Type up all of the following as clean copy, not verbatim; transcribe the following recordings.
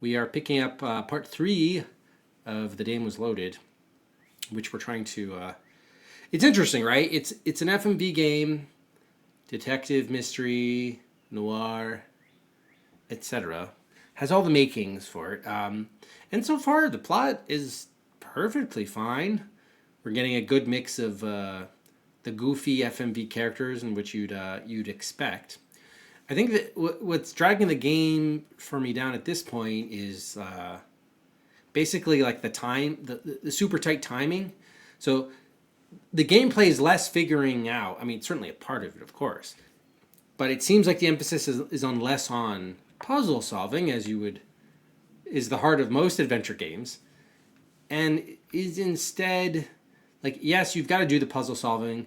We are picking up part 3 of The Dame Was Loaded, which we're trying to. It's interesting, right? It's an FMV game, detective, mystery, noir, etc. Has all the makings for it, and so far the plot is perfectly fine. We're getting a good mix of the goofy FMV characters in which you'd expect. I think that what's dragging the game for me down at this point is basically like the super tight timing. So the gameplay is less figuring out. I mean, certainly a part of it, of course, but it seems like the emphasis is on less on puzzle solving, as you would is the heart of most adventure games, and is instead like yes, you've got to do the puzzle solving,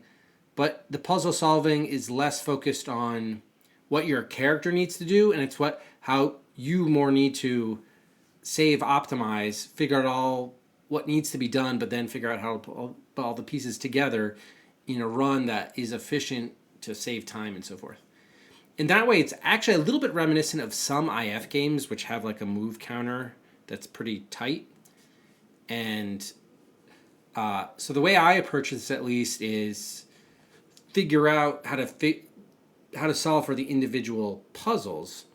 but the puzzle solving is less focused on what your character needs to do, and it's how you more need to save, optimize, figure out all what needs to be done, but then figure out how to put all the pieces together in a run that is efficient to save time and so forth. In that way, it's actually a little bit reminiscent of some IF games, which have like a move counter that's pretty tight. And so the way I approach this, at least, is figure out how to solve for the individual puzzles,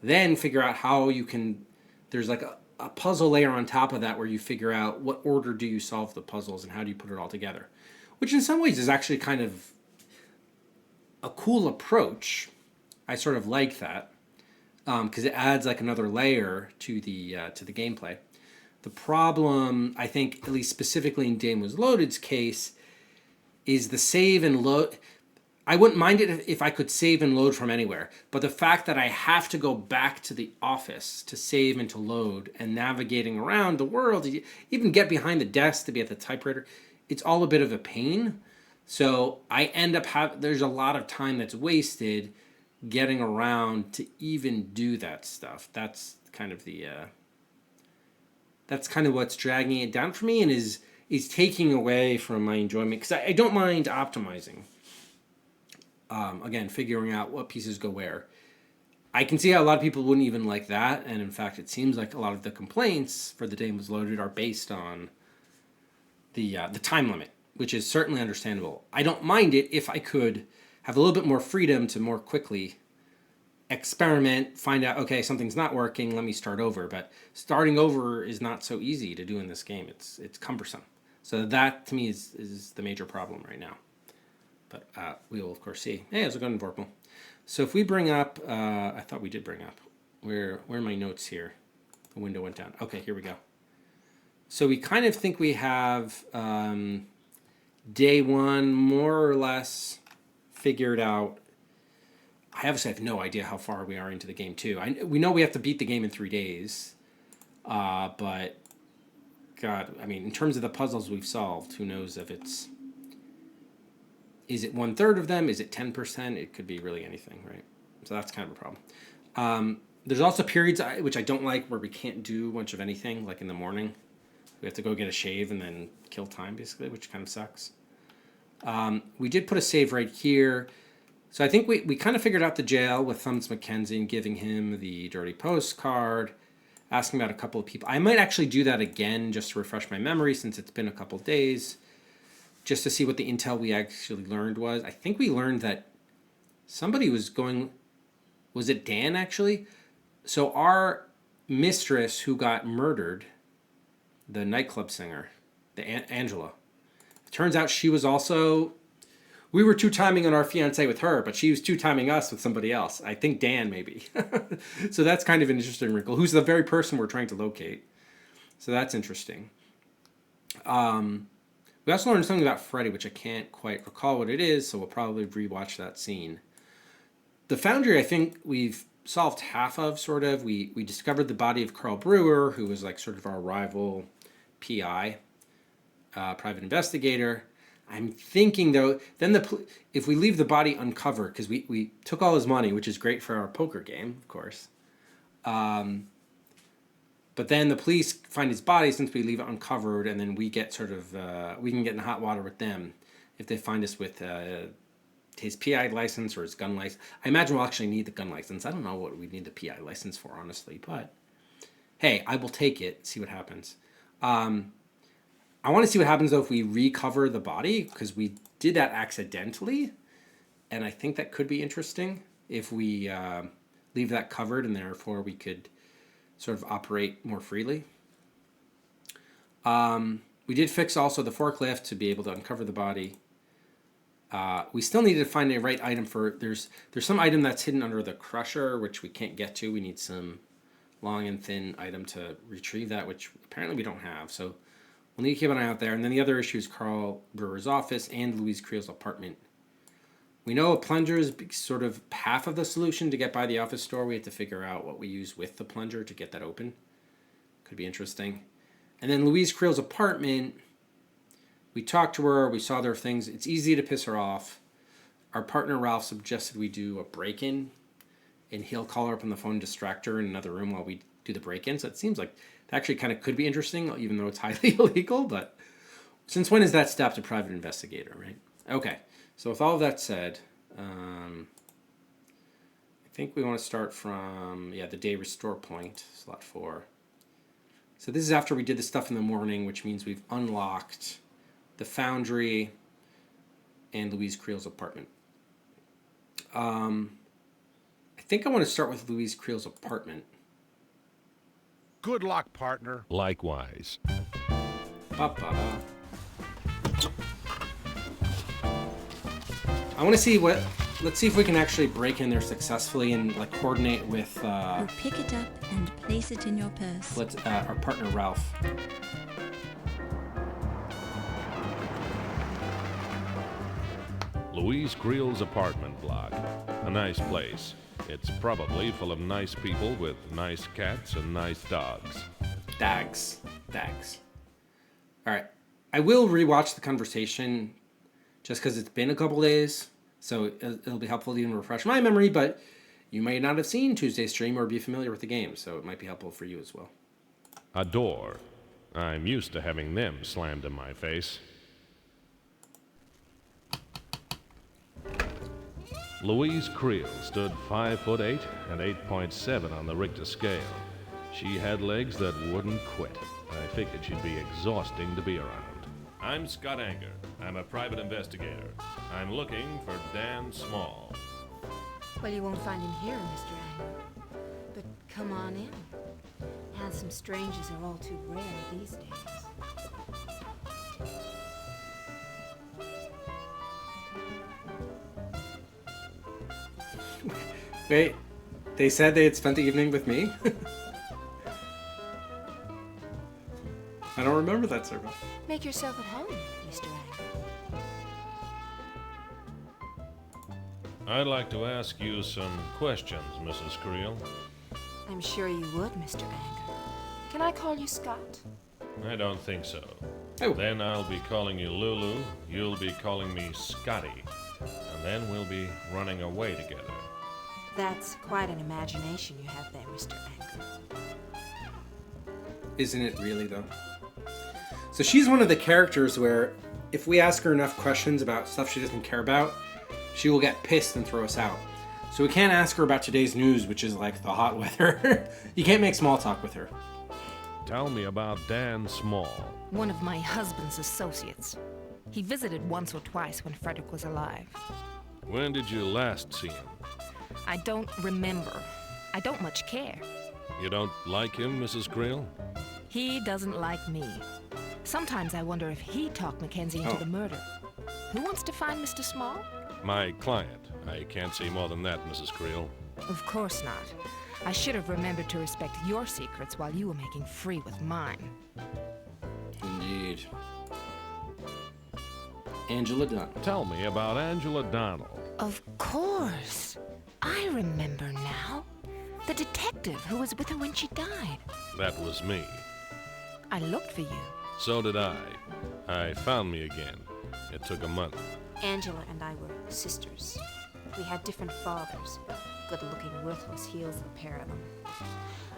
then figure out how you can. There's like a puzzle layer on top of that where you figure out what order do you solve the puzzles and how do you put it all together, which in some ways is actually kind of a cool approach. I sort of like that because it adds like another layer to the gameplay. The problem, I think, at least specifically in Dame Was Loaded's case, is the save and load. I wouldn't mind it if I could save and load from anywhere, but the fact that I have to go back to the office to save and to load and navigating around the world, even get behind the desk to be at the typewriter, it's all a bit of a pain. So I end up there's a lot of time that's wasted getting around to even do that stuff. That's kind of what's dragging it down for me and is taking away from my enjoyment because I don't mind optimizing. Again, figuring out what pieces go where. I can see how a lot of people wouldn't even like that, and in fact, it seems like a lot of the complaints for The Dame Was Loaded are based on the time limit, which is certainly understandable. I don't mind it if I could have a little bit more freedom to more quickly experiment, find out, okay, something's not working, let me start over. But starting over is not so easy to do in this game. It's cumbersome. So that, to me, is the major problem right now. But we will, of course, see. Hey, how's it going, Vorpal? So if we bring up, I thought we did bring up. Where are my notes here? The window went down. Okay, here we go. So we kind of think we have day one more or less figured out. I obviously have no idea how far we are into the game, too. We know we have to beat the game in 3 days. But, God, I mean, in terms of the puzzles we've solved, who knows if it's... Is it 1/3 of them? Is it 10%? It could be really anything, right? So that's kind of a problem. There's also periods which I don't like where we can't do much of anything, like in the morning. We have to go get a shave and then kill time, basically, which kind of sucks. We did put a save right here. So I think we kind of figured out the jail with Thumbs McKenzie and giving him the dirty postcard, asking about a couple of people. I might actually do that again just to refresh my memory since it's been a couple of days, just to see what the intel we actually learned was. I think we learned that somebody was going... Was it Dan, actually? So our mistress who got murdered, the nightclub singer, Angela, it turns out she was also... We were two-timing on our fiancé with her, but she was two-timing us with somebody else. I think Dan, maybe. So that's kind of an interesting wrinkle. Who's the very person we're trying to locate. So that's interesting. We also learned something about Freddy, which I can't quite recall what it is, so we'll probably rewatch that scene. The Foundry, I think we've solved half of, sort of. We discovered the body of Carl Brewer, who was like sort of our rival PI, private investigator. I'm thinking, though, then if we leave the body uncovered, because we took all his money, which is great for our poker game, of course. But then the police find his body since we leave it uncovered, and then we get sort of, we can get in hot water with them if they find us with his PI license or his gun license. I imagine we'll actually need the gun license. I don't know what we need the PI license for, honestly, but hey, I will take it, see what happens. I want to see what happens, though, if we recover the body, because we did that accidentally, and I think that could be interesting if we leave that covered, and therefore we could sort of operate more freely. We did fix also the forklift to be able to uncover the body. We still needed to find a right item for... There's some item that's hidden under the crusher, which we can't get to. We need some long and thin item to retrieve that, which apparently we don't have. So we'll need to keep an eye out there. And then the other issue is Carl Brewer's office and Louise Creel's apartment. We know a plunger is sort of half of the solution to get by the office door. We have to figure out what we use with the plunger to get that open. Could be interesting. And then Louise Creel's apartment, we talked to her, we saw there are things. It's easy to piss her off. Our partner Ralph suggested we do a break-in, and he'll call her up on the phone and distract her in another room while we do the break-in. So it seems like that actually kind of could be interesting, even though it's highly illegal. But since when is that step to private investigator, right? Okay, so with all of that said, I think we want to start from, the day restore point, slot 4. So this is after we did the stuff in the morning, which means we've unlocked the foundry and Louise Creel's apartment. I think I want to start with Louise Creel's apartment. Good luck, partner. Likewise. Papa. I want to see what... Let's see if we can actually break in there successfully and coordinate with... You'll pick it up and place it in your purse. our partner Ralph. Louise Creel's apartment block. A nice place. It's probably full of nice people with nice cats and nice dogs. Dags. All right. I will rewatch the conversation just because it's been a couple days. So it'll be helpful to even refresh my memory, but you may not have seen Tuesday's stream or be familiar with the game, so it might be helpful for you as well. A door. I'm used to having them slammed in my face. Louise Creel stood 5'8" and 8.7 on the Richter scale. She had legs that wouldn't quit. I figured she'd be exhausting to be around. I'm Scott Anger. I'm a private investigator. I'm looking for Dan Small. Well, you won't find him here, Mr. Anger. But come on in. Handsome strangers are all too rare these days. Wait, they said they had spent the evening with me? I don't remember that, sir. Make yourself at home, Mr. Anger. I'd like to ask you some questions, Mrs. Creel. I'm sure you would, Mr. Anger. Can I call you Scott? I don't think so. Oh. Then I'll be calling you Lulu, you'll be calling me Scotty, and then we'll be running away together. That's quite an imagination you have there, Mr. Anger. Isn't it really, though? So she's one of the characters where if we ask her enough questions about stuff she doesn't care about, she will get pissed and throw us out. So we can't ask her about today's news, which is like the hot weather. You can't make small talk with her. Tell me about Dan Small. One of my husband's associates. He visited once or twice when Frederick was alive. When did you last see him? I don't remember. I don't much care. You don't like him, Mrs. Creel? He doesn't like me. Sometimes I wonder if he talked Mackenzie into the murder. Who wants to find Mr. Small? My client. I can't say more than that, Mrs. Creel. Of course not. I should have remembered to respect your secrets while you were making free with mine. Indeed. Angela Dunn. Tell me about Angela Donald. Of course. I remember now. The detective who was with her when she died. That was me. I looked for you. So did I. I found me again. It took a month. Angela and I were sisters. We had different fathers, but good-looking, worthless heels, the pair of them.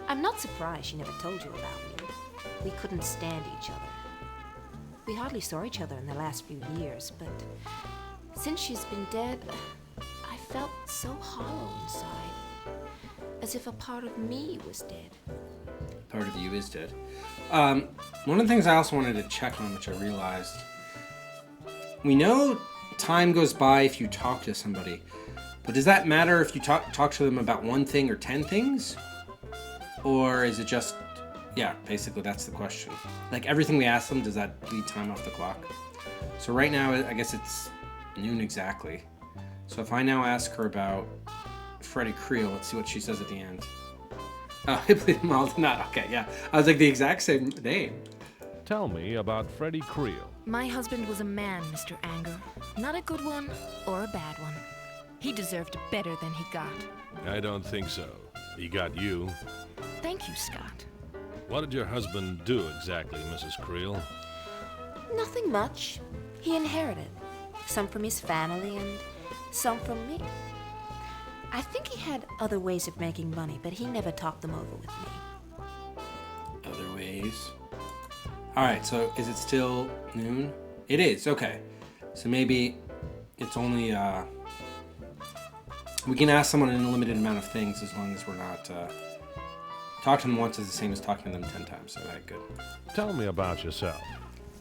I'm not surprised she never told you about me. We couldn't stand each other. We hardly saw each other in the last few years, but since she's been dead, I felt so hollow inside, as if a part of me was dead. part of you is dead. One of the things I also wanted to check on, which I realized, we know time goes by if you talk to somebody, but does that matter if you talk to them about one thing or 10 things? Or is it just, yeah, basically that's the question. Like everything we ask them, does that bleed time off the clock? So right now, I guess it's noon exactly. So if I now ask her about Freddie Creel, let's see what she says at the end. Oh, Hippolyte Maldonado. Okay, yeah. I was like the exact same name. Tell me about Freddie Creel. My husband was a man, Mr. Anger. Not a good one or a bad one. He deserved better than he got. I don't think so. He got you. Thank you, Scott. What did your husband do exactly, Mrs. Creel? Nothing much. He inherited. Some from his family and some from me. I think he had other ways of making money, but he never talked them over with me. Other ways. Alright, so is it still noon? It is, okay. So maybe it's only, we can ask someone an unlimited amount of things as long as we're not, talk to them once is the same as talking to them 10 times, so that good. Tell me about yourself.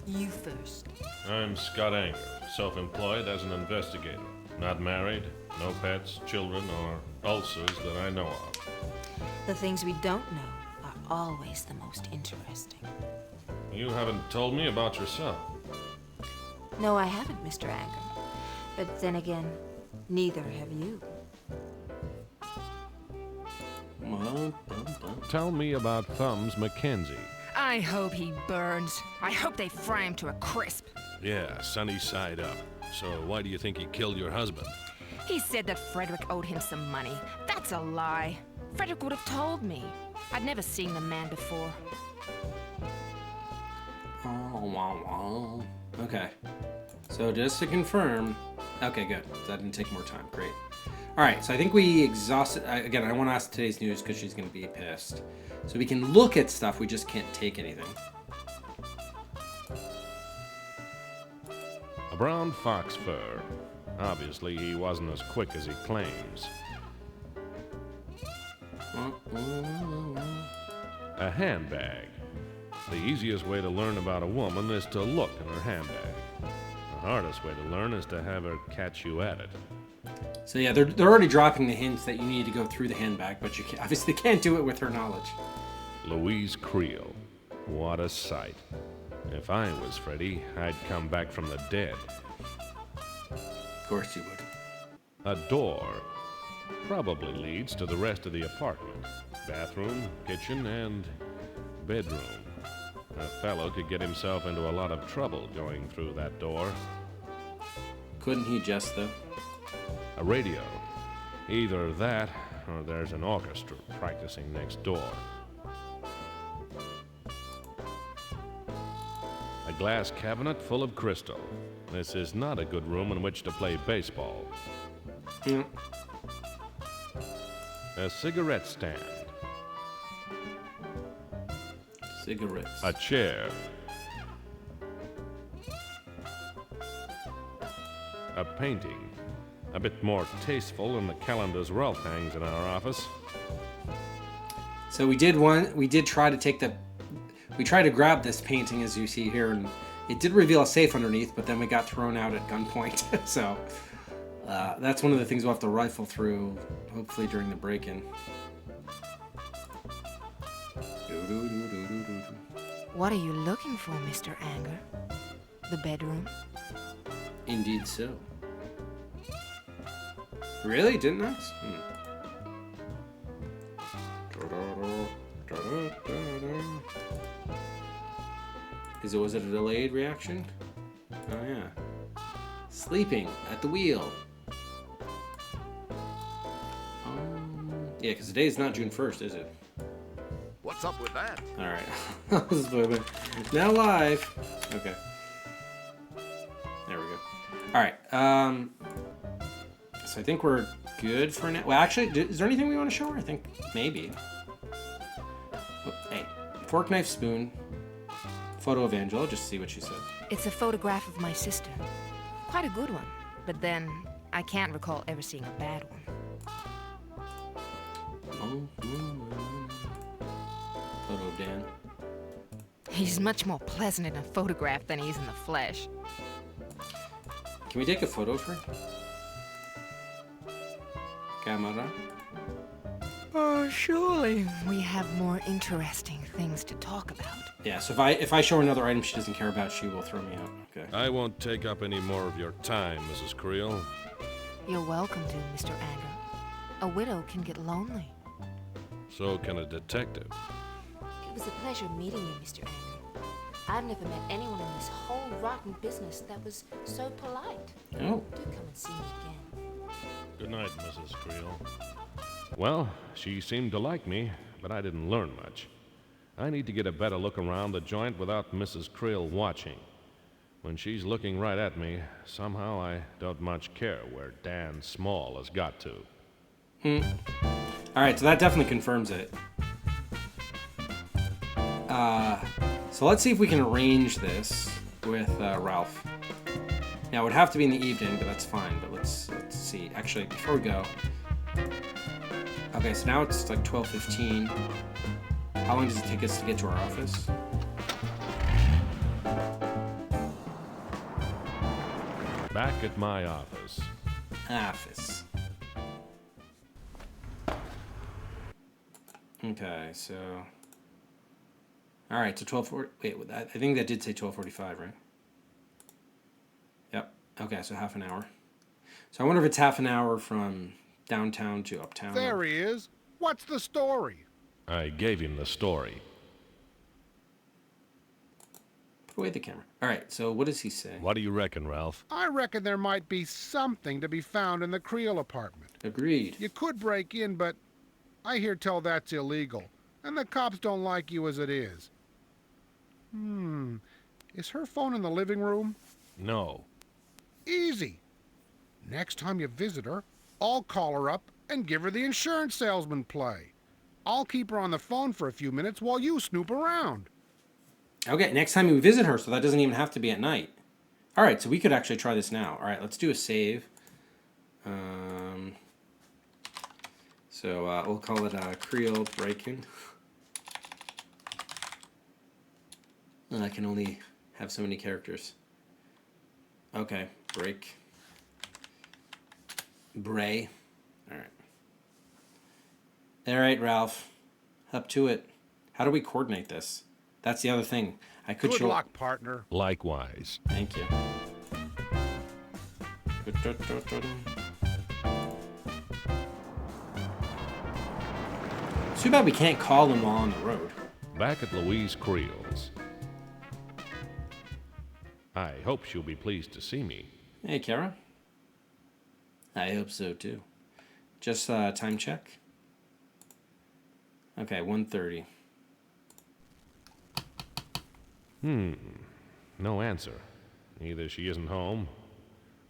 You first. I'm Scott Anger, self-employed as an investigator. Not married, no pets, children, or ulcers that I know of. The things we don't know are always the most interesting. You haven't told me about yourself. No, I haven't, Mr. Anger. But then again, neither have you. Tell me about Thumbs Mackenzie. I hope he burns. I hope they fry him to a crisp. Yeah, sunny side up. So why do you think he killed your husband? He said that Frederick owed him some money. That's a lie. Frederick would have told me. I'd never seen the man before. Okay. So just to confirm, okay, good. That didn't take more time. Great. All right. So I think we exhausted. Again, I want to ask today's news because she's going to be pissed. So we can look at stuff. We just can't take anything. A brown fox fur. Obviously, he wasn't as quick as he claims. A handbag. The easiest way to learn about a woman is to look in her handbag. The hardest way to learn is to have her catch you at it. So yeah, they're already dropping the hints that you need to go through the handbag, but you obviously can't do it with her knowledge. Louise Creel. What a sight. If I was Freddie, I'd come back from the dead. Of course you would. A door probably leads to the rest of the apartment. Bathroom, kitchen, and bedroom. A fellow could get himself into a lot of trouble going through that door. Couldn't he just, though? A radio. Either that, or there's an orchestra practicing next door. A glass cabinet full of crystal. This is not a good room in which to play baseball. Yeah. A cigarette stand. Cigarettes. A chair. A painting. A bit more tasteful than the calendars Rolf hangs in our office. So we did try to grab this painting, as you see here, and it did reveal a safe underneath, but then we got thrown out at gunpoint. So that's one of the things we'll have to rifle through, hopefully during the break-in. What are you looking for, Mr. Anger? The bedroom? Indeed so. Really? Didn't I? Was it a delayed reaction? Oh yeah. Sleeping at the wheel. Yeah, because today's not June 1st, is it? What's up with that? Alright. Now live. Okay. There we go. Alright. So I think we're good for now. Well, actually, is there anything we want to show her? I think maybe. Hey, fork, knife, spoon. Photo of Angela. Just see what she says. It's a photograph of my sister. Quite a good one. But then, I can't recall ever seeing a bad one. Photo of of Dan. He's much more pleasant in a photograph than he is in the flesh. Can we take a photo of her? Camera. Oh, surely we have more interesting things to talk about. Yeah, so if I show her another item she doesn't care about, she will throw me out. Okay. I won't take up any more of your time, Mrs. Creel. You're welcome to, Mr. Anger. A widow can get lonely. So can a detective. It was a pleasure meeting you, Mr. Anger. I've never met anyone in this whole rotten business that was so polite. Oh. Do come and see me again. Good night, Mrs. Creel. Well, she seemed to like me, but I didn't learn much. I need to get a better look around the joint without Mrs. Creel watching. When she's looking right at me, somehow I don't much care where Dan Small has got to. All right, so that definitely confirms it. So let's see if we can arrange this with Ralph. Now, it would have to be in the evening, but that's fine. But let's see. Actually, before we go... Okay, so now it's like 12:15. How long does it take us to get to our office? Back at my office. Office. Okay, so... Alright, so 12:40... Wait, I think that did say 12:45, right? Yep. Okay, so half an hour. So I wonder if it's half an hour from downtown to uptown. There he is. What's the story? I gave him the story. Put away the camera. Alright, so what does he say? What do you reckon, Ralph? I reckon there might be something to be found in the Creel apartment. Agreed. You could break in, but I hear tell that's illegal, and the cops don't like you as it is. Is her phone in the living room? No. Easy. Next time you visit her, I'll call her up and give her the insurance salesman play. I'll keep her on the phone for a few minutes while you snoop around. Okay, next time we visit her, so that doesn't even have to be at night. Alright, so we could actually try this now. Alright, let's do a save. So we'll call it Creel Break-In. And I can only have so many characters. Okay, break. Bray. Alright. Alright, Ralph. Up to it. How do we coordinate this? That's the other thing. I could Good show... luck, partner. Likewise. Thank you. Too bad we can't call them while on the road. Back at Louise Creel's. I hope she'll be pleased to see me. Hey, Kara. I hope so, too. Just time check. Okay, 1:30. No answer. Either she isn't home,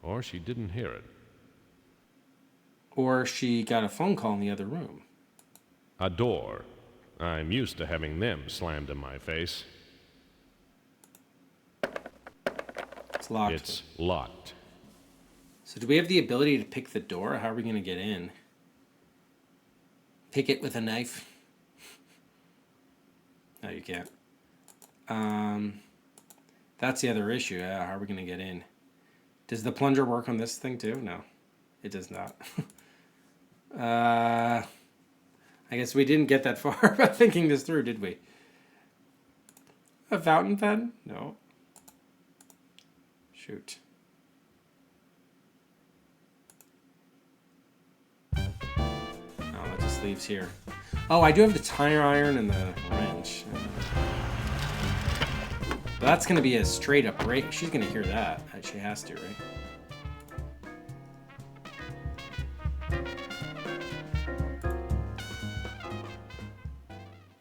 or she didn't hear it. Or she got a phone call in the other room. A door. I'm used to having them slammed in my face. It's locked. It's locked. So do we have the ability to pick the door? How are we going to get in? Pick it with a knife? No, you can't. That's the other issue. Yeah, how are we going to get in? Does the plunger work on this thing too? No, it does not. I guess we didn't get that far about thinking this through, did we? A fountain pen? No. Shoot. Oh, that just leaves here. Oh, I do have the tire iron and the wrench. But that's going to be a straight up break. She's going to hear that. She has to, right?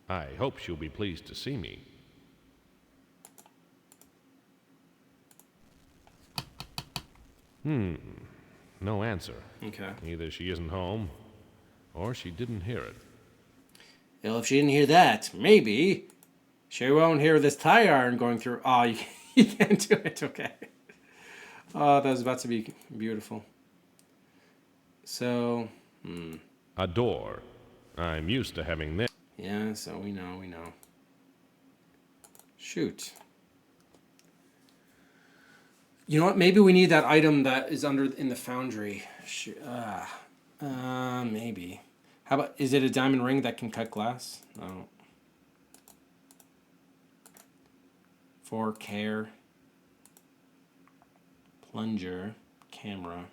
I hope she'll be pleased to see me. No answer. Okay. Either she isn't home, or she didn't hear it. Well, if she didn't hear that, maybe she won't hear this tire iron going through. Oh, you can't do it. Okay. Oh, that was about to be beautiful. So, A door. I'm used to having them. yeah, so we know. Shoot. You know what? Maybe we need that item that is in the foundry. Maybe. How about, is it a diamond ring that can cut glass? No. For care. Plunger. Camera.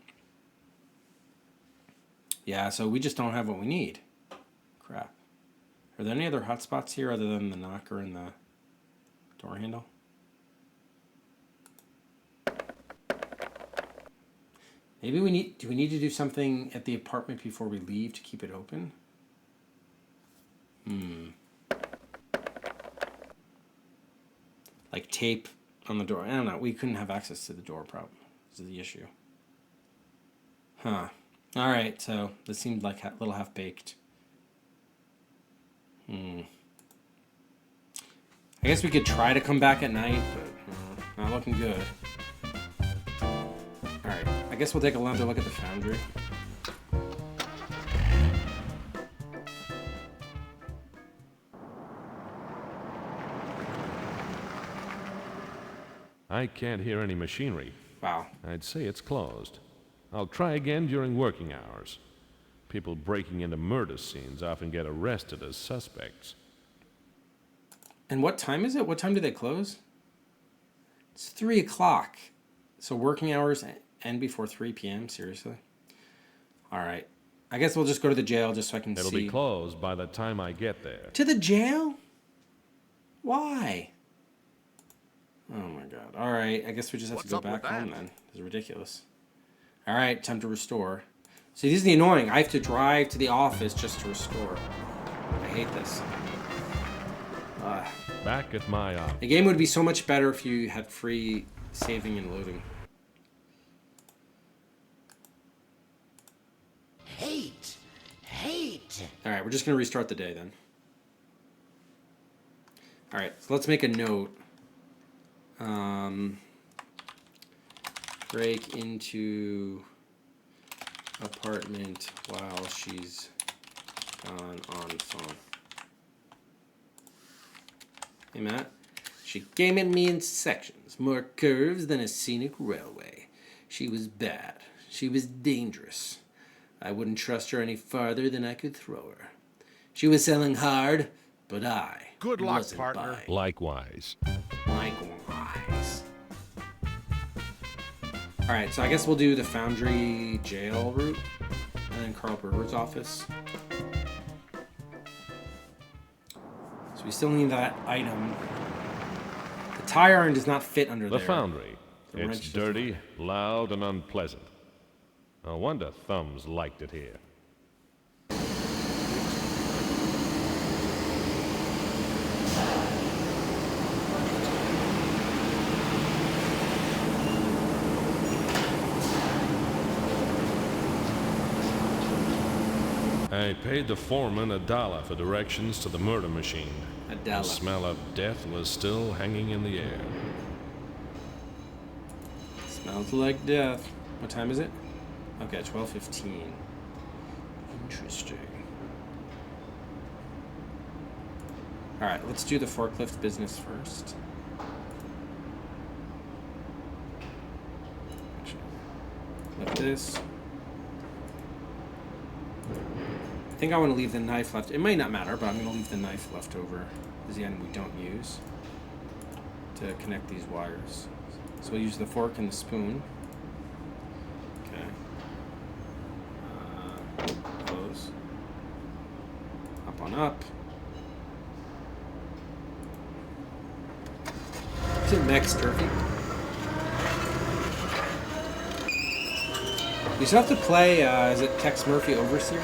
Yeah, so we just don't have what we need. Crap. Are there any other hotspots here other than the knocker and the door handle? Maybe do we need to do something at the apartment before we leave to keep it open? Like tape on the door. I don't know. We couldn't have access to the door, probably. This is the issue. Huh. Alright, so this seemed like a little half-baked. I guess we could try to come back at night, but not looking good. Alright, I guess we'll take another look at the foundry. I can't hear any machinery. Wow. I'd say it's closed. I'll try again during working hours. People breaking into murder scenes often get arrested as suspects. And what time is it? What time do they close? It's 3 o'clock. So working hours end before 3 p.m.? Seriously? Alright. I guess we'll just go to the jail just so I can see. It'll be closed by the time I get there. To the jail? Why? Oh my god. Alright, I guess we just have to go back home then. This is ridiculous. Alright, time to restore. See, this is the annoying. I have to drive to the office just to restore. I hate this. Back at my office. The game would be so much better if you had free saving and loading. Hate. Alright, we're just going to restart the day then. Alright, so let's make a note. Break into apartment while she's gone on phone. Hey, Matt. She came at me in sections, more curves than a scenic railway. She was bad. She was dangerous. I wouldn't trust her any farther than I could throw her. She was selling hard, but I Good luck, wasn't partner. buying. Likewise. Likewise. Alright, so I guess we'll do the Foundry jail route, and then Carl Brewer's office. So we still need that item. The tire iron does not fit under The there. foundry. The It's wrench does dirty, loud, and unpleasant. No wonder Thumbs liked it here. I paid the foreman $1 for directions to the murder machine. The $1. smell of death was still hanging in the air. Smells like death. What time is it? Okay, 12:15. Interesting. Alright, let's do the forklift business first. Lift this. I think I want to leave the knife left. It might not matter, but I'm going to leave the knife left over as the item we don't use to connect these wires. So we'll use the fork and the spoon. Okay. Close. Up on up. Is it Max Turkey? You still have to play, is it Tex Murphy Overseer?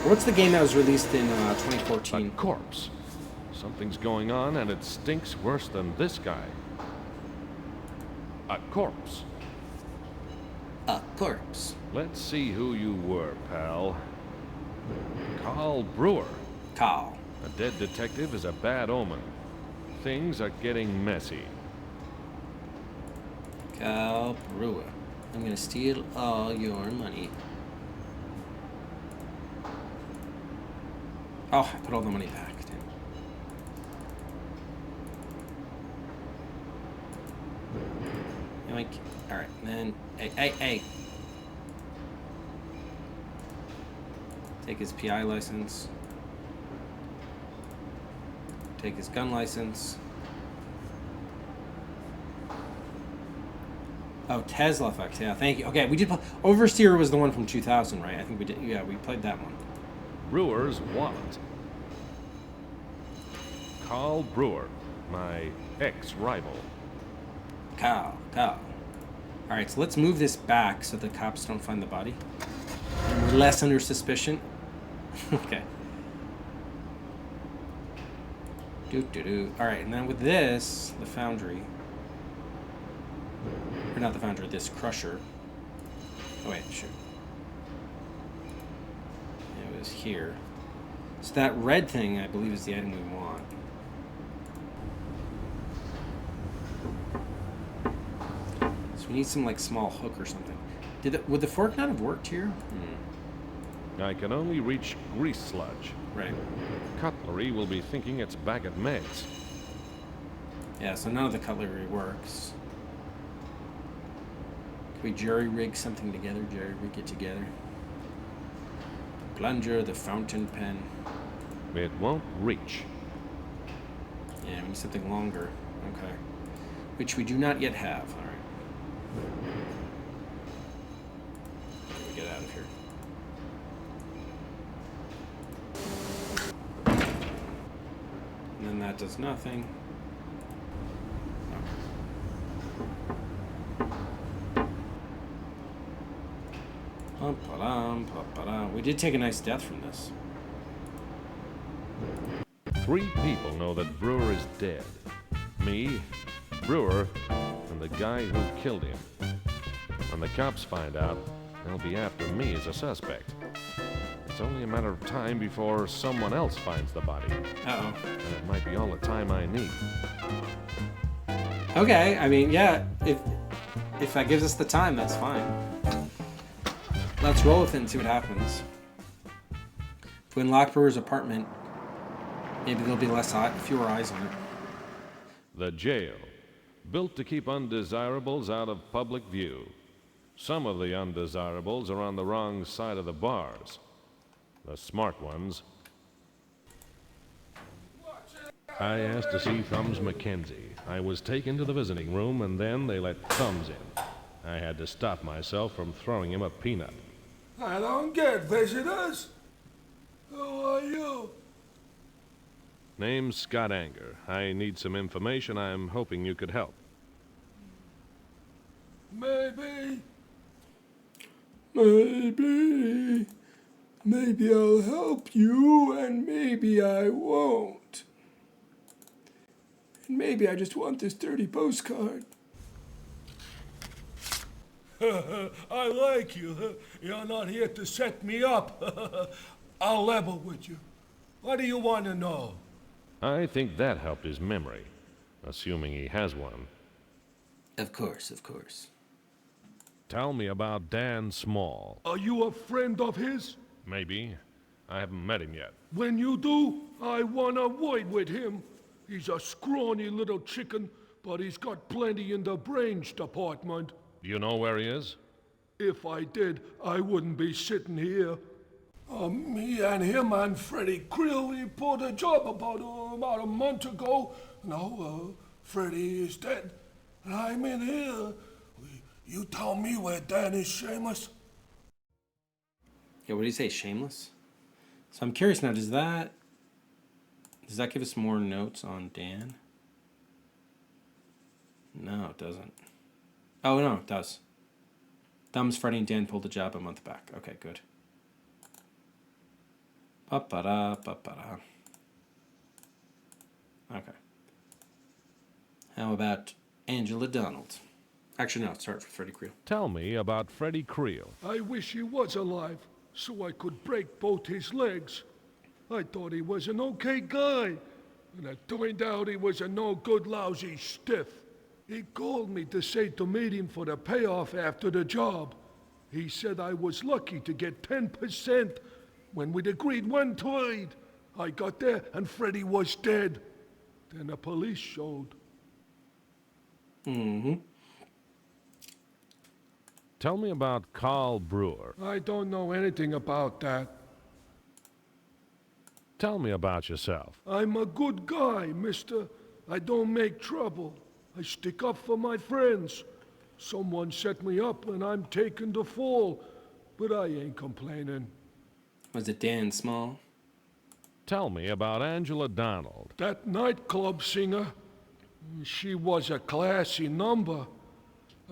Or what's the game that was released in 2014? A corpse. Something's going on, and it stinks worse than this guy. A corpse. A corpse. Let's see who you were, pal. Carl Brewer. Carl. A dead detective is a bad omen. Things are getting messy. Carl Brewer. I'm gonna steal all your money. Oh, I put all the money back. Damn. Mike. All right, and then hey. Take his PI license. Take his gun license. Oh, Tesla effects. Yeah, thank you. Okay, we did. Oversteer was the one from 2000, right? I think we did. Yeah, we played that one. Brewer's wallet. Carl Brewer, my ex-rival. Cow. All right, so let's move this back so the cops don't find the body. And we're less under suspicion. Okay. All right, and then with this, the foundry. Or not the foundry, this crusher. Oh wait, shoot. It was here. So that red thing, I believe, is the item we want. So we need some like small hook or something. Would the fork not have worked here? I can only reach grease sludge. Right. Cutlery will be thinking it's back at Meg's. Yeah, so none of the cutlery works. Can we jury-rig something together? Jury-rig it together. Plunger, the fountain pen. It won't reach. Yeah, we need something longer. Okay. Which we do not yet have. All right. Let me get out of here. And then that does nothing. We did take a nice death from this. 3 people know that Brewer is dead. Me, Brewer, and the guy who killed him. When the cops find out, they'll be after me as a suspect. It's only a matter of time before someone else finds the body. Uh-oh. And it might be all the time I need. Okay, I mean, yeah, if that gives us the time, that's fine. Let's roll with it and see what happens. If we unlock Brewer's apartment, maybe there'll be fewer eyes on it. The jail, built to keep undesirables out of public view. Some of the undesirables are on the wrong side of the bars. The smart ones. I asked to see Thumbs Mackenzie. I was taken to the visiting room, and then they let Thumbs in. I had to stop myself from throwing him a peanut. I don't get visitors. Who are you? Name's Scott Anger. I need some information. I'm hoping you could help. Maybe. Maybe I'll help you, and maybe I won't. And maybe I just want this dirty postcard. I like you. You're not here to set me up. I'll level with you. What do you want to know? I think that helped his memory, assuming he has one. Of course. Tell me about Dan Small. Are you a friend of his? Maybe. I haven't met him yet. When you do, I want a word with him. He's a scrawny little chicken, but he's got plenty in the brains department. Do you know where he is? If I did, I wouldn't be sitting here. Me and him and Freddie Creel, we pulled a job about a month ago. Now, Freddie is dead, and I'm in here. You tell me where Dan is, Shameless. Yeah, what did he say? Shameless? So I'm curious now, does that give us more notes on Dan? No, it doesn't. Oh, no, it does. Thumbs, Freddie, and Dan pulled the job a month back. Okay, good. Ba-ba-da, ba-ba-da. Okay. How about Angela Donald? Actually, no, start with Freddie Creel. Tell me about Freddie Creel. I wish he was alive, so I could break both his legs. I thought he was an okay guy, and it turned out he was a no-good, lousy stiff. He called me to say to meet him for the payoff after the job. He said I was lucky to get 10% when we'd agreed one trade. I got there and Freddie was dead. Then the police showed. Mm-hmm. Tell me about Carl Brewer. I don't know anything about that. Tell me about yourself. I'm a good guy, mister. I don't make trouble. I stick up for my friends. Someone set me up and I'm taking the fall, but I ain't complaining. Was it Dan Small? Tell me about Angela Donald. That nightclub singer, she was a classy number.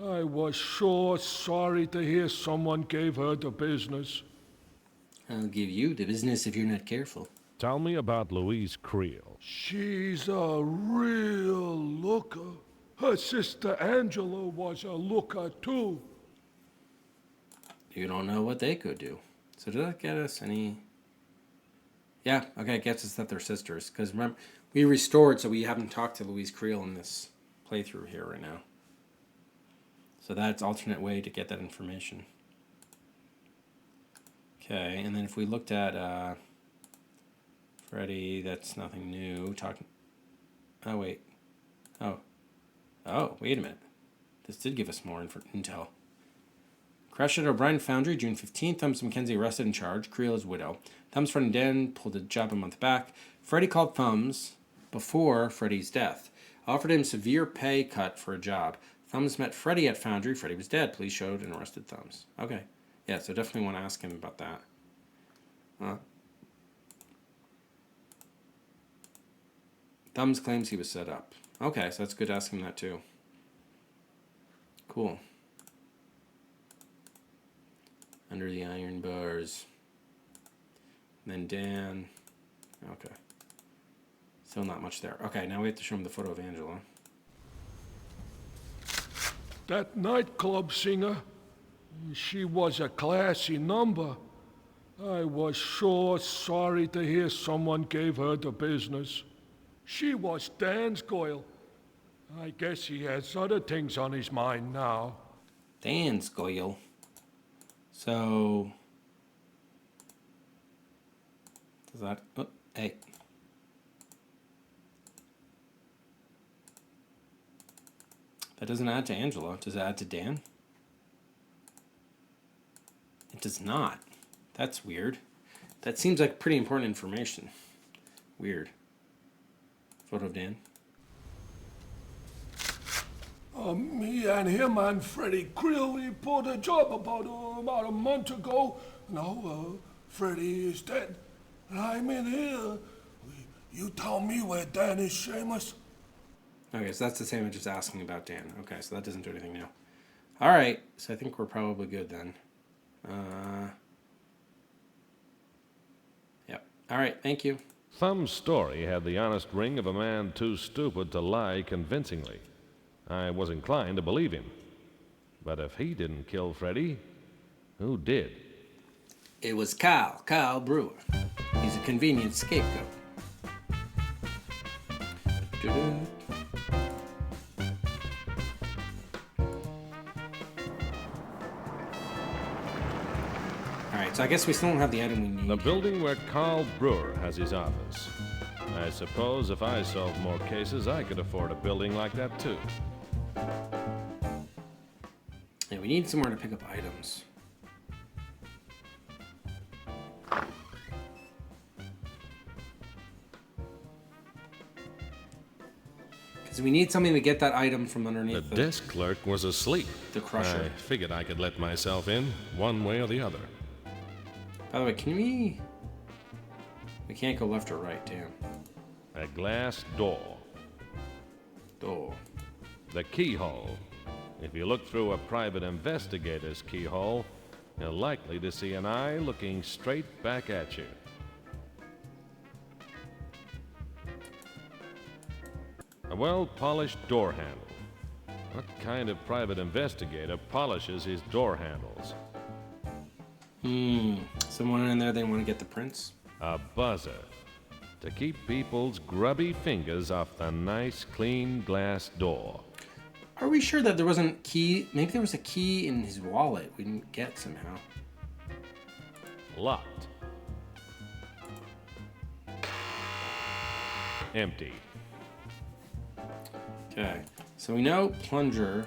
I was sure sorry to hear someone gave her the business. I'll give you the business if you're not careful. Tell me about Louise Creel. She's a real looker. Her sister Angela was a looker too. You don't know what they could do. So did that get us any... Yeah, okay, it gets us that they're sisters. Because remember, we restored, so we haven't talked to Louise Creel in this playthrough here right now. So that's alternate way to get that information. Okay, and then if we looked at Freddy, that's nothing new. Oh, wait. Oh, wait a minute. This did give us more intel. Crash at O'Brien Foundry, June 15th. Thumbs Mackenzie arrested and charged. Creel is widow. Thumbs' friend Dan pulled a job a month back. Freddy called Thumbs before Freddy's death. Offered him severe pay cut for a job. Thumbs met Freddy at Foundry. Freddy was dead. Police showed and arrested Thumbs. Okay. Yeah, so definitely want to ask him about that. Thumbs claims he was set up. Okay, so that's good to ask him that too. Cool. Under the iron bars. And then Dan. Okay. Still not much there. Okay, now we have to show him the photo of Angela. That nightclub singer, she was a classy number. I was sure sorry to hear someone gave her the business. She was Dan's girl. I guess he has other things on his mind now. Dan's girl. So... Does that... Oh, hey. That doesn't add to Angela. Does it add to Dan? It does not. That's weird. That seems like pretty important information. Weird. Photo of Dan. Me and him and Freddie Creel, we pulled a job about a month ago. Now, Freddie is dead. I'm in here. You tell me where Dan is, Seamus. Okay, so that's the same as just asking about Dan. Okay, so that doesn't do anything now. All right, so I think we're probably good then. Yep. All right, thank you. Thumb's story had the honest ring of a man too stupid to lie convincingly. I was inclined to believe him. But if he didn't kill Freddy, who did? It was Carl Brewer. He's a convenient scapegoat. Doo-doo. Alright, so I guess we still don't have the item we need. The building where Carl Brewer has his office. I suppose if I solved more cases, I could afford a building like that too. Yeah, we need somewhere to pick up items. Because we need something to get that item from underneath The desk clerk was asleep. the crusher. I figured I could let myself in, one way or the other. By the way, can we... We can't go left or right, damn. A glass door. Door. The keyhole. If you look through a private investigator's keyhole, you're likely to see an eye looking straight back at you. A well-polished door handle. What kind of private investigator polishes his door handles? Someone in there, they want to get the prints? A buzzer. To keep people's grubby fingers off the nice, clean glass door. Are we sure that there wasn't key? Maybe there was a key in his wallet we didn't get somehow. Locked. Empty. Okay, so we know plunger.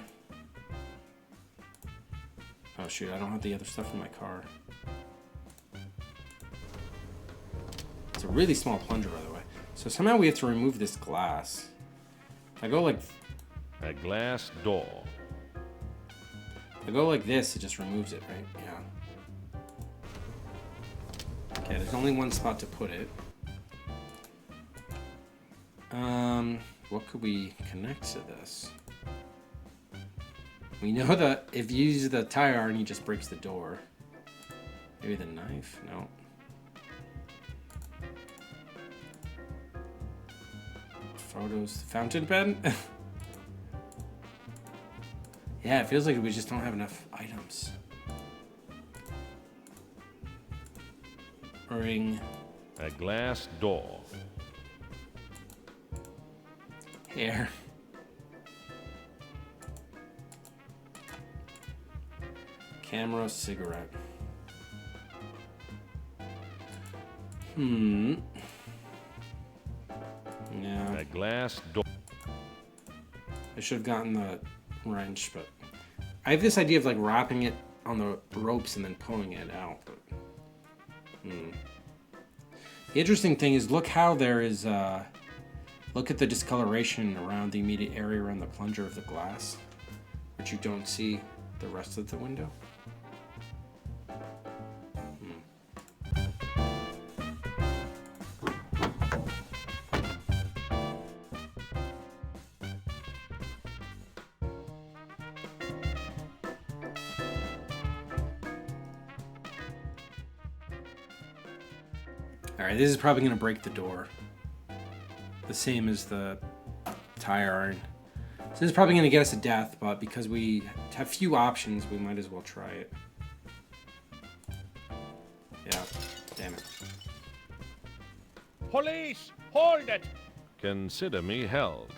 Oh shoot, I don't have the other stuff in my car. It's a really small plunger, by the way. So somehow we have to remove this glass. If I go like... A glass door. If I go like this, it just removes it, right? Yeah. Okay, there's only one spot to put it. What could we connect to this? We know that if you use the tire iron, he just breaks the door. Maybe the knife? No. Photos. Fountain pen? Yeah, it feels like we just don't have enough items. Ring. A glass door. Hair. Camera, cigarette. Yeah. A glass door. I should have gotten the wrench, but I have this idea of like wrapping it on the ropes and then pulling it out. But the interesting thing is, look how there is. Look at the discoloration around the immediate area around the plunger of the glass, which you don't see the rest of the window. Alright, this is probably going to break the door. The same as the tire iron. So this is probably going to get us to death, but because we have few options, we might as well try it. Yeah, damn it. Police! Hold it! Consider me held.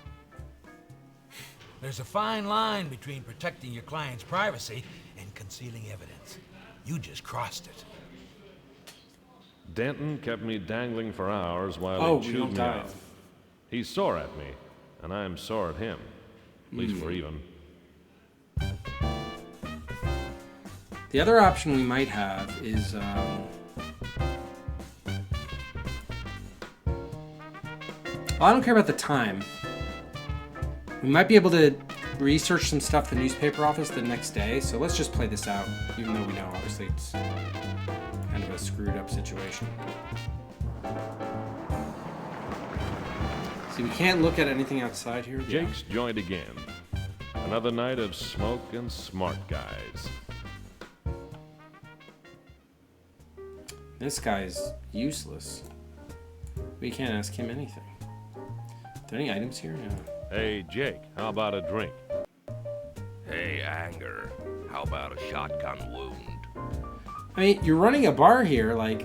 There's a fine line between protecting your client's privacy and concealing evidence. You just crossed it. Denton kept me dangling for hours while he chewed me out. He's sore at me, and I'm sore at him. At least we're even. The other option we might have is... well, I don't care about the time. We might be able to research some stuff at the newspaper office the next day, so let's just play this out, even though we know, obviously, it's kind of a screwed up situation. See, we can't look at anything outside here. Jake's joined again. Another night of smoke and smart guys. This guy's useless. We can't ask him anything. Are there any items here? No. Hey, Jake, how about a drink? Hey, Anger, how about a shotgun wound? I mean, you're running a bar here, like,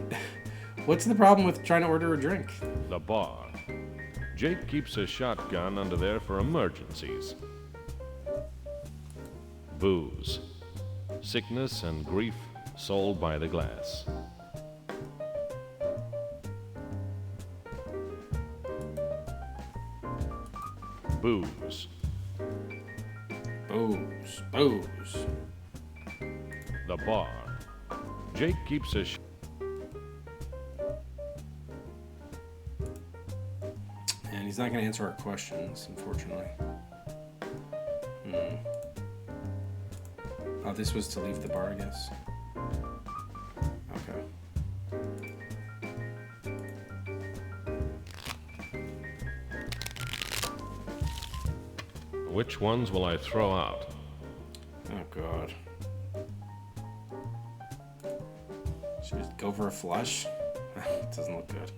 what's the problem with trying to order a drink? The bar. Jake keeps a shotgun under there for emergencies. Booze. Sickness and grief sold by the glass. Booze. Booze. Booze. The bar. Jake keeps a And he's not going to answer our questions, unfortunately. Oh, this was to leave the bar, I guess. Okay. Which ones will I throw out? Oh, God. Should we go for a flush? It doesn't look good.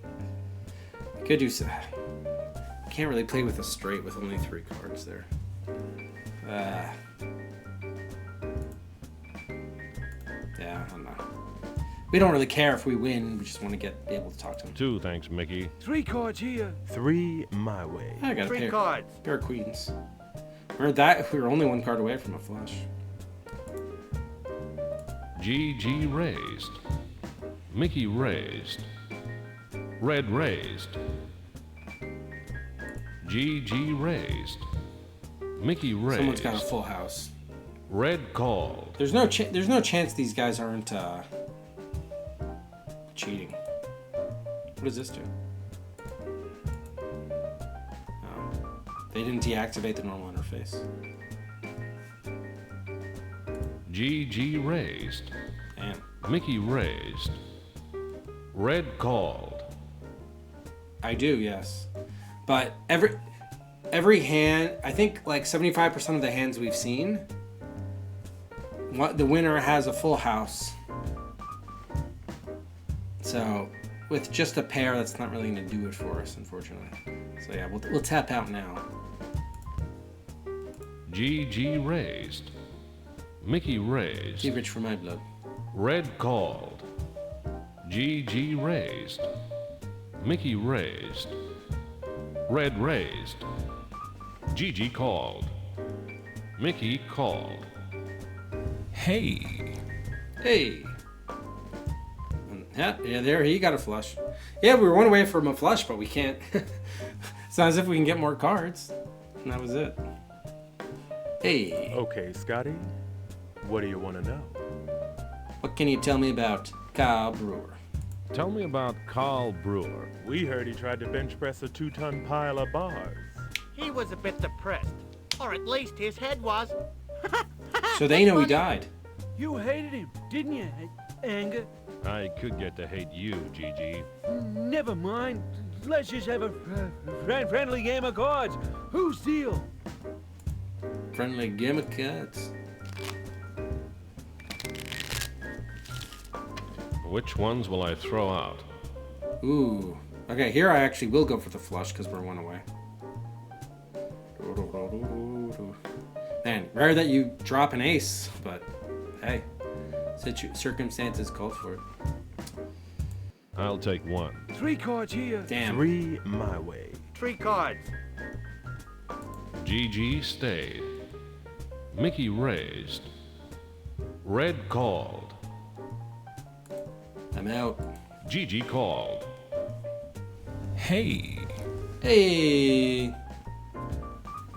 I could do so. Can't really play with a straight with only 3 cards there. Yeah, I don't know. We don't really care if we win. We just want to be able to talk to him. 2, thanks, Mickey. 3 cards here. 3 my way. I got a 3 pair, cards. pair of queens. Remember that? We were only 1 card away from a flush. GG raised. Mickey raised. Red raised. GG raised. Mickey raised. Someone's got a full house. Red called. There's no chance these guys aren't cheating. What does this do? Oh, they didn't deactivate the normal interface. GG raised. Damn. Mickey raised. Red called. I do, yes. But every hand, I think like 75% of the hands we've seen, the winner has a full house. So with just a pair, that's not really going to do it for us, unfortunately. So yeah, we'll tap out now. GG raised. Mickey raised. Too rich for my blood. Red called. GG raised. Mickey raised. Red raised. GG called. Mickey called. Hey. Hey. Yeah, there he got a flush. Yeah, we were one away from a flush, but we can't. It's not as if we can get more cards. And that was it. Hey. Okay, Scotty. What do you want to know? What can you tell me about Carl Brewer? Tell me about Carl Brewer. We heard he tried to bench press a 2-ton pile of bars. He was a bit depressed. Or at least his head was. So they know he died. You hated him, didn't you, Anger? I could get to hate you, GG. Never mind. Let's just have a friendly game of cards. Whose deal? Friendly game of cards. Which ones will I throw out? Ooh. Okay, here I actually will go for the flush because we're one away. Man, rare that you drop an ace, but hey, circumstances called for it. I'll take one. 3 cards here. Damn. 3 my way. 3 cards. GG stayed. Mickey raised. Red called. I'm out. GG called. Hey. Hey.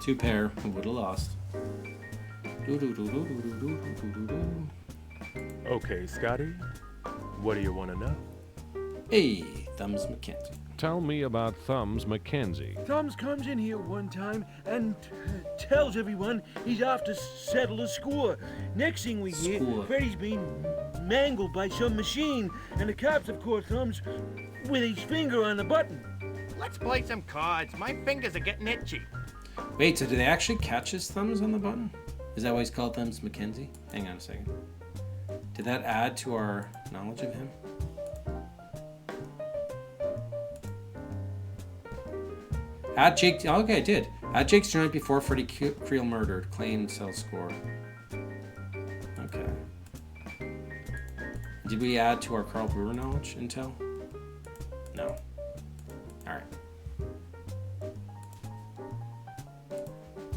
2 pair. I would have lost. Okay, Scotty. What do you want to know? Hey, Thumbs McKenzie. Tell me about Thumbs McKenzie. Thumbs comes in here one time and tells everyone he's off to settle a score. Next thing we hear, Freddy's being mangled by some machine, and the cops have caught Thumbs with his finger on the button. Let's play some cards. My fingers are getting itchy. Wait, so do they actually catch his thumbs on the button? Is that why he's called Thumbs McKenzie? Hang on a second. Did that add to our knowledge of him? Add Jake. Oh, okay, I did. Add Jake's joint before Freddy Creel murdered. Claim cell score. Okay. Did we add to our Carl Brewer knowledge intel? No. Alright.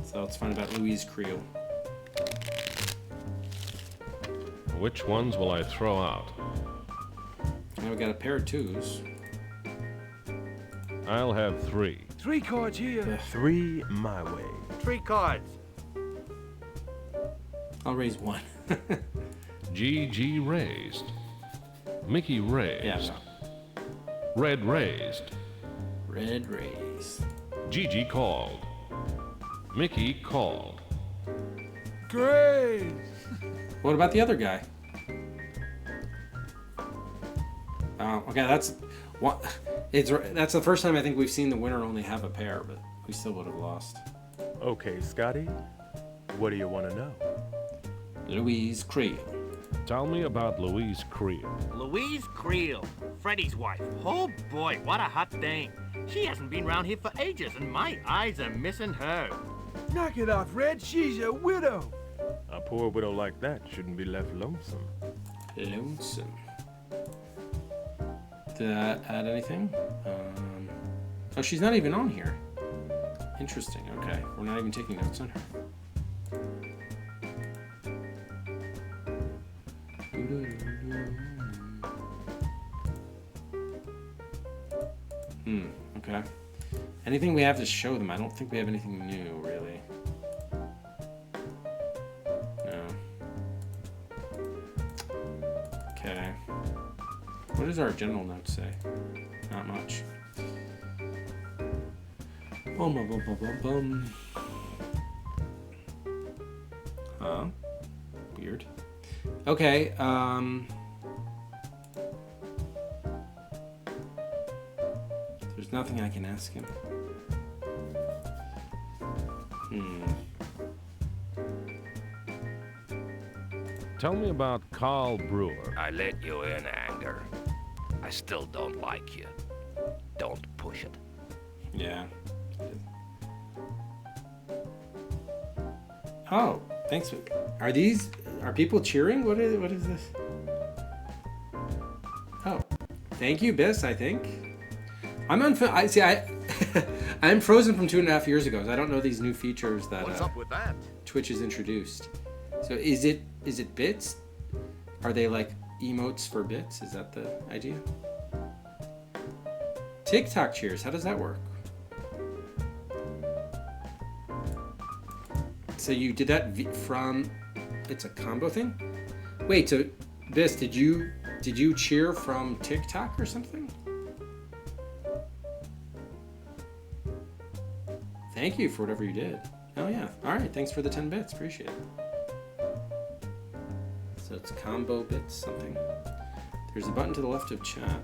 So let's find out Louise Creel. Which ones will I throw out? Now we got a pair of 2s. I'll have 3. 3 cards here. 3 my way. 3 cards. I'll raise 1. GG raised. Mickey raised. Yeah. Red raised. Red raised. GG called. Mickey called. Great. What about the other guy? Okay, that's what. That's the first time I think we've seen the winner only have a pair, but we still would have lost. Okay, Scotty. What do you want to know? Louise Creel. Tell me about Louise Creel. Louise Creel, Freddy's wife. Oh boy, what a hot dame. She hasn't been around here for ages, and my eyes are missing her. Knock it off, Red. She's a widow. A poor widow like that shouldn't be left lonesome. Lonesome. Did that add anything? Oh, she's not even on here. Interesting. Okay, we're not even taking notes on her. Okay. Anything we have to show them? I don't think we have anything new, really. No. does our general note say? Not much. Bum, bum, bum, bum, bum, bum. Huh? Weird. Okay, there's nothing I can ask him. Tell me about Carl Brewer. I let you in, Anger. I still don't like you. Don't push it. Yeah. Oh, thanks. Are people cheering? What is this? Oh, thank you, Biss, I think. I'm I'm frozen from 2.5 years ago, so I don't know these new features that What's up with that? Twitch has introduced. So is it bits? Are they like emotes for bits? Is that the idea? TikTok cheers, how does that work? So you did that from, it's a combo thing? Wait, so Biss, did you cheer from TikTok or something? Thank you for whatever you did. Oh yeah, all right, thanks for the 10 bits, appreciate it. So it's combo bits something. There's a button to the left of chat.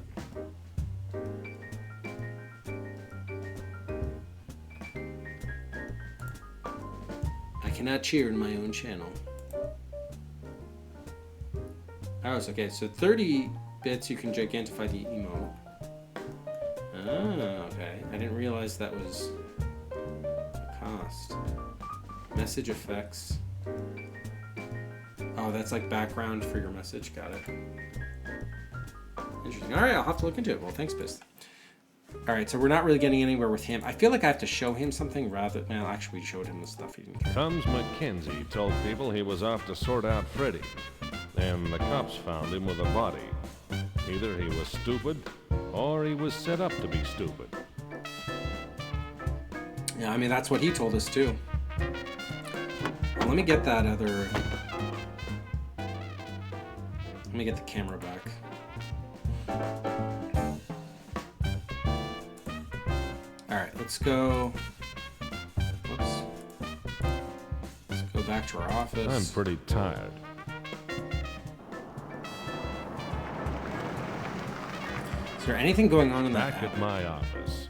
I cannot cheer in my own channel. Oh, it's okay. So 30 bits, you can gigantify the emote. Oh, okay. I didn't realize that was a cost. Message effects. Oh, that's like background for your message. Got it. Interesting. All right, I'll have to look into it. Well, thanks, Biss. All right, so we're not really getting anywhere with him. I feel like I have to show him something rather. Well, actually, we showed him the stuff he didn't care. Tums McKenzie told people he was off to sort out Freddy, and the cops found him with a body. Either he was stupid, or he was set up to be stupid. Yeah, I mean, that's what he told us, too. Well, let me get that other... Let me get the camera back. Alright, let's go... Whoops. Let's go back to our office. I'm pretty tired. Is there anything going on in that Back at my office.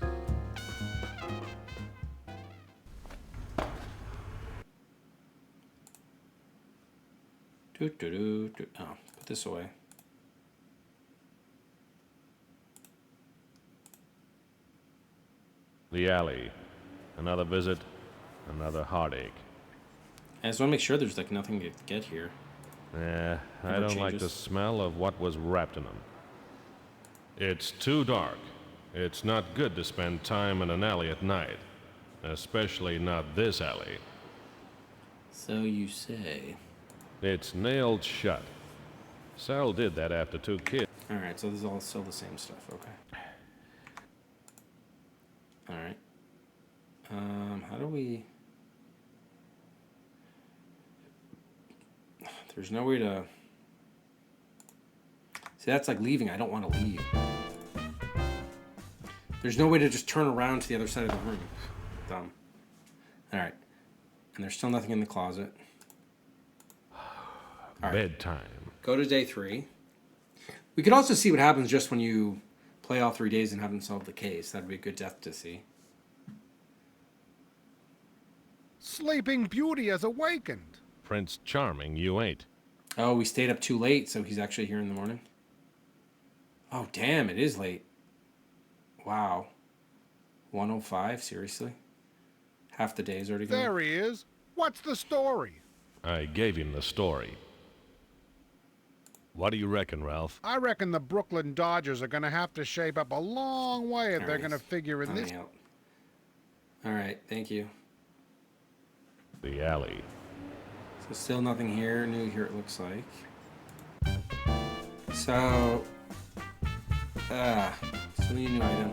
Oh, put this away. The alley. Another visit, another heartache. I just want to make sure there's like nothing to get here. Yeah, I Never don't like the changes. smell of what was wrapped in them. It's too dark. It's not good to spend time in an alley at night. Especially not this alley. So you say. It's nailed shut. Sal did that after 2 kids. Alright, so this is all still the same stuff, okay. Alright. How do we... There's no way to... See, that's like leaving. I don't want to leave. There's no way to just turn around to the other side of the room. Dumb. Alright. And there's still nothing in the closet. All right. Bedtime. Go to day 3. We could also see what happens just when you play all 3 days and haven't solved the case. That'd be a good death to see. Sleeping Beauty has awakened. Prince Charming, you ain't. Oh, we stayed up too late, so he's actually here in the morning. Oh, damn, it is late. Wow. 1:05, seriously? Half the day's already gone. There he is. What's the story? I gave him the story. What do you reckon, Ralph? I reckon the Brooklyn Dodgers are going to have to shape up a long way if they're going to figure in this. All right, thank you. The alley. So still nothing here. New here it looks like. So, still need a new item.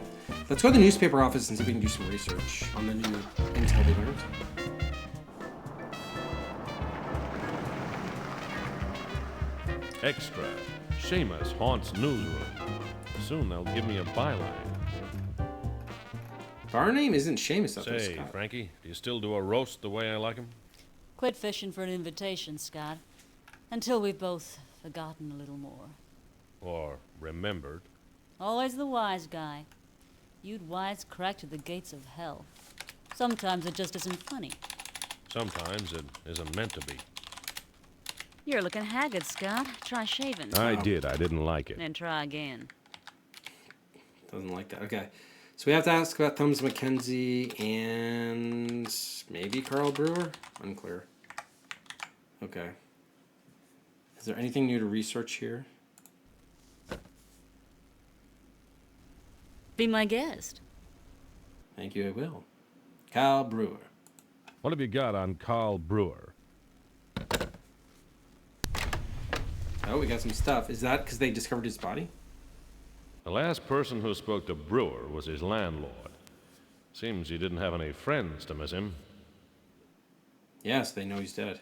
Let's go to the newspaper office and see if we can do some research on the new intel we learned. Extra. Seamus haunts newsroom. soon they'll give me a byline. Our name isn't Seamus up there, Say, Scott. Frankie, do you still do a roast the way I like 'em? Quit fishing for an invitation, Scott. Until we've both forgotten a little more. Or remembered? Always the wise guy. You'd wisecrack to the gates of hell. Sometimes it just isn't funny. Sometimes it isn't meant to be. You're looking haggard, Scott. Try shaving. I did. I didn't like it. Then try again. Doesn't like that. Okay. So we have to ask about Thumbs McKenzie and maybe Carl Brewer? Unclear. Okay. Is there anything new to research here? Be my guest. Thank you, I will. Carl Brewer. What have you got on Carl Brewer? Oh, we got some stuff. Is that because they discovered his body? The last person who spoke to Brewer was his landlord. Seems he didn't have any friends to miss him. Yes, they know he's dead.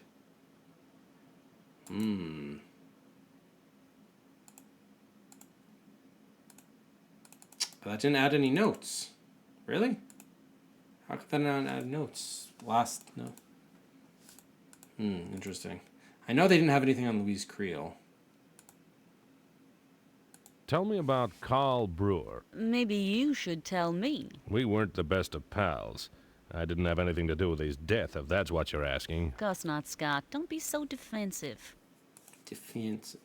But that didn't add any notes. Really? How could that not add notes? No. Interesting. I know they didn't have anything on Louise Creel. Tell me about Carl Brewer. Maybe you should tell me. We weren't the best of pals. I didn't have anything to do with his death, if that's what you're asking. Course not, Scott. Don't be so defensive. Defensive.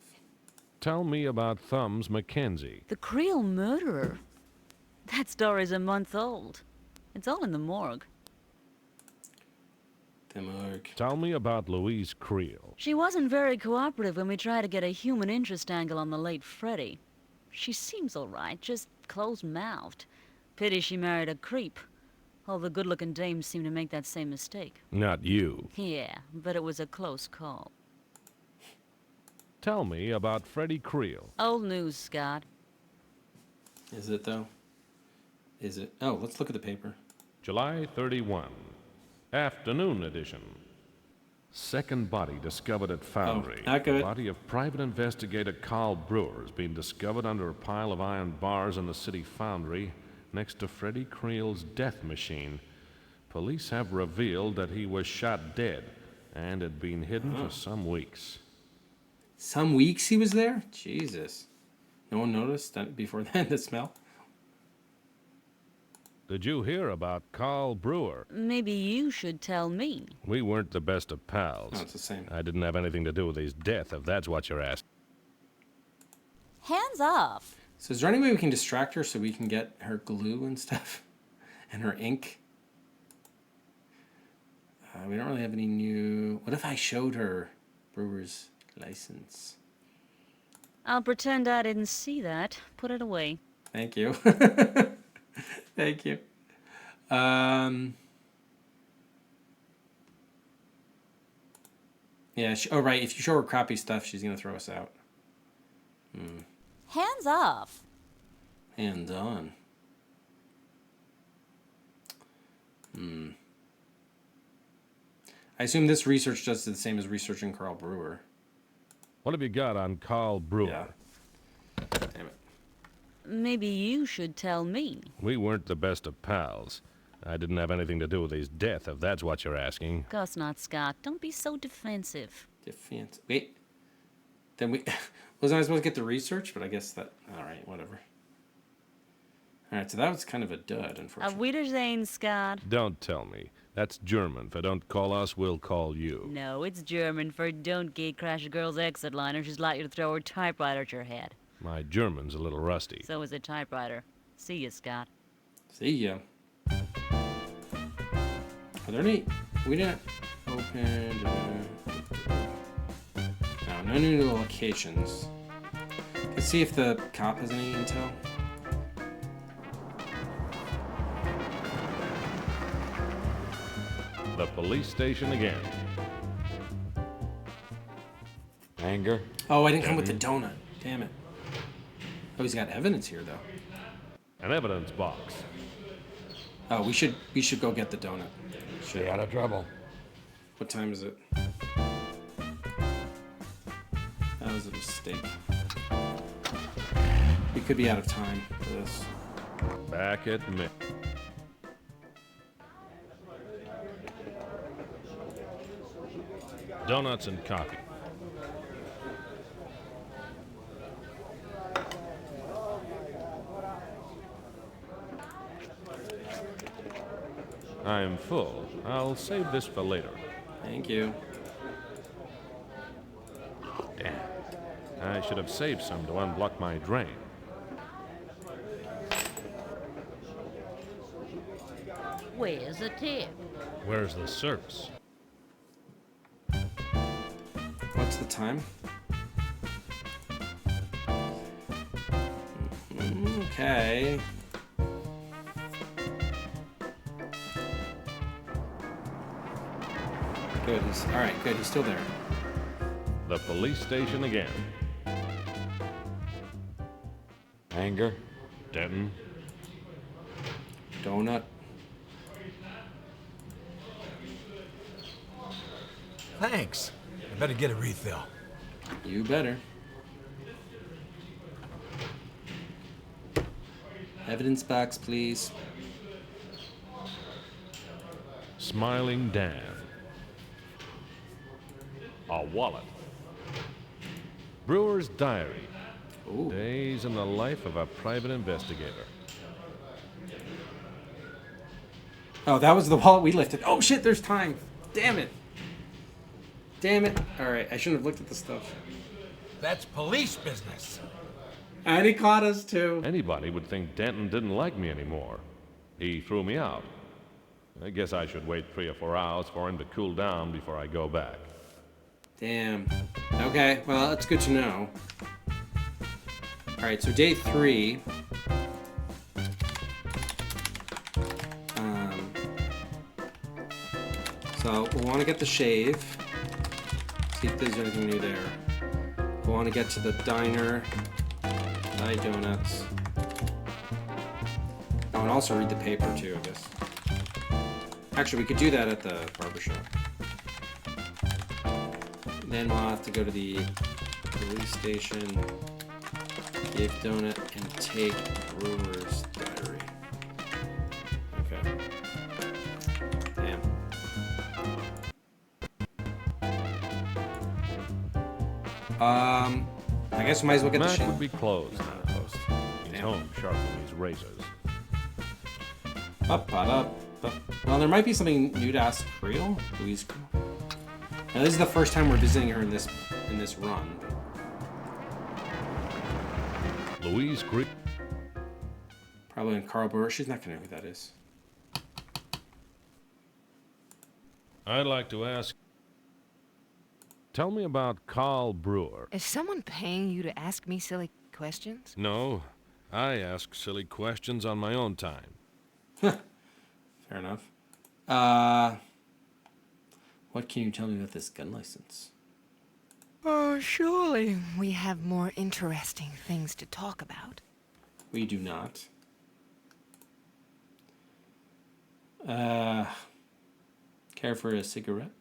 Tell me about Thumbs McKenzie. The Creel murderer? That story's a month old. It's all in the morgue. The morgue. Tell me about Louise Creel. She wasn't very cooperative when we tried to get a human interest angle on the late Freddie. She seems all right, just closed-mouthed. Pity she married a creep. All the good-looking dames seem to make that same mistake. Not you. Yeah, but it was a close call. Tell me about Freddie Creel. Old news, Scott. Is it, though? Is it? Oh, let's look at the paper. July 31. Afternoon edition. Second body discovered at Foundry. Oh, not good. The body of private investigator Carl Brewer has been discovered under a pile of iron bars in the city Foundry next to Freddie Creel's death machine. Police have revealed that he was shot dead and had been hidden for some weeks. Some weeks he was there? Jesus. No one noticed that before then, the smell? Did you hear about Carl Brewer? Maybe you should tell me. We weren't the best of pals. No, it's the same. I didn't have anything to do with his death, if that's what you're asking. Hands off. So is there any way we can distract her so we can get her glue and stuff? And her ink? We don't really have any new... What if I showed her Brewer's license? I'll pretend I didn't see that. Put it away. Thank you. Thank you. Yeah, oh right, if you show her crappy stuff, she's gonna throw us out. Hands off. Hands on. I assume this research does the same as researching Carl Brewer. What have you got on Carl Brewer? Yeah. Damn it. Maybe you should tell me. We weren't the best of pals. I didn't have anything to do with his death, if that's what you're asking. Course not, Scott. Don't be so defensive. Defense. Wait. Then we... Wasn't I supposed to get the research? But I guess that... Alright, whatever. Alright, so that was kind of a dud, A unfortunately. Wiedersehen, Scott. Don't tell me. That's German for don't call us, we'll call you. No, it's German for don't gate crash a girl's exit line or she's likely to throw her typewriter at your head. My German's a little rusty. So is a typewriter. See you, Scott. See ya. Are there any... We didn't open... No, no new locations. Let's see if the cop has any intel. The police station again. Anger? Oh, I didn't come with the donut. Damn it. Oh, he's got evidence here, though. An evidence box. Oh, we should go get the donut. Stay out of trouble. What time is it? That was a mistake. We could be out of time for this. Back at me. Donuts and coffee. I'm full. I'll save this for later. Thank you. Damn. I should have saved some to unblock my drain. Where's the tip? Where's the service? What's the time? Okay. Good. All right. Good. He's still there. The police station again. Anger. Denton. Donut. Thanks. I better get a refill. You better. Evidence box, please. Smiling Dan. A wallet. Brewer's diary. Ooh. Days in the life of a private investigator. Oh, that was the wallet we lifted. Oh shit, there's time. Damn it. Damn it. Alright, I shouldn't have looked at the stuff. That's police business. And he caught us too. Anybody would think Denton didn't like me anymore. He threw me out. I guess I should wait 3 or 4 hours for him to cool down before I go back. Damn. Okay, well, that's good to know. Alright, so day 3. So we'll want to get the shave. See if there's anything new there. We'll want to get to the diner. Buy donuts. Oh, and also read the paper too, I guess. Actually, we could do that at the barbershop. Then we'll have to go to the police station, give donut, and take Brewer's diary. Okay. Damn. I guess we might as well get the Mac shave. would be closed now. He's Damn. home sharpening his razors. Up. Well, there might be something new to ask Creel. Louise Creel. Now, this is the first time we're visiting her in this run. Louise Creel. Probably in Carl Brewer. She's not gonna know who that is. I'd like to ask. Tell me about Carl Brewer. Is someone paying you to ask me silly questions? No, I ask silly questions on my own time. Fair enough. What can you tell me about this gun license? Oh, surely we have more interesting things to talk about. We do not. Care for a cigarette?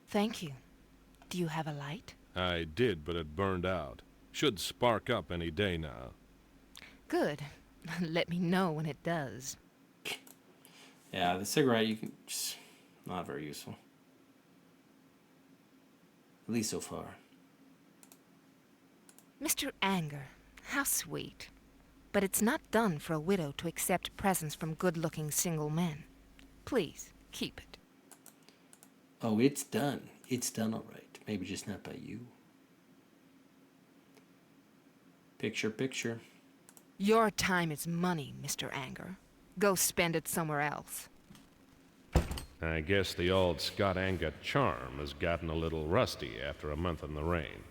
Thank you. Do you have a light? I did, but it burned out. Should spark up any day now. Good. Let me know when it does. Yeah, the cigarette, you can just not very useful. At least so far. Mr. Anger, how sweet. But it's not done for a widow to accept presents from good-looking single men. Please, keep it. Oh, it's done. It's done all right. Maybe just not by you. Picture. Your time is money, Mr. Anger. Go spend it somewhere else. I guess the old Scott Anger charm has gotten a little rusty after a month in the rain.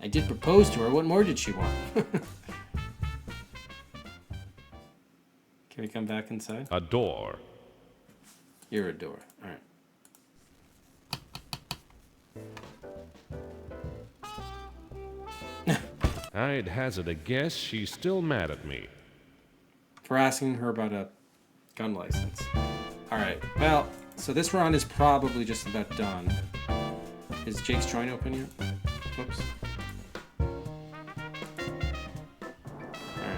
I did propose to her. What more did she want? Can we come back inside? A door. You're a door. All right. I'd hazard a guess she's still mad at me. For asking her about a gun license. Alright, well, so this run is probably just about done. Is Jake's joint open yet? Whoops. Alright.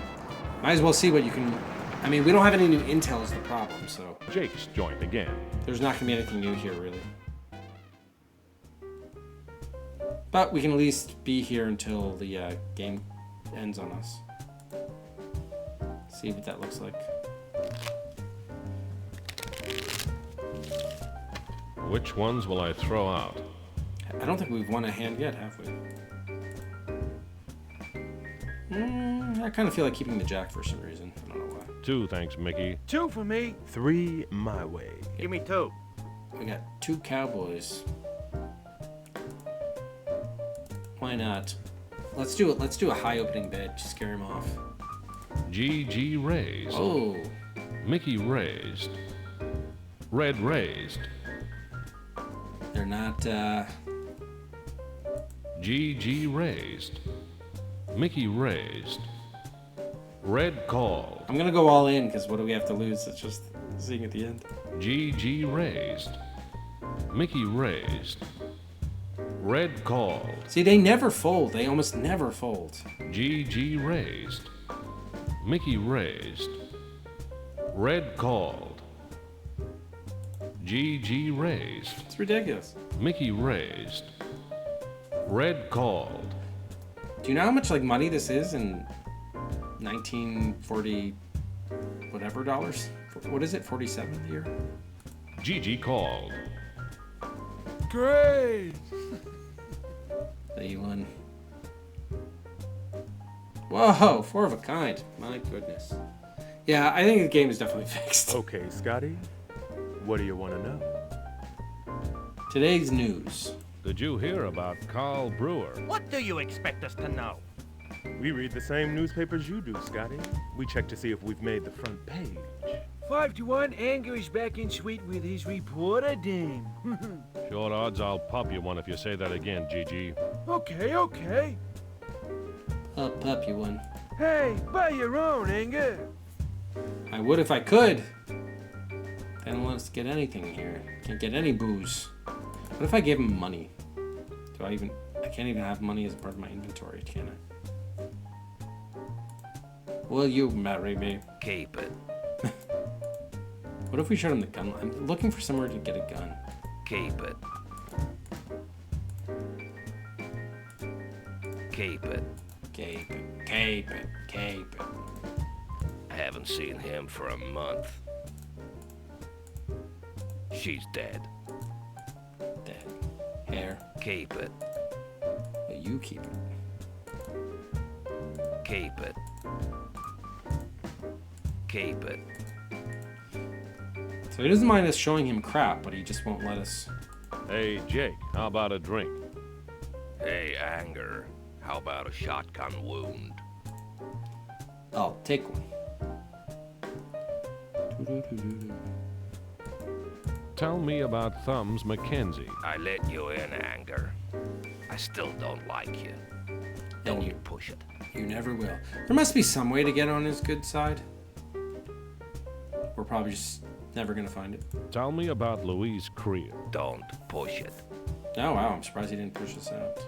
Might as well see what you can... I mean, we don't have any new intel is the problem, so... Jake's joint again. There's not going to be anything new here, really. But we can at least be here until the game ends on us. See what that looks like. Which ones will I throw out? I don't think we've won a hand yet, have we? I kind of feel like keeping the jack for some reason. I don't know why. 2, thanks, Mickey. 2 for me. 3 my way. Give me 2. We got 2 cowboys. Why not? Let's do it. Let's do a high opening bid to scare him off. GG raised. Oh. Mickey raised. Red raised. They're not, GG raised. Mickey raised. Red called. I'm gonna go all in, because what do we have to lose? It's just seeing at the end. GG raised. Mickey raised. Red called. See, they never fold. They almost never fold. GG raised. Mickey raised. Red called. GG raised. It's ridiculous. Mickey raised. Red called. Do you know how much like money this is in 1940 whatever dollars? What is it? 47 here? GG called. Great. That you won. Whoa, 4 of a kind. My goodness. Yeah, I think the game is definitely fixed. Okay, Scotty. What do you want to know? Today's news. Did you hear about Carl Brewer? What do you expect us to know? We read the same newspapers you do, Scotty. We check to see if we've made the front page. 5-1, Anger is back in suite with his reporter dame. Short odds I'll pop you one if you say that again, GG. Okay. I'll pop you one. Hey, buy your own, Anger. I would if I could. They don't let us get anything here. Can't get any booze. What if I gave him money? I can't even have money as a part of my inventory, can I? Will you marry me? Keep it. What if we showed him the gun? I'm looking for somewhere to get a gun. Keep it. Keep it. Keep it. Keep it. Keep it. I haven't seen him for a month. She's dead. Dead. Hair. Keep it. But you keep it. Keep it. Keep it. So he doesn't mind us showing him crap, but he just won't let us. Hey, Jake, how about a drink? Hey, Anger, how about a shotgun wound? I'll take one. Tell me about Thumbs McKenzie. I let you in, Anger. I still don't like you. Don't you push it. You never will. There must be some way to get on his good side. We're probably just never gonna find it. Tell me about Louise Creel. Don't push it. Oh wow, I'm surprised he didn't push us out.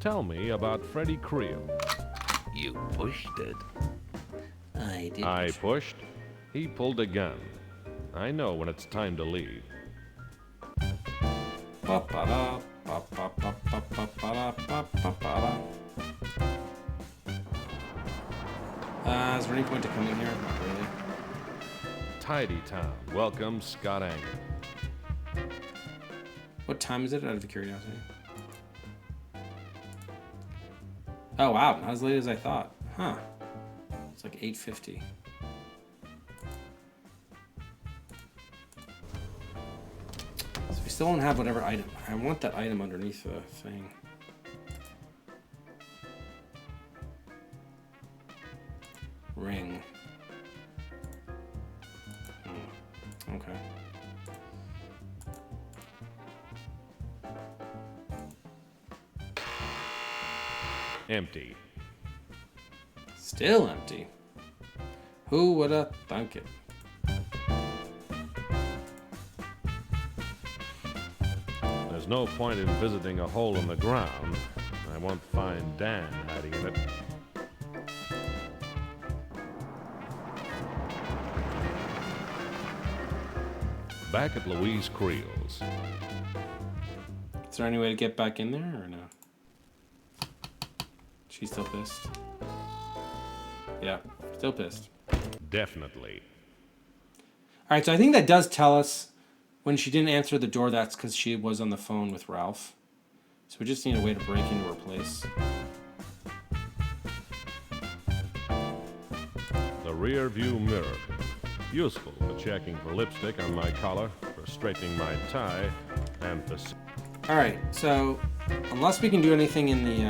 Tell me about Freddie Creel. You pushed it. I did. I pushed. He pulled a gun. I know when it's time to leave. Is there any point to coming here? Not really. Tidy Town welcomes Scott Anger. What time is it, out of curiosity? Oh wow, not as late as I thought. Huh. It's like 8:50. So we still don't have whatever item. I want that item underneath the thing. Ring. Okay. Empty. Still empty. Who would have thunk it? There's no point in visiting a hole in the ground. I won't find Dan hiding in it. Back at Louise Creel's. Is there any way to get back in there or no? She's still pissed. Yeah, still pissed. Definitely. All right, so I think that does tell us when she didn't answer the door, that's because she was on the phone with Ralph. So we just need a way to break into her place. The rear view mirror. Useful for checking for lipstick on my collar, for straightening my tie, and for... All right, so unless we can do anything in the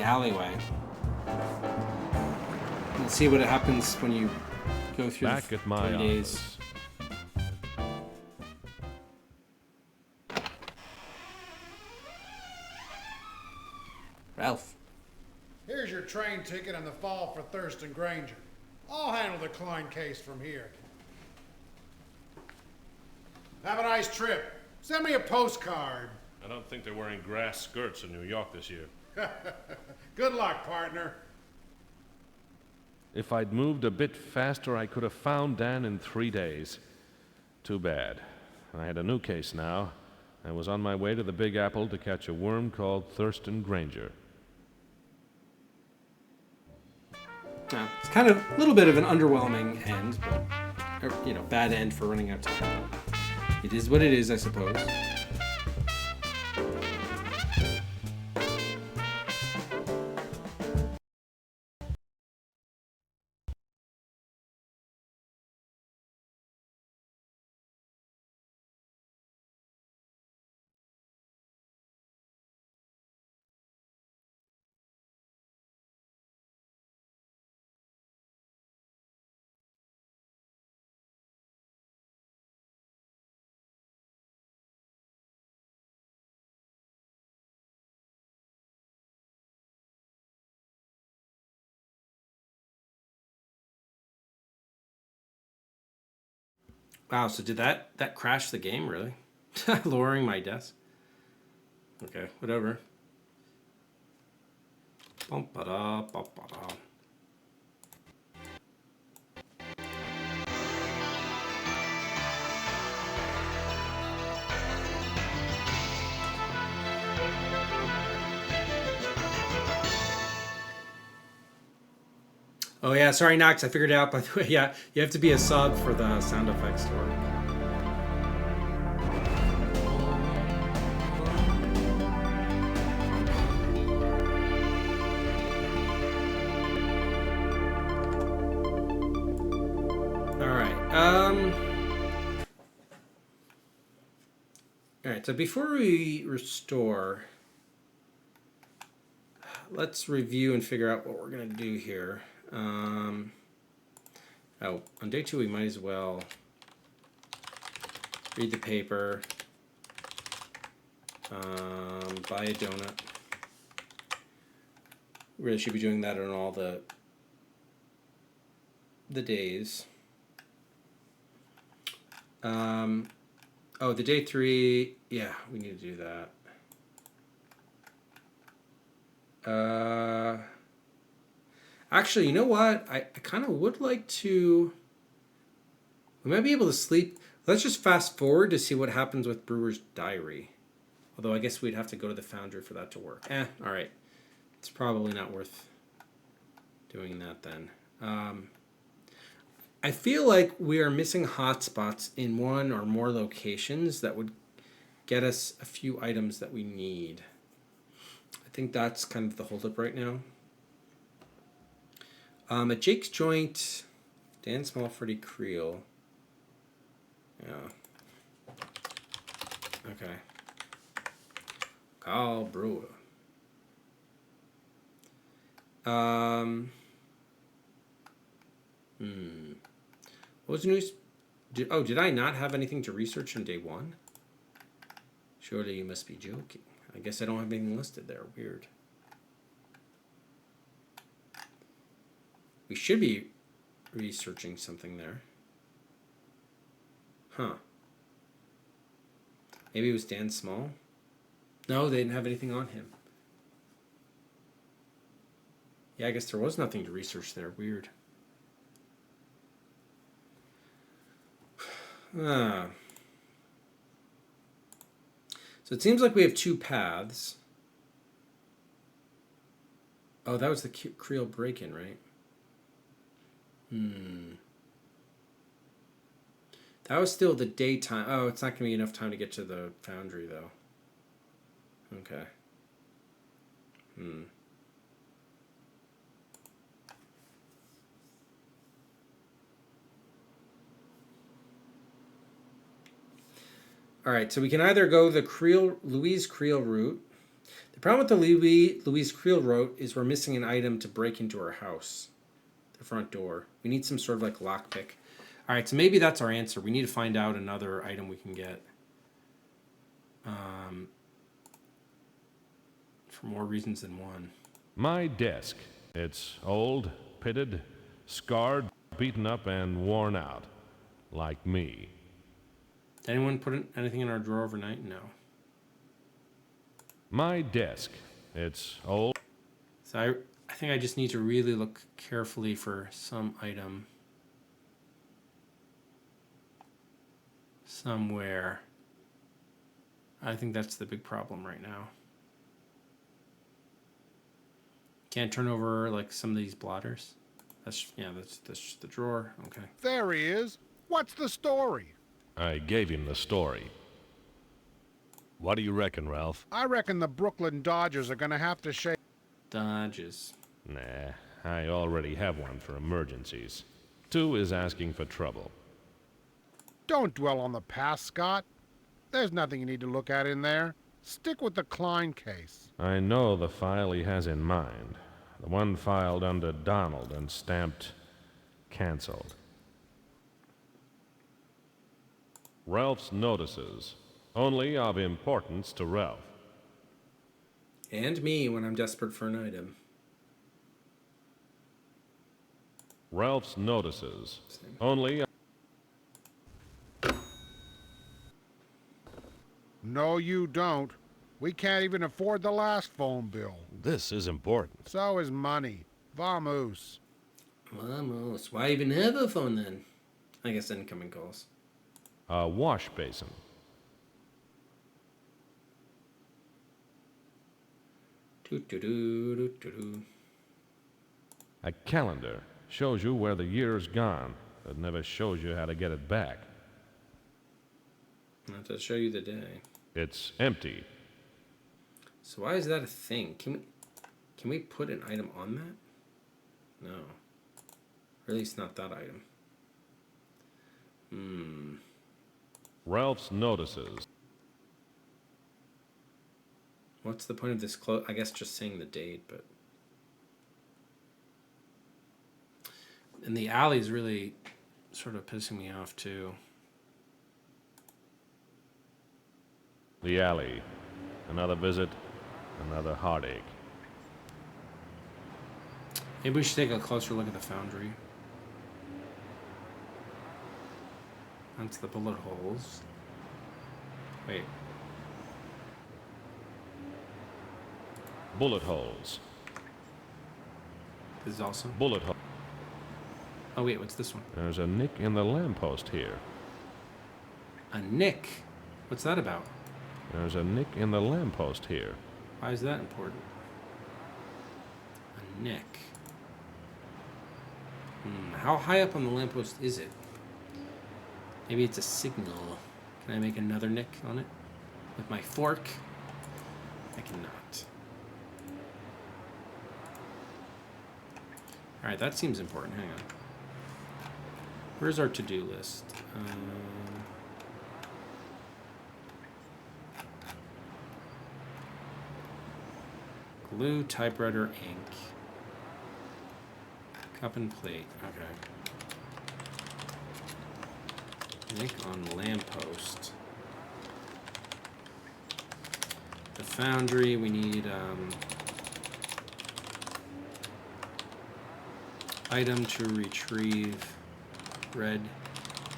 alleyway, let's see what happens when you go through Back the at my 3 days. office. Ralph. Here's your train ticket and the fall for Thurston Granger. I'll handle the Klein case from here. Have a nice trip. Send me a postcard. I don't think they're wearing grass skirts in New York this year. Good luck, partner. If I'd moved a bit faster, I could have found Dan in 3 days. Too bad. I had a new case now. I was on my way to the Big Apple to catch a worm called Thurston Granger. Yeah, it's kind of a little bit of an underwhelming end, but, bad end for running out of time. It is what it is, I suppose. Wow, so did that crash the game, really? Lowering my desk? Okay, whatever. Bum-ba-da, bum-ba-da. Oh yeah, sorry Knox, I figured it out by the way. Yeah, you have to be a sub for the sound effects to work. Alright, so before we restore, let's review and figure out what we're gonna do here. On day 2 we might as well read the paper, buy a donut. Really should be doing that on all the days. The day 3, yeah, we need to do that. Actually, you know what? I kind of would like to... We might be able to sleep. Let's just fast forward to see what happens with Brewer's Diary. Although I guess we'd have to go to the Foundry for that to work. Alright. It's probably not worth doing that then. I feel like we are missing hotspots in one or more locations that would get us a few items that we need. I think that's kind of the holdup right now. At Jake's Joint, Dan Small, Freddie Creel. Yeah. Okay. Carl Brewer. What was the news? Did I not have anything to research on day 1? Surely you must be joking. I guess I don't have anything listed there. Weird. We should be researching something there. Huh. Maybe it was Dan Small? No, they didn't have anything on him. Yeah, I guess there was nothing to research there. Weird. So it seems like we have two paths. Oh, that was the Creel break-in, right? That was still the daytime. Oh, it's not going to be enough time to get to the foundry, though. Okay. All right, so we can either go the Louise Creel route. The problem with the Louise Creel route is we're missing an item to break into her house. The front door. We need some sort of like lockpick. All right, so maybe that's our answer. We need to find out another item we can get. For more reasons than one. My desk. It's old, pitted, scarred, beaten up, and worn out. Like me. Did anyone put anything in our drawer overnight? No. My desk. It's old. So I think I just need to really look carefully for some item. Somewhere. I think that's the big problem right now. Can't turn over like some of these blotters. That's just the drawer. Okay. There he is. What's the story? I gave him the story. What do you reckon, Ralph? I reckon the Brooklyn Dodgers are gonna have to shake. Dodgers. Nah, I already have one for emergencies. 2 is asking for trouble. Don't dwell on the past, Scott. There's nothing you need to look at in there. Stick with the Klein case. I know the file he has in mind. The one filed under Donald and stamped canceled. Ralph's notices. Only of importance to Ralph. And me when I'm desperate for an item. Ralph's notices. Only... No, you don't. We can't even afford the last phone bill. This is important. So is money. Vamos. Vamos. Why even have a phone then? I guess incoming calls. A wash basin. A calendar shows you where the year's gone, but never shows you how to get it back. Not to show you the day. It's empty. So why is that a thing? Can we put an item on that? No. Or at least not that item. Ralph's notices. What's the point of this close? I guess just saying the date, but... And the alley's really sort of pissing me off, too. The alley. Another visit, another heartache. Maybe we should take a closer look at the foundry. That's the bullet holes. Wait. Bullet holes. This is also... Bullet hole. Oh wait, what's this one? There's a nick in the lamppost here. A nick? What's that about? There's a nick in the lamppost here. Why is that important? A nick. How high up on the lamppost is it? Maybe it's a signal. Can I make another nick on it? With my fork? I cannot. Alright, that seems important. Hang on. Where's our to-do list? Glue, typewriter, ink. Cup and plate. Okay. Nick on lamppost. The foundry, we need item to retrieve red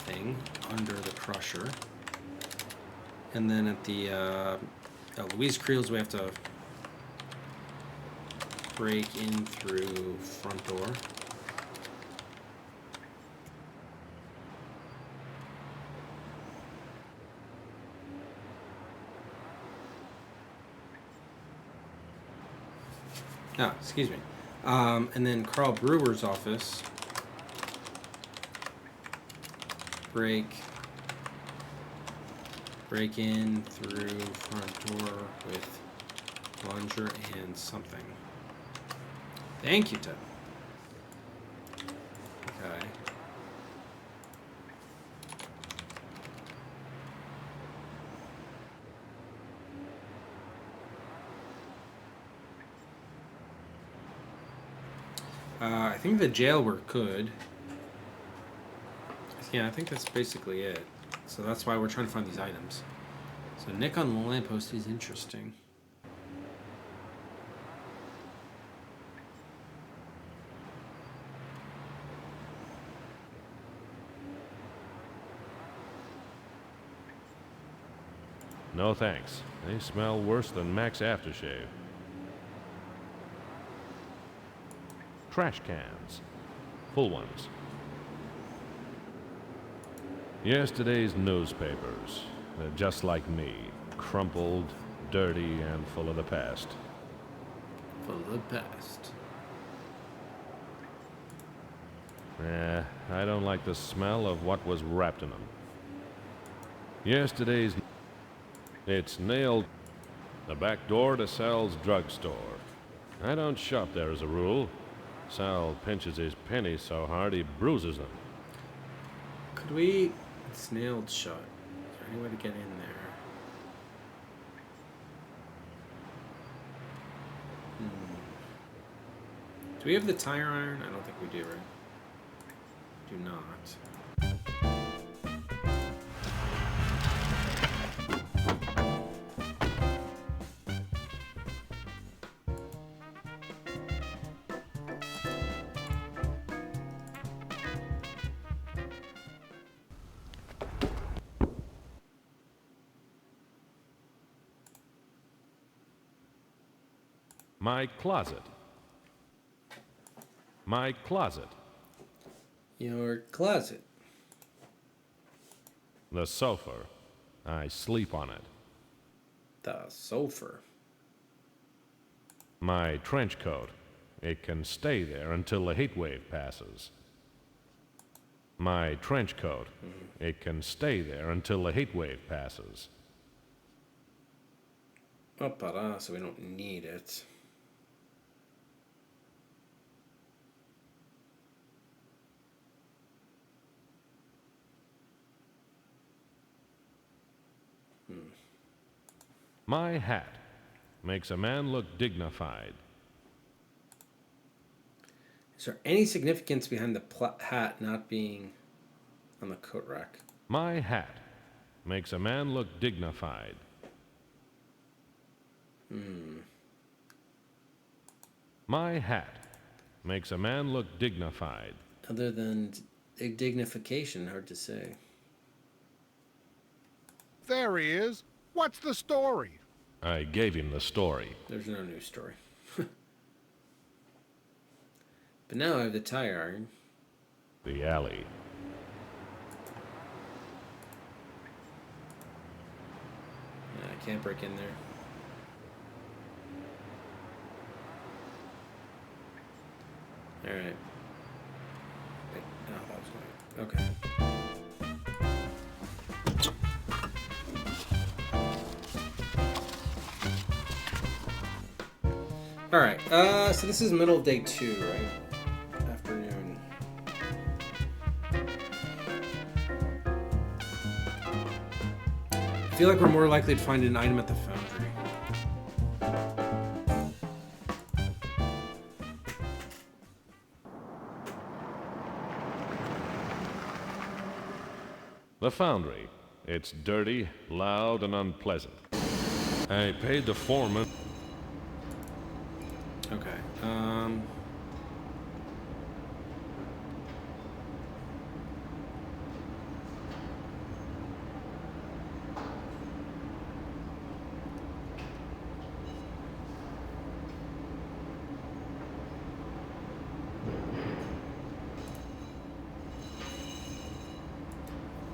thing under the crusher. And then at the Louise Creel's, we have to break in through front door. Oh, excuse me. And then Carl Brewer's office. Break in through front door with plunger and something. Thank you, Ted. Okay. I think the jail we're good. Yeah, I think that's basically it. So that's why we're trying to find these items. So Nick on the lamppost is interesting. No thanks. They smell worse than Mac's aftershave. Trash cans. Full ones. Yesterday's newspapers. They're just like me. Crumpled, dirty, and full of the past. Full of the past. I don't like the smell of what was wrapped in them. Yesterday's... It's nailed the back door to Sal's drugstore. I don't shop there as a rule. Sal pinches his pennies so hard he bruises them. Could we... It's nailed shut. Is there any way to get in there? Do we have the tire iron? I don't think we do, right? Do not. My closet. My closet. Your closet. The sofa. I sleep on it. The sofa. My trench coat. It can stay there until the heat wave passes. My trench coat. It can stay there until the heat wave passes. So we don't need it. My hat makes a man look dignified. Is there any significance behind the hat not being on the coat rack? My hat makes a man look dignified. My hat makes a man look dignified. Other than dignification, hard to say. There he is. What's the story? I gave him the story. There's no new story. But now I have the tire iron. The alley. I can't break in there. Alright. Wait, no, that was going. Okay. Alright, so this is middle of day 2, right? Afternoon. I feel like we're more likely to find an item at the foundry. The foundry. It's dirty, loud, and unpleasant. I paid the foreman. Okay.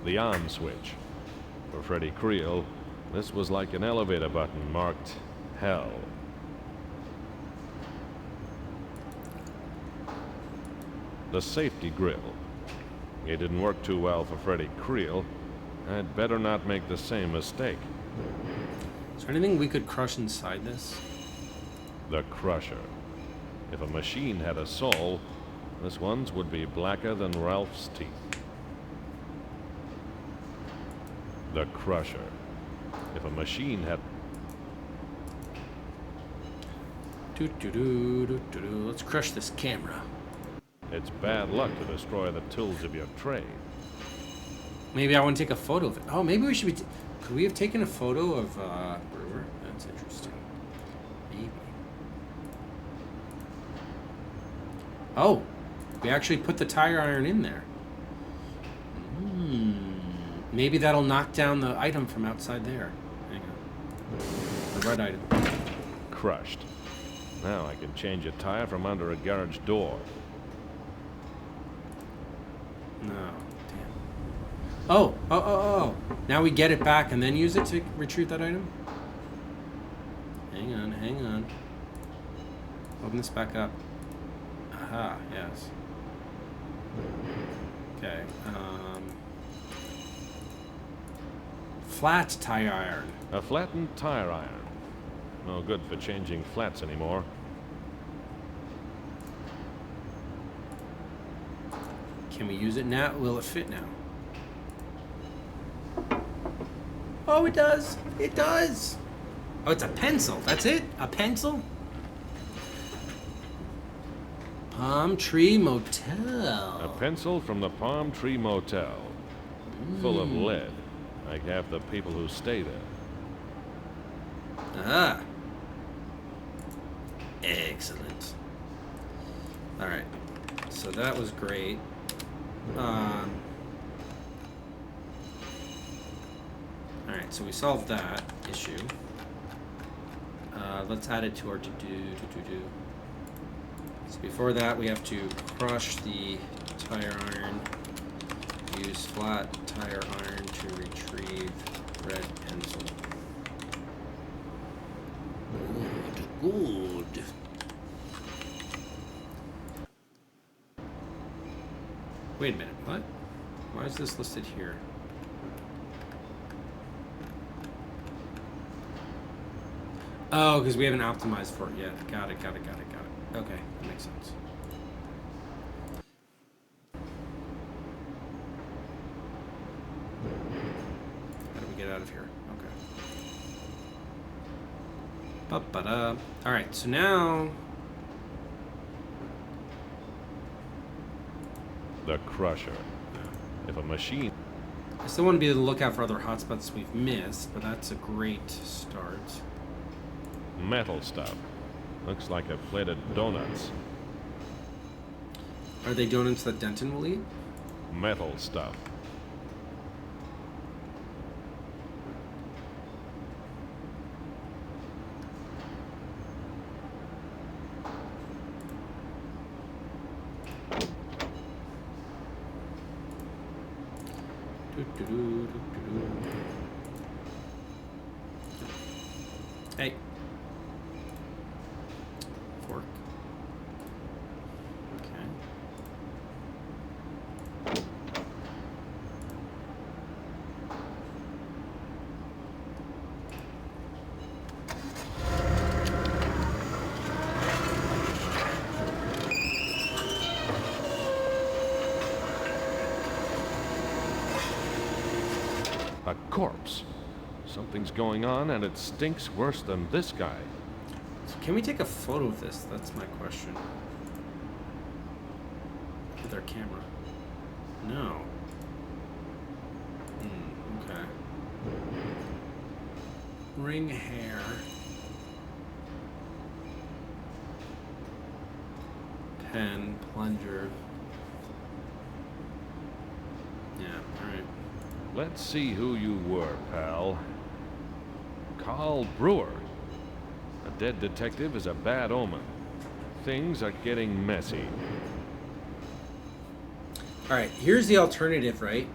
The on switch. For Freddie Creel, this was like an elevator button marked Hell. The safety grill. It didn't work too well for Freddie Creel. I'd better not make the same mistake. Is there anything we could crush inside this? The Crusher. If a machine had a soul, this one's would be blacker than Ralph's teeth. The Crusher. If a machine had... Let's crush this camera. It's bad luck to destroy the tools of your trade. Maybe I want to take a photo of it. Oh, maybe we should be... Could we have taken a photo of Brewer? That's interesting. Maybe. Oh, we actually put the tire iron in there. Maybe that'll knock down the item from outside there. Hang on. The red item. Crushed. Now I can change a tire from under a garage door. No, damn. Oh. Now we get it back and then use it to retrieve that item? Hang on. Open this back up. Aha, yes. Okay, flat tire iron. A flattened tire iron. No good for changing flats anymore. Can we use it now? Will it fit now? Oh, it does. It does. Oh, it's a pencil. That's it? A pencil? Palm Tree Motel. A pencil from the Palm Tree Motel. Full of lead, like half the people who stay there. Ah. Excellent. All right. So that was great. All right, so we solved that issue. Let's add it to our to-do. So before that, we have to crush the tire iron. Use flat tire iron to retrieve red pencil. Good. Wait a minute, what? Why is this listed here? Oh, because we haven't optimized for it yet. Got it. Okay, that makes sense. How do we get out of here? Okay. Ba-ba-da. Alright, so now... The Crusher. If a machine... I still want to be on the lookout for other hotspots we've missed, but that's a great start. Metal stuff. Looks like a plate of donuts. Are they donuts that Denton will eat? Metal stuff. Hey. Fork. Okay. A corpse. Something's going on, and it stinks worse than this guy. So can we take a photo of this? That's my question. With our camera. No. Okay. Ring hair. Pen, plunger. Yeah, alright. Let's see who you were, pal. Carl Brewer. A dead detective is a bad omen. Things are getting messy. Alright, here's the alternative, right?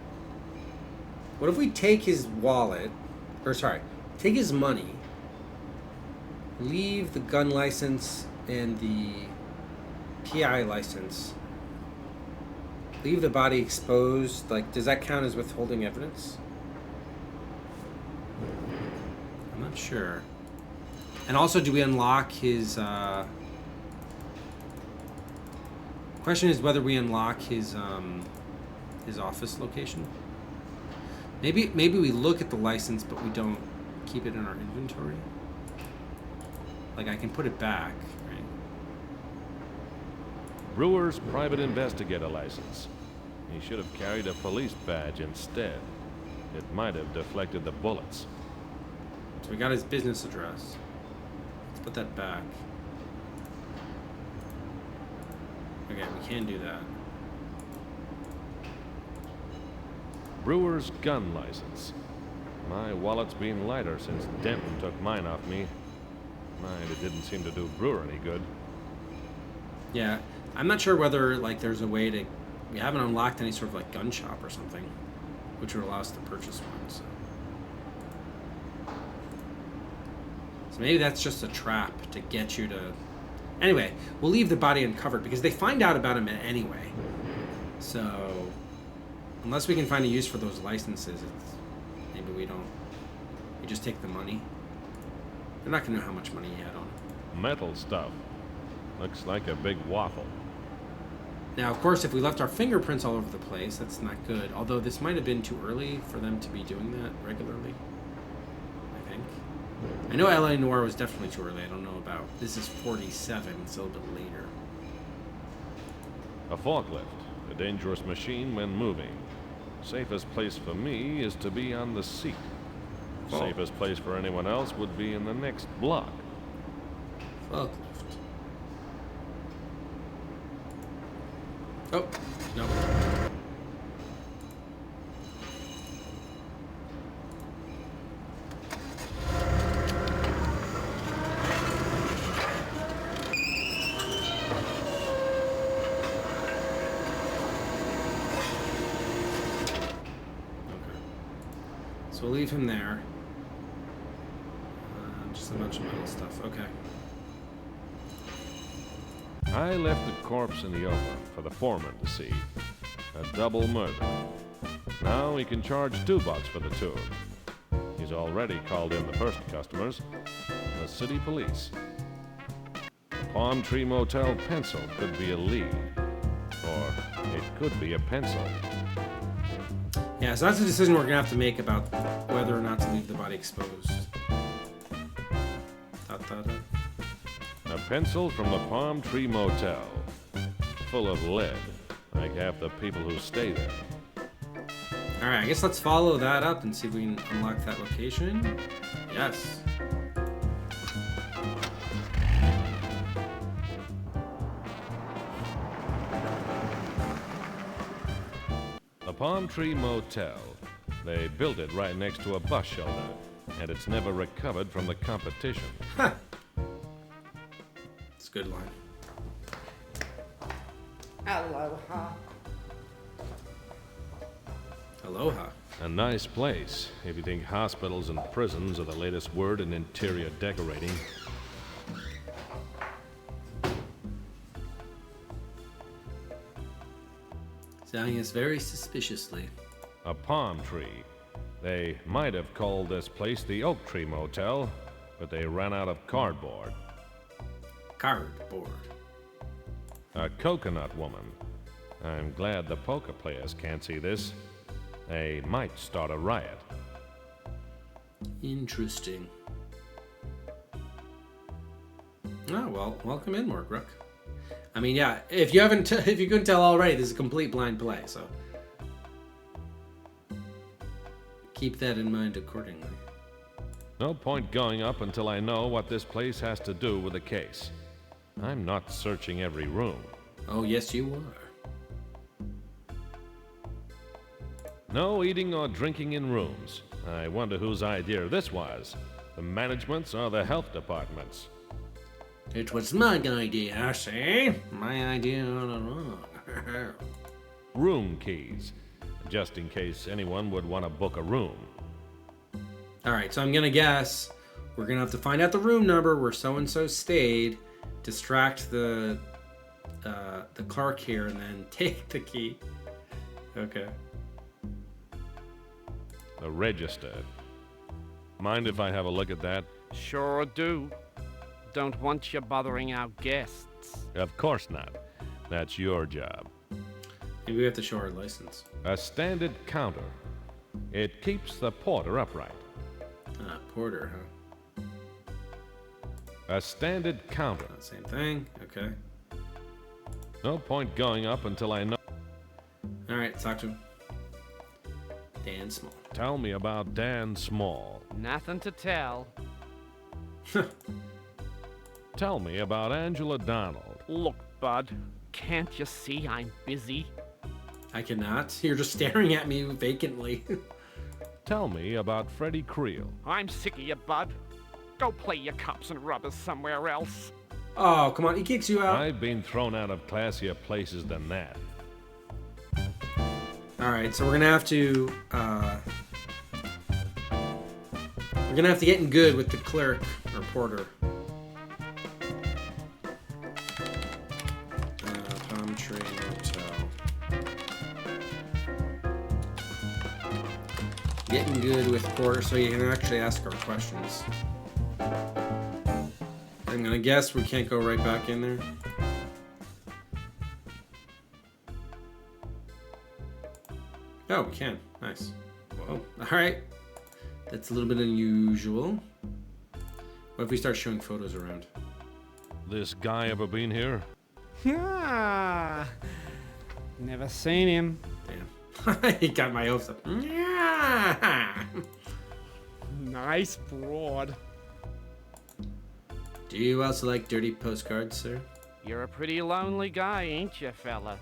What if we take his wallet, or sorry, take his money, leave the gun license and the PI license Leave the body exposed. Like, does that count as withholding evidence? I'm not sure. And also, do we unlock his, question is whether we unlock his office location. Maybe we look at the license, but we don't keep it in our inventory. Like, I can put it back, right? Brewer's private investigator license. He should have carried a police badge instead. It might have deflected the bullets. So we got his business address. Let's put that back. Okay, we can do that. Brewer's gun license. My wallet's been lighter since Denton took mine off me. Mind, it didn't seem to do Brewer any good. Yeah, I'm not sure whether, like, there's a way to... We haven't unlocked any sort of, like, gun shop or something, which would allow us to purchase one, so... So maybe that's just a trap to get you to... Anyway, we'll leave the body uncovered, because they find out about him anyway. So... Unless we can find a use for those licenses, maybe we don't... We just take the money. They're not going to know how much money he had on him. Metal stuff. Looks like a big waffle. Now, of course, if we left our fingerprints all over the place, that's not good. Although this might have been too early for them to be doing that regularly. I think. I know L.A. Noire was definitely too early. I don't know about... This is 47, it's a little bit later. A forklift. A dangerous machine when moving. Safest place for me is to be on the seat. Oh. Safest place for anyone else would be in the next block. Forklift. Oh, no. So we'll leave him there. Just a bunch of metal stuff. Okay. I left the corpse in the open for the foreman to see. A double murder. Now he can charge $2 for the two. He's already called in the first customers, the city police. Palm Tree Motel pencil could be a lead. Or it could be a pencil. Yeah, so that's a decision we're going to have to make about whether or not to leave the body exposed. A pencil from the Palm Tree Motel. Full of lead, like half the people who stay there. Alright, I guess let's follow that up and see if we can unlock that location. Yes. The Palm Tree Motel. They built it right next to a bus shelter, and it's never recovered from the competition. Huh. It's a good line. Aloha. Aloha. A nice place, if you think hospitals and prisons are the latest word in interior decorating. Sounding us very suspiciously. A palm tree. They might have called this place the Oak Tree Motel, but they ran out of cardboard. Cardboard. A coconut woman. I'm glad the poker players can't see this. They might start a riot. Interesting. Oh, well, welcome in, Morgrook. I mean, yeah, if you couldn't tell already, this is a complete blind play, so keep that in mind accordingly. No point going up until I know what this place has to do with the case. I'm not searching every room. Oh, yes, you are. No eating or drinking in rooms. I wonder whose idea this was. The management's or the health department's? It was my idea, I say. My idea all along. Room keys. Just in case anyone would want to book a room. Alright, so I'm gonna guess we're gonna have to find out the room number where so-and-so stayed, distract the clerk here, and then take the key. Okay. The register. Mind if I have a look at that? Sure do. Don't want you bothering our guests. Of course not. That's your job. Maybe we have to show our license. A standard counter. It keeps the porter upright. Porter, huh? A standard counter. Same thing. Okay. No point going up until I know. All right, talk to him. Dan Small. Tell me about Dan Small. Nothing to tell. Tell me about Angela Donald. Look, Bud, can't you see I'm busy? I cannot. You're just staring at me vacantly. Tell me about Freddie Creel. I'm sick of you, Bud. Go play your cops and rubbers somewhere else. Oh, come on. He kicks you out. I've been thrown out of classier places than that. All right, so we're gonna have to get in good with the clerk or porter. Palm Tree Hotel. Getting good with porter so you can actually ask our questions. I'm gonna guess we can't go right back in there. Oh, we can. Nice. Whoa. Alright. That's a little bit unusual. What if we start showing photos around? This guy ever been here? Ah, never seen him. Damn. He got my hopes up. Nice broad. Do you also like dirty postcards, sir? You're a pretty lonely guy, ain't you, fella?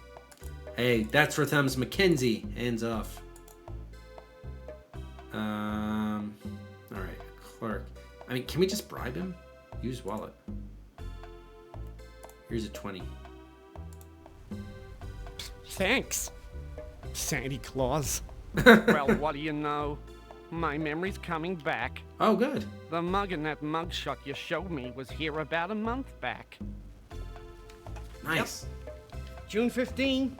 Hey, that's for Thumbs Mackenzie. Hands off. Alright, clerk. I mean, can we just bribe him? Use wallet. Here's a 20. Thanks, Santa Claus. Well, what do you know? My memory's coming back. Oh, good. The mug in that mugshot you showed me was here about a month back. Nice. Yep. June 15.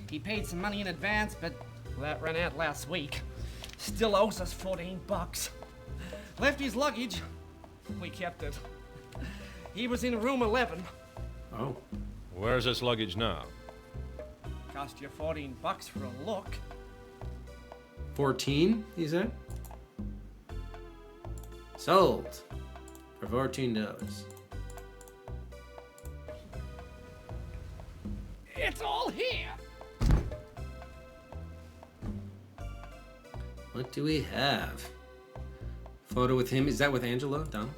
He paid some money in advance, but that ran out last week. Still owes us $14. Left his luggage. We kept it. He was in room 11. Oh. Where's this luggage now? Cost you $14 for a look. 14, he said? Sold. For $14. It's all here. What do we have? Photo with him. Is that with Angela Donald?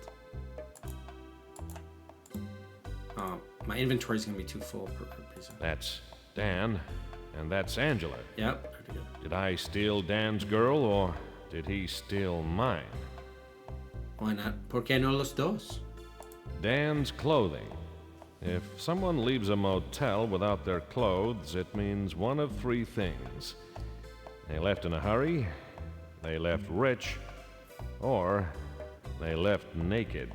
Oh, my inventory's gonna be too full for reason. That's Dan, and that's Angela. Yep. Did I steal Dan's girl, or did he steal mine? Why not? ¿Por qué no los dos? Dan's clothing. If someone leaves a motel without their clothes, it means one of three things. They left in a hurry, they left rich, or they left naked.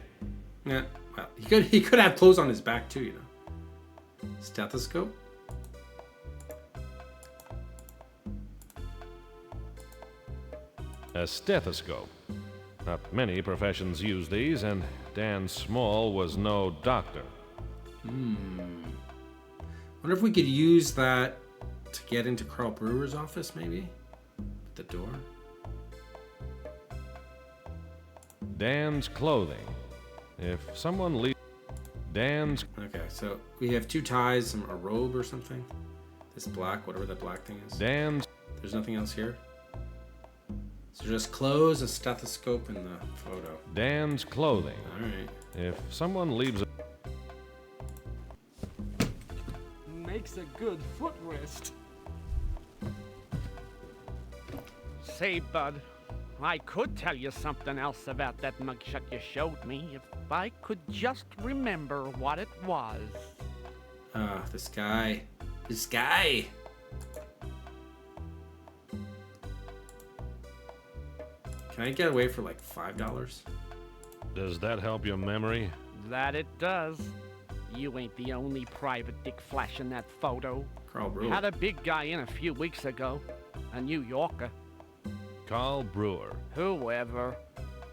Yeah, well, he could have clothes on his back too, you know. Stethoscope? A stethoscope. Not many professions use these, and Dan Small was no doctor. Wonder if we could use that to get into Carl Brewer's office, maybe? At the door? Dan's clothing. If someone leaves Dan's... Okay, so we have two ties, a robe or something. This black, whatever that black thing is. Dan's... There's nothing else here? So just clothes, a stethoscope, and the photo. Dan's clothing. Alright. If someone leaves a... Makes a good footrest. Say, Bud, I could tell you something else about that mugshot you showed me if I could just remember what it was. This guy. This guy! Can I get away for like $5? Does that help your memory? That it does. You ain't the only private dick flashing that photo. Carl Brewer. Had a big guy in a few weeks ago. A New Yorker. Carl Brewer. Whoever.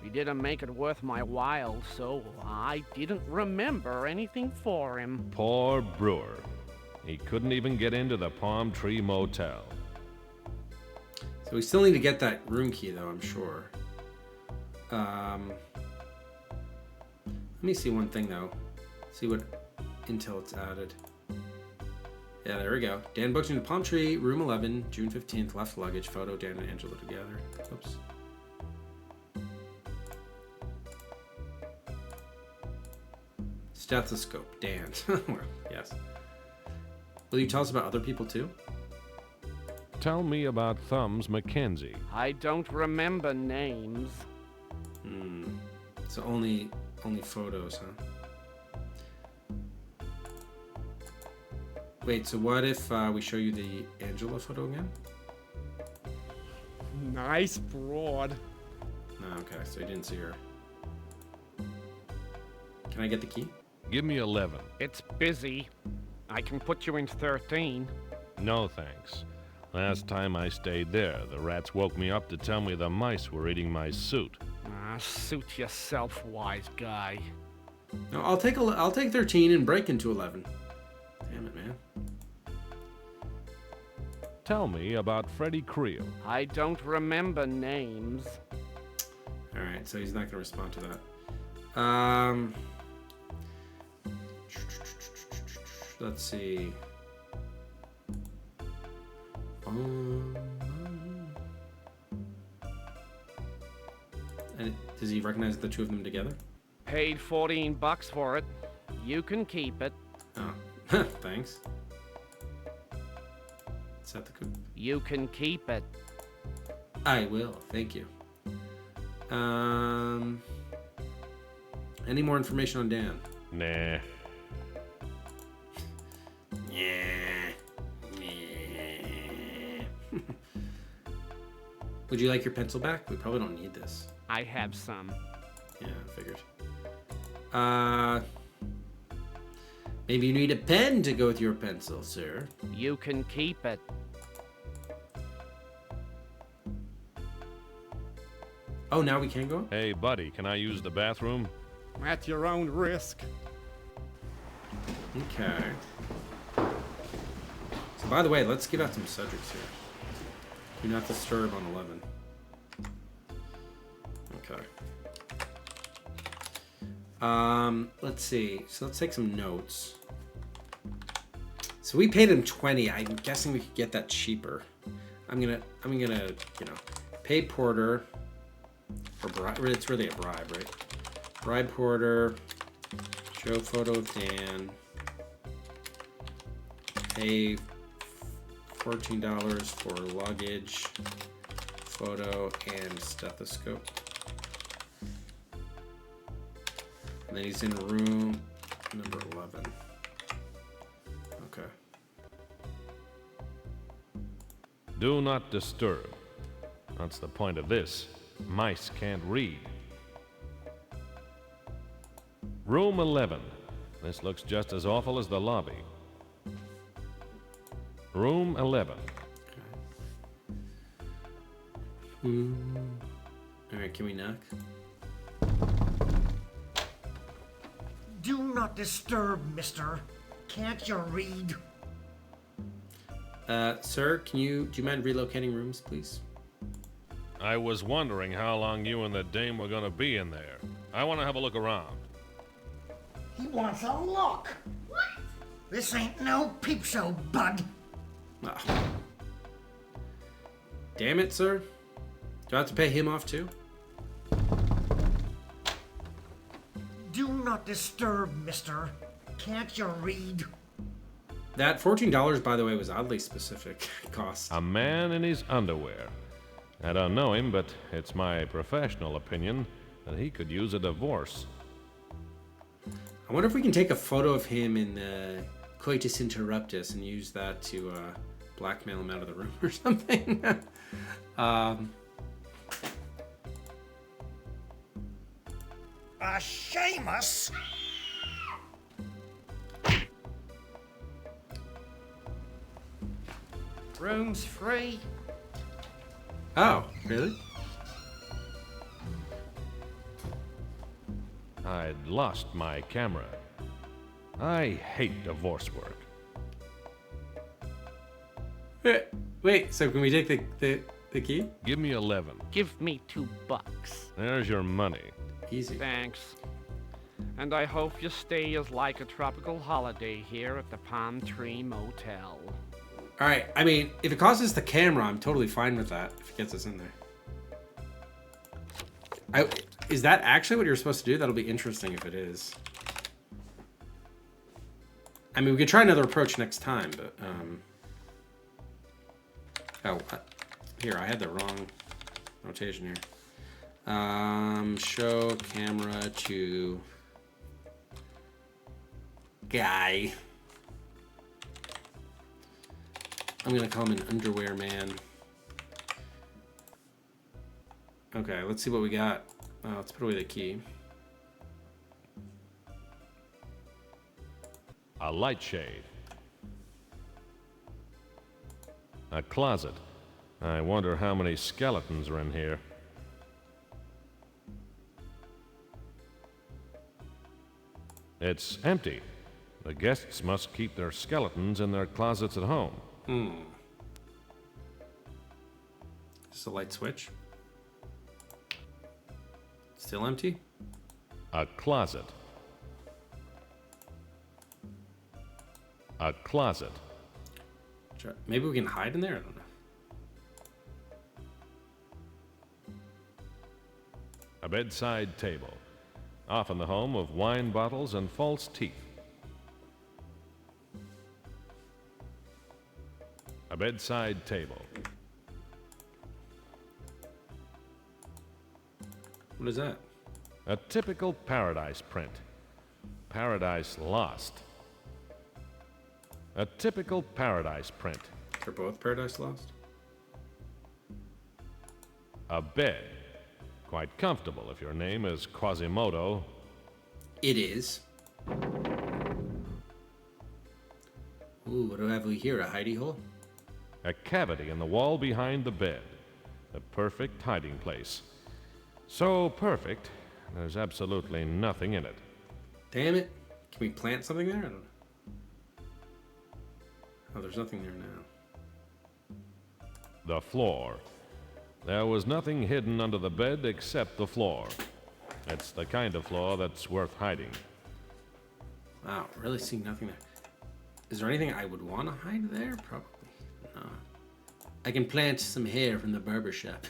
He didn't make it worth my while, so I didn't remember anything for him. Poor Brewer. He couldn't even get into the Palm Tree Motel. So we still need to get that room key, though, I'm sure. Let me see one thing, though. See what intel it's added. Yeah, there we go. Dan booked into Palm Tree, room 11, June 15th, left luggage, photo, Dan and Angela together. Oops. Stethoscope, Dan. Yes. Will you tell us about other people, too? Tell me about Thumbs Mackenzie. I don't remember names. So only photos, huh? Wait, so what if we show you the Angela photo again? Nice broad. No, okay, so you didn't see her. Can I get the key? Give me 11. It's busy. I can put you in 13. No, thanks. Last time I stayed there, the rats woke me up to tell me the mice were eating my suit. Suit yourself, wise guy. No, I'll take 13 and break into 11. Damn it, man. Tell me about Freddie Creel. I don't remember names. All right, so he's not going to respond to that. Let's see. And does he recognize the two of them together? Paid $14 for it. You can keep it. Oh, thanks. Set the coop. You can keep it. I will, thank you. Any more information on Dan? Nah. Would you like your pencil back? We probably don't need this. I have some. Yeah, I figured. Maybe you need a pen to go with your pencil, sir. You can keep it. Oh, now we can go? Hey, buddy, can I use the bathroom? At your own risk. Okay. So, by the way, let's give out some subjects here. Do not disturb on 11. Okay. Let's see. So let's take some notes. So we paid him 20. I'm guessing we could get that cheaper. I'm gonna, pay Porter for bribe. It's really a bribe, right? Bribe Porter. Show photo of Dan. Pay $14 for luggage, photo, and stethoscope. And then he's in room number 11. Okay. Do not disturb. That's the point of this. Mice can't read. Room 11. This looks just as awful as the lobby. Room 11. Alright, can we knock? Do not disturb, mister. Can't you read? Sir, do you mind relocating rooms, please? I was wondering how long you and the dame were gonna be in there. I want to have a look around. He wants a look. What? This ain't no peep show, bud. Oh. Damn it, sir. Do I have to pay him off too? Do not disturb, mister. Can't you read? That $14, by the way, was oddly specific cost. A man in his underwear. I don't know him, but it's my professional opinion that he could use a divorce. I wonder if we can take a photo of him in coitus interruptus and use that to blackmail him out of the room or something. Seamus! Room's free. Oh, really? I'd lost my camera. I hate divorce work. Wait, so can we take the key? Give me 11. Give me $2. There's your money. Easy. Thanks. And I hope your stay is like a tropical holiday here at the Palm Tree Motel. All right. I mean, if it costs us the camera, I'm totally fine with that. If it gets us in there. Is that actually what you're supposed to do? That'll be interesting if it is. I mean, we could try another approach next time, but here, I had the wrong notation here. Show camera to guy. I'm gonna call him an underwear man. Okay, let's see what we got. Let's put away the key. A light shade. A closet. I wonder how many skeletons are in here. It's empty. The guests must keep their skeletons in their closets at home. Just a light switch. Still empty? A closet. A closet. Maybe we can hide in there? I don't know. A bedside table. Often the home of wine bottles and false teeth. A bedside table. What is that? A typical Paradise print. Paradise Lost. A typical Paradise print. They're both Paradise Lost? A bed. Quite comfortable if your name is Quasimodo. It is. Ooh, what do have we here? A hidey hole? A cavity in the wall behind the bed. A perfect hiding place. So perfect, there's absolutely nothing in it. Damn it. Can we plant something there? I don't know. Oh, there's nothing there now. The floor. There was nothing hidden under the bed except the floor. It's the kind of floor that's worth hiding. Wow, really see nothing there. Is there anything I would want to hide there? Probably not. I can plant some hair from the barber shop.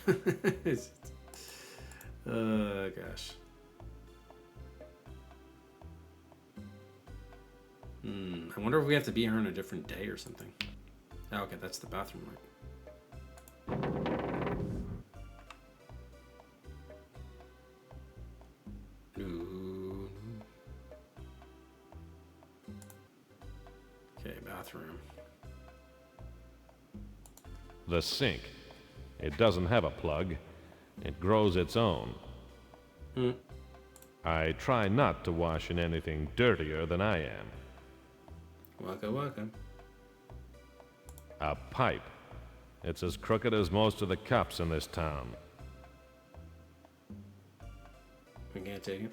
Oh, gosh. I wonder if we have to be here on a different day or something. Oh, okay, that's the bathroom light. Ooh. Okay, bathroom. The sink. It doesn't have a plug. It grows its own. I try not to wash in anything dirtier than I am. Waka waka. A pipe. It's as crooked as most of the cops in this town. We can't take it?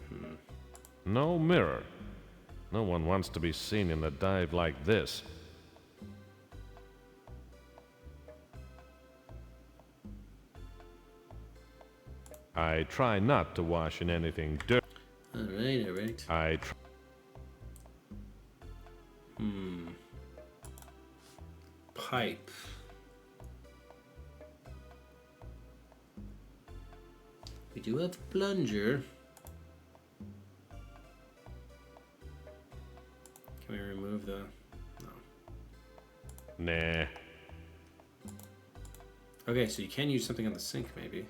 No mirror. No one wants to be seen in the dive like this. I try not to wash in anything dirty. Alright, alright. I try. Pipe. We do have a plunger. Can we remove the... No. Nah. Okay, so you can use something on the sink, maybe.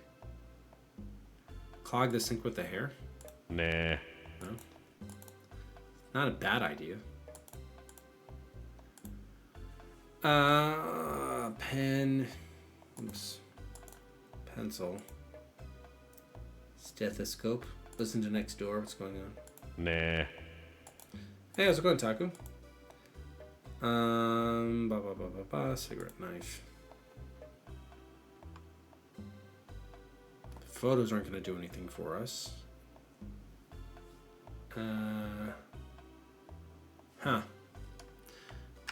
Clog the sink with the hair? Nah. No. Not a bad idea. Pen. Oops. Pencil. Stethoscope. Listen to next door. What's going on? Nah. Hey, how's it going, Taku? Cigarette knife. photos aren't going to do anything for us.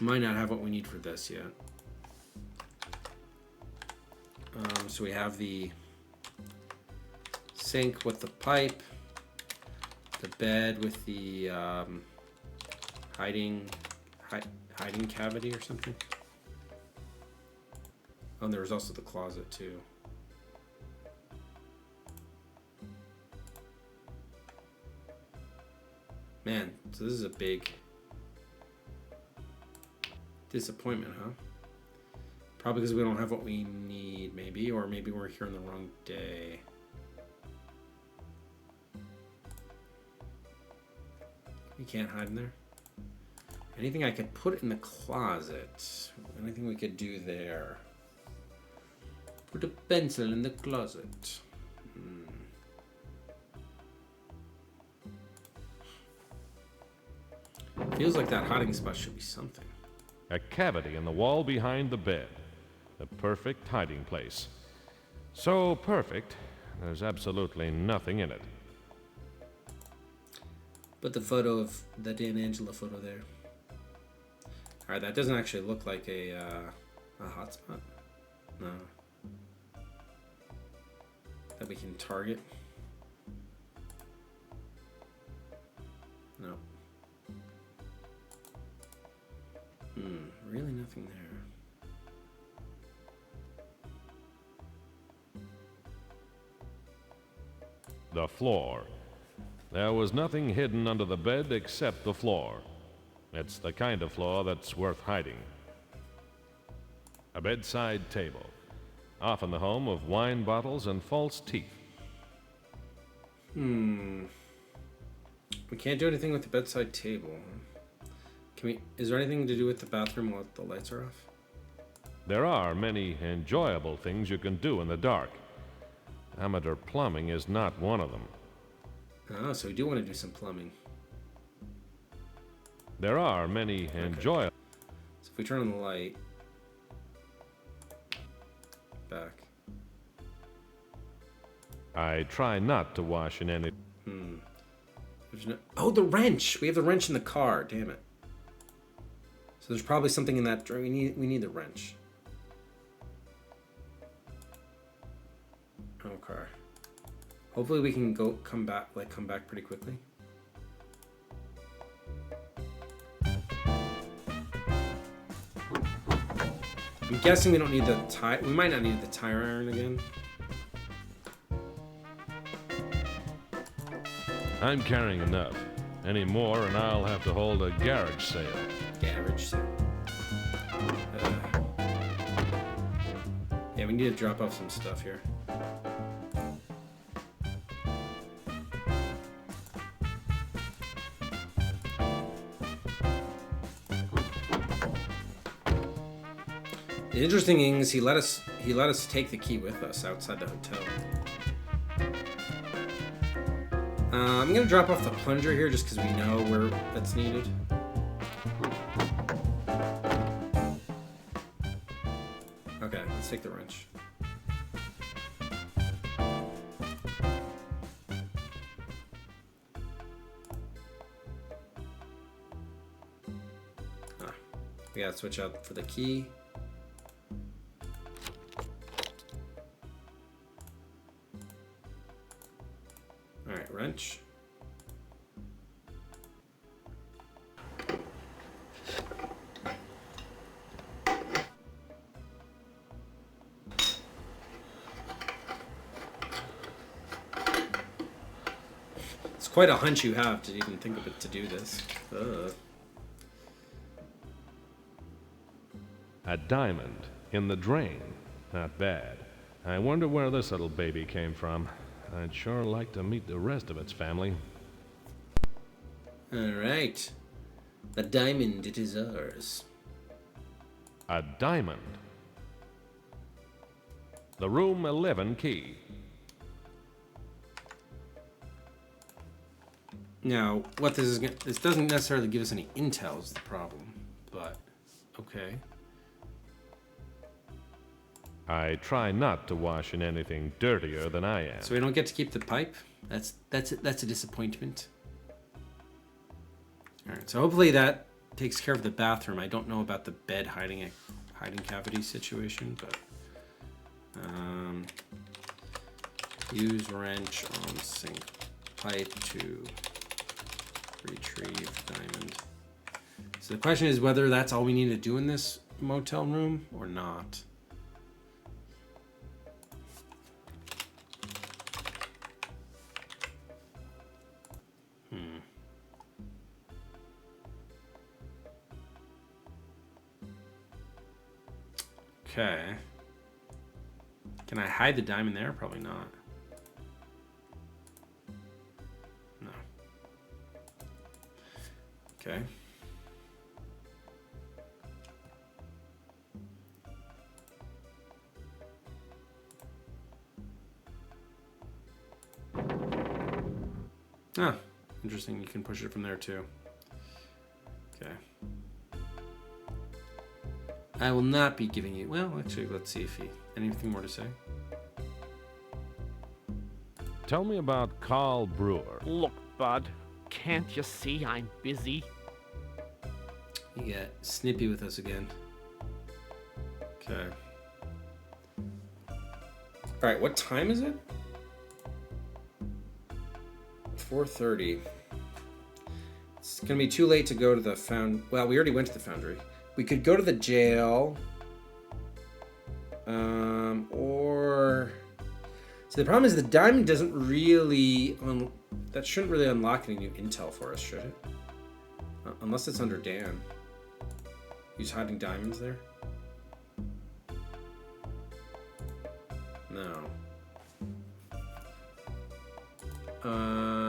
Might not have what we need for this yet. So we have the sink with the pipe, the bed with the hiding cavity or something. Oh, and there was also the closet too. Man, so this is a big disappointment, huh? Probably because we don't have what we need, maybe, or maybe we're here on the wrong day. You can't hide in there. Anything I could put in the closet? Anything we could do there? Put a pencil in the closet. Feels like that hiding spot should be something. A cavity in the wall behind the bed. The perfect hiding place. So perfect, there's absolutely nothing in it. Put the photo of the Dan Angela photo there. Alright, that doesn't actually look like a hotspot. No. That we can target. No. Really nothing there. The floor. There was nothing hidden under the bed except the floor. It's the kind of floor that's worth hiding. A bedside table, often the home of wine bottles and false teeth. We can't do anything with the bedside table. Is there anything to do with the bathroom while the lights are off? There are many enjoyable things you can do in the dark. Amateur plumbing is not one of them. Oh, so we do want to do some plumbing. There are many enjoyable... So if we turn on the light... Back. I try not to wash in any... Oh, the wrench! We have the wrench in the car, damn it. So there's probably something in that... We need the wrench. Okay. Hopefully we can come back pretty quickly. I'm guessing we don't need the tire. We might not need the tire iron again. I'm carrying enough. Any more and I'll have to hold a garage sale. Garage sale. Yeah, we need to drop off some stuff here. The interesting thing is he let us take the key with us outside the hotel. I'm gonna drop off the plunger here just because we know where that's needed. Okay, let's take the wrench. We gotta switch out for the key. Alright, wrench. It's quite a hunch you have to even think of it to do this. A diamond in the drain. Not bad. I wonder where this little baby came from. I'd sure like to meet the rest of its family. Alright. The diamond, it is ours. A diamond. The room 11 key. Now, what this is going to... This doesn't necessarily give us any intel is the problem, but okay. I try not to wash in anything dirtier than I am. So we don't get to keep the pipe? That's a disappointment. Alright, so hopefully that takes care of the bathroom. I don't know about the bed hiding cavity situation, but use wrench on sink pipe to retrieve diamond. So the question is whether that's all we need to do in this motel room or not. Okay. Can I hide the diamond there? Probably not. No. Okay. Ah, interesting. You can push it from there too. Okay. I will not be giving you... Well, actually, let's see if he... Anything more to say? Tell me about Carl Brewer. Look, bud. Can't you see I'm busy? You get snippy with us again. Okay. Alright, what time is it? 4:30. It's gonna be too late to go to the Well, we already went to the foundry. We could go to the jail. Or... So the problem is the diamond doesn't really... That shouldn't really unlock any new intel for us, should it? Unless it's under Dan. He's hiding diamonds there? No.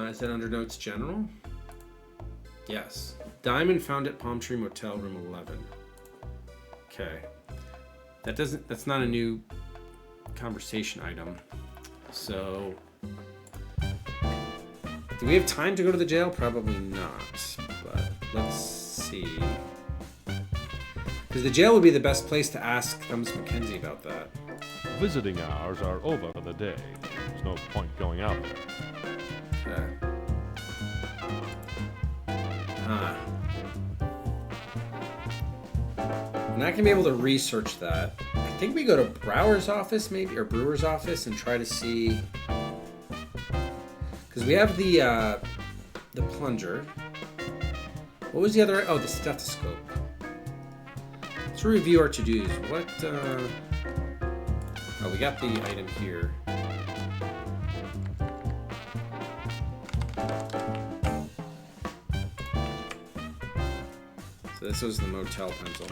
Is that under Notes General? Yes. Diamond found at Palm Tree Motel, room 11. Okay. That's not a new conversation item. So... Do we have time to go to the jail? Probably not. But let's see. Because the jail would be the best place to ask Thumbs McKenzie about that. Visiting hours are over for the day. There's no point going out there. Okay. I'm not gonna be able to research that. I think we go to Brower's office maybe, or Brewer's office, and try to see... Because we have the plunger. What was the other... Oh, the stethoscope. Let's review our to-dos. What, Oh, we got the item here. So this was the motel pencil.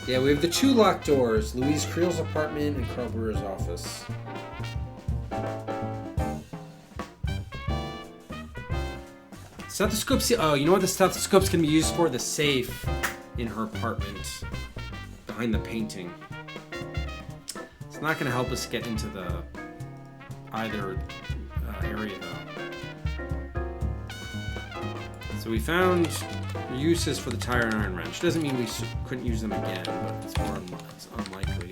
Yeah, we have the two locked doors, Louise Creel's apartment and Carl Brewer's office. Stethoscope's... Oh, you know what the stethoscope's gonna be used for? The safe in her apartment, behind the painting. It's not gonna help us get into the either area though. So we found uses for the tire and iron wrench. Doesn't mean we couldn't use them again, but it's unlikely.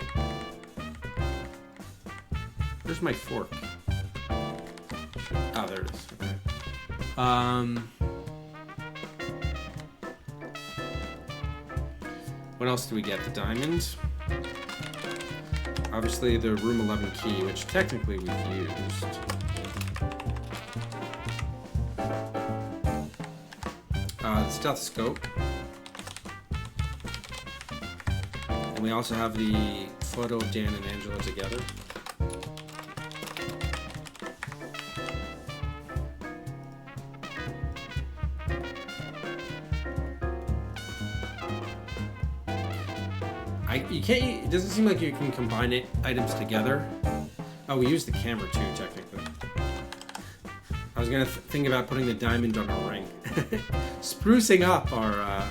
Where's my fork? Oh, there it is. Okay. What else do we get? The diamonds. Obviously the room 11 key, which technically we've used. The stethoscope. And we also have the photo of Dan and Angela together. It doesn't seem like you can combine items together. Oh, we used the camera too, technically. I was gonna think about putting the diamond on a ring. Sprucing up our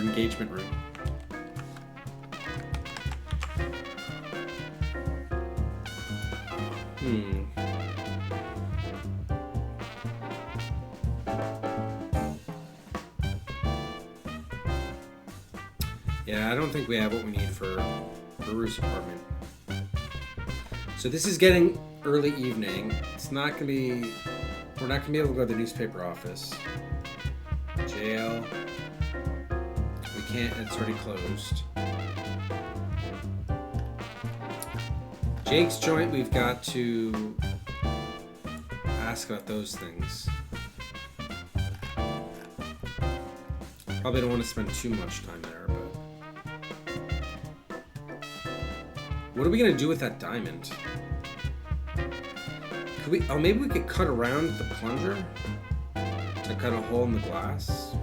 engagement ring. Yeah, I don't think we have what we need for Brewer's apartment. So this is getting early evening. It's not gonna be... We're not gonna be able to go to the newspaper office. Jail. We can't, it's already closed. Jake's joint, we've got to ask about those things. Probably don't want to spend too much time there, but... What are we gonna do with that diamond? Could we... Oh, maybe we could cut around the plunger to cut a hole in the glass?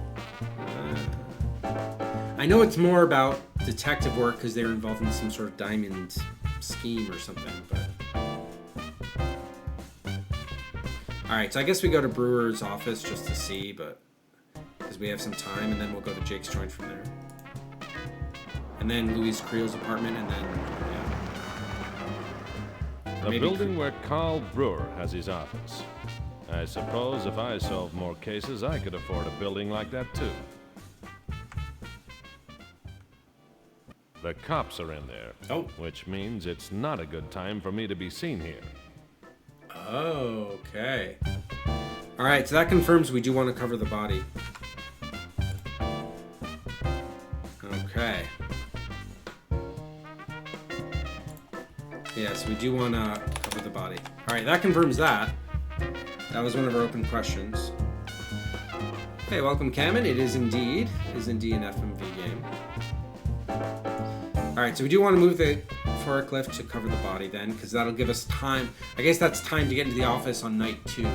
I know it's more about detective work because they're involved in some sort of diamond scheme or something, but... Alright, so I guess we go to Brewer's office just to see, but... Because we have some time, and then we'll go to Jake's joint from there. And then Louise Creel's apartment, and then... Yeah. The building where Carl Brewer has his office. I suppose if I solved more cases, I could afford a building like that, too. The cops are in there. Oh. Which means it's not a good time for me to be seen here. Oh, okay. Alright, so that confirms we do want to cover the body. Okay. Yes, we do want to cover the body. Alright, that confirms that. That was one of our open questions. Hey, welcome, Cameron. It is indeed an FMV game. Alright, so we do want to move the forklift to cover the body then, because that'll give us time. I guess that's time to get into the office on night 2.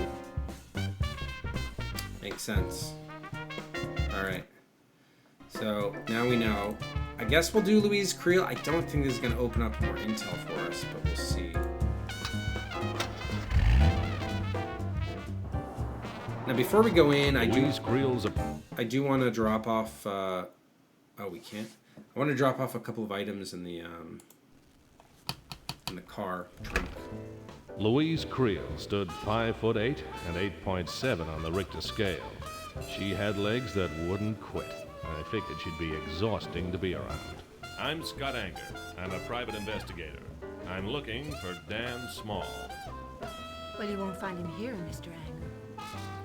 Makes sense. Alright. So, now we know. I guess we'll do Louise Creel. I don't think this is going to open up more intel for us, but we'll see. Now, before we go in, I do want to drop off... oh, we can't? I want to drop off a couple of items in the car trunk. Louise Creel stood 5'8" and 8.7 on the Richter scale. She had legs that wouldn't quit. I figured she'd be exhausting to be around. I'm Scott Anger. I'm a private investigator. I'm looking for Dan Small. Well, you won't find him here, Mr. Anger.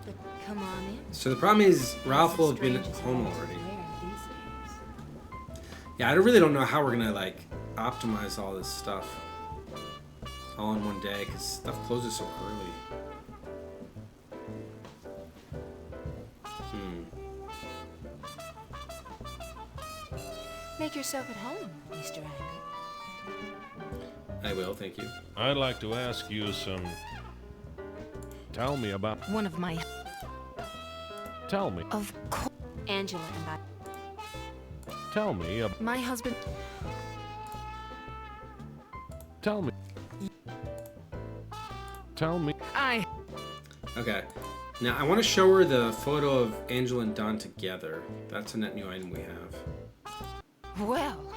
But come on in. So the problem is Ralph will have been home already. Yeah, I really don't know how we're gonna like optimize all this stuff all in one day because stuff closes so early. Make yourself at home, Mr. Anger. I will, thank you. I'd like to ask you some... Tell me about... One of my... Tell me. Of course. Angela and I... Tell me about... My husband... Tell me. Tell me. Okay. Now, I want to show her the photo of Angela and Don together. That's a net new item we have. Well,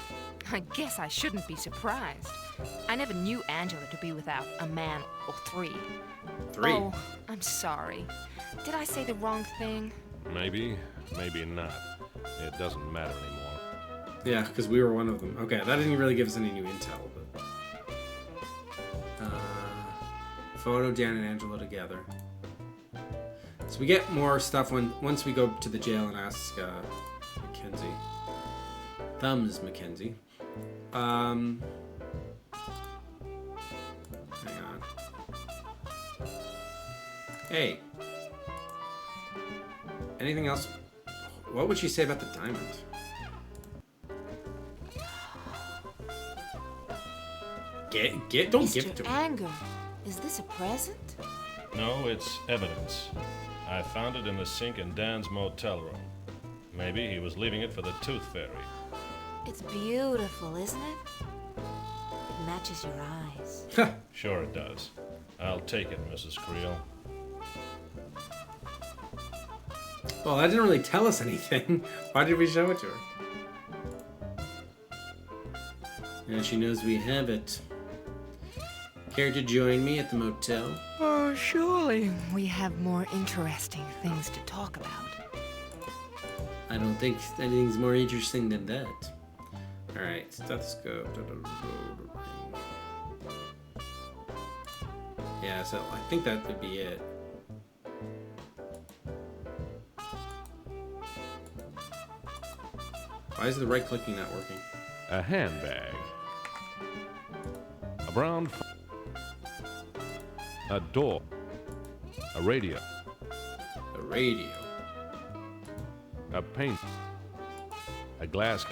I guess I shouldn't be surprised. I never knew Angela to be without a man or 3. 3? Oh, I'm sorry. Did I say the wrong thing? Maybe, maybe not. It doesn't matter anymore. Yeah, because we were one of them. Okay, that didn't really give us any new intel, but... photo Dan and Angela together. So we get more stuff once we go to the jail and ask Mackenzie. Thumbs Mackenzie. Hang on. Hey. Anything else? What would she say about the diamond? Don't give it to Mr. me. Anger, is this a present? No, it's evidence. I found it in the sink in Dan's motel room. Maybe he was leaving it for the Tooth Fairy. It's beautiful, isn't it? It matches your eyes. Sure it does. I'll take it, Mrs. Creel. Well, that didn't really tell us anything. Why did we show it to her? And she knows we have it. Care to join me at the motel? Oh, surely we have more interesting things to talk about. I don't think anything's more interesting than that. Alright, stethoscope. Yeah, so I think that would be it. Why is the right clicking not working? A handbag. A brown. A door. A radio. A radio. A paint. A glass.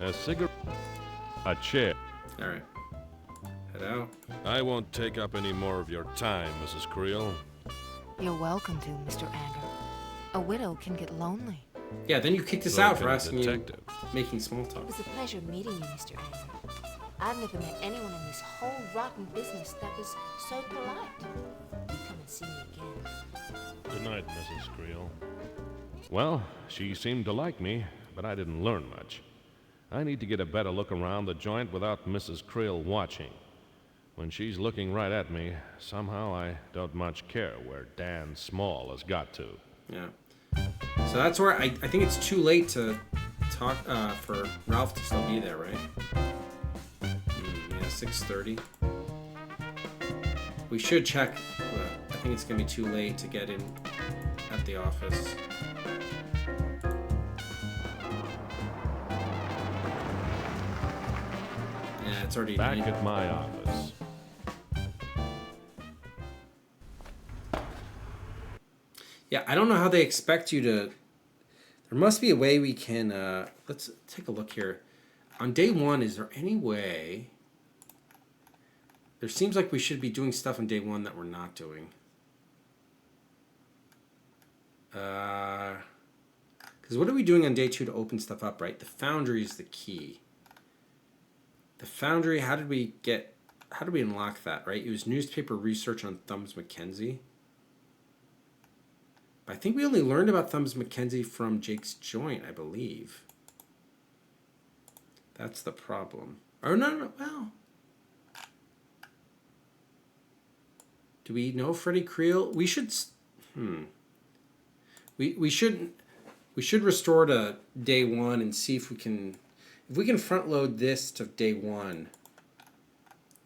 A cigarette. A chair. Alright. Head out. I won't take up any more of your time, Mrs. Creel. You're welcome to, Mr. Anger. A widow can get lonely. Yeah, then you kicked us So out can for a asking detective. you, making small talk. It was a pleasure meeting you, Mr. Anger. I've never met anyone in this whole rotten business that was so polite. Do come and see me again. Good night, Mrs. Creel. Well, she seemed to like me, but I didn't learn much. I need to get a better look around the joint without Mrs. Creel watching. When she's looking right at me, somehow I don't much care where Dan Small has got to. Yeah. So that's where I think it's too late to talk for Ralph to still be there, right? Yeah, 6:30. We should check, but I think it's gonna be too late to get in at the office. Yeah, it's already Back 9. at my office. Yeah, I don't know how they expect you to... There must be a way we can... let's take a look here. On day 1, is there any way... There seems like we should be doing stuff on day 1 that we're not doing. Because what are we doing on day 2 to open stuff up, right? The Foundry is the key. The Foundry, how did we unlock that, right? It was newspaper research on Thumbs McKenzie. I think we only learned about Thumbs McKenzie from Jake's Joint, I believe. That's the problem. Or no, well. Do we know Freddie Creel? We should, We should restore to day 1 and see if we can front load this to day 1.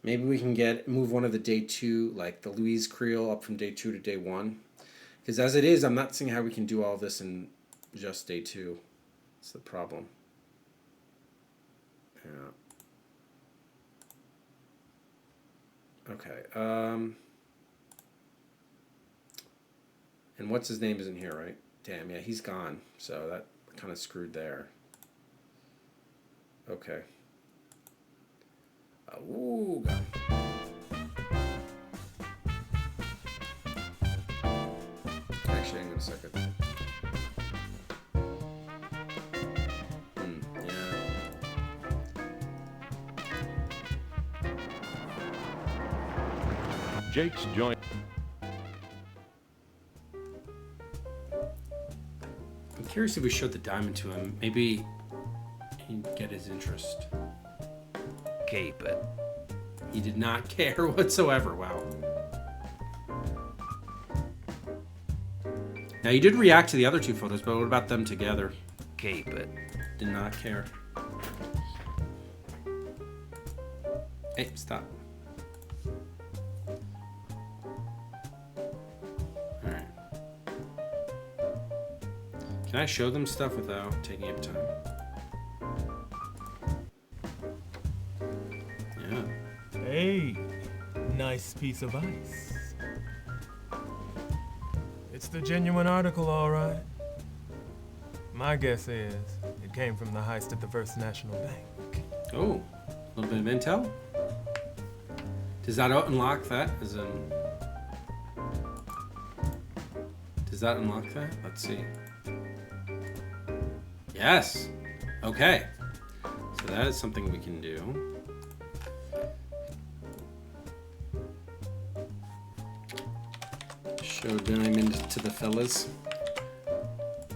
Maybe we can move one of the day 2, like the Louise Creel up from day 2 to day 1. Because as it is, I'm not seeing how we can do all this in just day 2. That's the problem. Yeah. Okay. And what's his name isn't here, right? Damn, yeah, he's gone. So that kind of screwed there. Okay. Ooh, God. Actually, hang on a second. Yeah. Jake's Joint. I'm curious if we showed the diamond to him. Maybe he'd get his interest. Keep it. He did not care whatsoever. Wow. Now, you did react to the other 2 photos, but what about them together? Keep it. Did not care. Hey, stop. Alright. Can I show them stuff without taking up time? Yeah. Hey, nice piece of ice. It's the genuine article, all right. My guess is it came from the heist at the First National Bank. Oh, a little bit of intel? Does that unlock that? As in... Does that unlock that? Let's see. Yes! Okay. So that is something we can do. Show diamond to the fellas.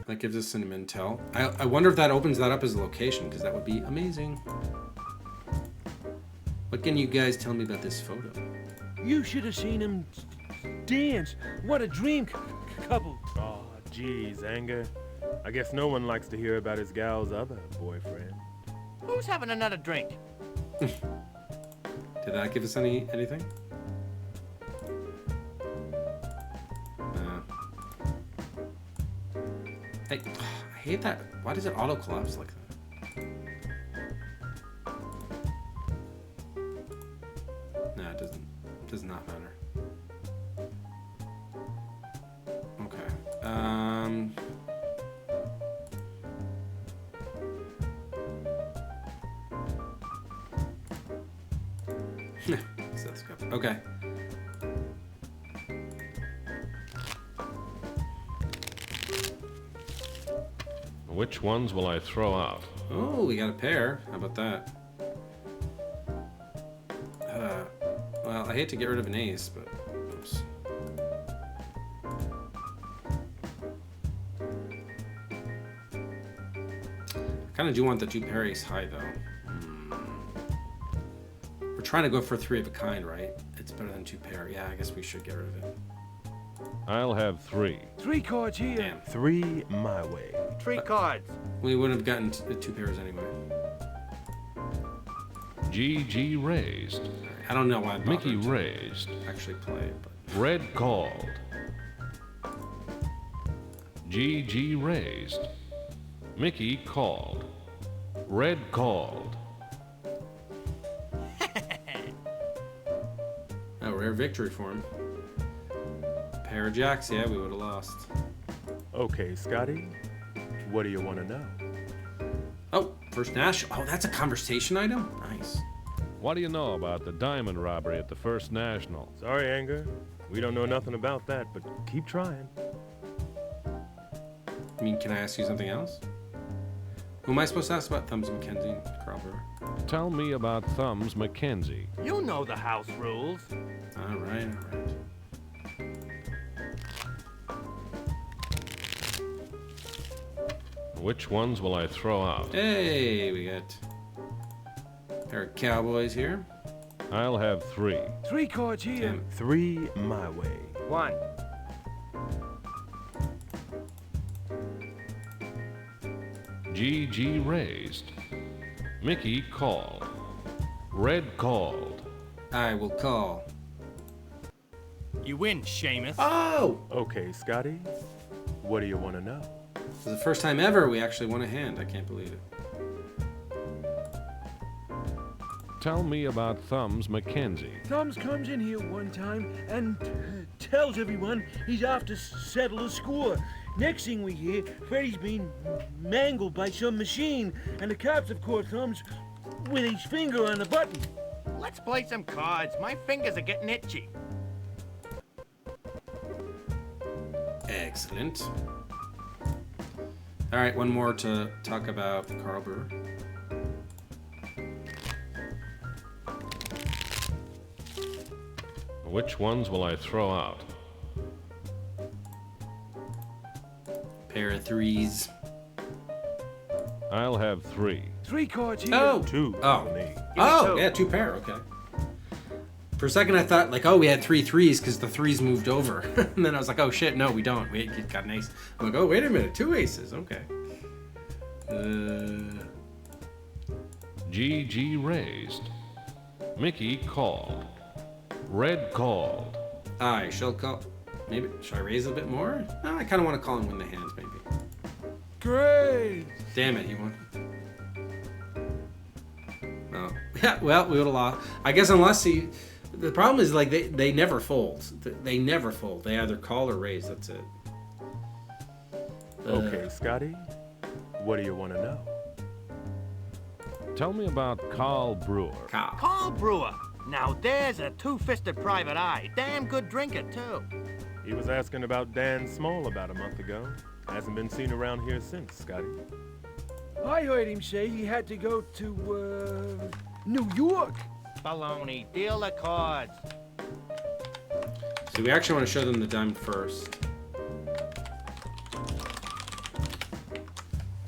That gives us some intel. I wonder if that opens that up as a location, because that would be amazing. What can you guys tell me about this photo? You should have seen him dance. What a dream couple. Oh, geez, Anger. I guess no one likes to hear about his gal's other boyfriend. Who's having another drink? Did that give us anything? I hate that. Why does it auto collapse like that? No, it doesn't. Does not matter. Okay. So let's go. Okay. Which ones will I throw out? Oh, we got a pair. How about that? Well, I hate to get rid of an ace, but oops. I kind of do want the 2 pair ace high though. We're trying to go for 3 of a kind, right? It's better than 2 pair. Yeah, I guess we should get rid of it. I'll have 3. 3 cards here. Damn. 3 my way. 3 cards. We wouldn't have gotten 2 pairs anyway. GG raised. I don't know why I Mickey bothered to raised. actually play it, but Red called. GG raised. Mickey called. Red called. oh, rare victory for him. Pair of jacks, yeah, we would have lost. Okay, Scotty. What do you want to know? Oh, First National. Oh, that's a conversation item? Nice. What do you know about the diamond robbery at the First National? Sorry, Anger. We don't know nothing about that, but keep trying. I mean, can I ask you something else? Who am I supposed to ask about? Thumbs Mackenzie and Carl Brewer. Tell me about Thumbs Mackenzie. You know the house rules. All right. Which ones will I throw out? Hey, we got a pair of cowboys here. I'll have 3. 3 cards here. Damn. 3 my way. 1. GG raised. Mickey called. Red called. I will call. You win, Seamus. Oh! Okay, Scotty. What do you want to know? This is the first time ever we actually won a hand. I can't believe it. Tell me about Thumbs Mackenzie. Thumbs comes in here one time and tells everyone he's off to settle a score. Next thing we hear, Freddy's been mangled by some machine, and the cops have caught Thumbs with his finger on the button. Let's play some cards. My fingers are getting itchy. Excellent. All right, one more to talk about Carl Brewer. Which ones will I throw out? Pair of 3s. I'll have 3. 3 cards here. Oh! 2. Oh, yeah, 2 pair, okay. For a second I thought, like, oh, we had 3 3s because the 3s moved over. And then I was like, oh shit, no, we don't. We got an ace. I'm like, oh, wait a minute, 2 aces, okay. GG raised. Mickey called. Red called. I shall call. Maybe, should I raise a bit more? No, I kind of want to call and win the hands, maybe. Great! Damn it, he won. Oh. Yeah, well, we would have lost. I guess unless he... The problem is, like, they never fold. They never fold. They either call or raise, that's it. Okay, Scotty. What do you want to know? Tell me about Carl Brewer. Carl Brewer. Now there's a two-fisted private eye. Damn good drinker, too. He was asking about Dan Small about a month ago. Hasn't been seen around here since, Scotty. I heard him say he had to go to, New York. Baloney. Deal the cards. So we actually want to show them the diamond first.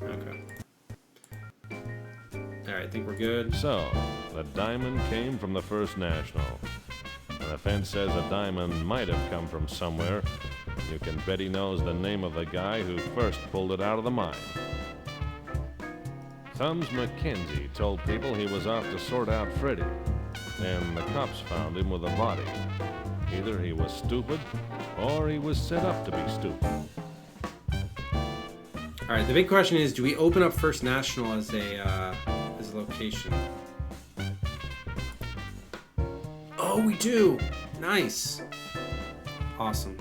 Okay. Alright, I think we're good. So, the diamond came from the First National. And the fence says a diamond might have come from somewhere. You can bet he knows the name of the guy who first pulled it out of the mine. Thumbs McKenzie told people he was off to sort out Freddy, and the cops found him with a body. Either he was stupid, or he was set up to be stupid. All right, the big question is, do we open up First National as a location? Oh, we do. Nice. Awesome.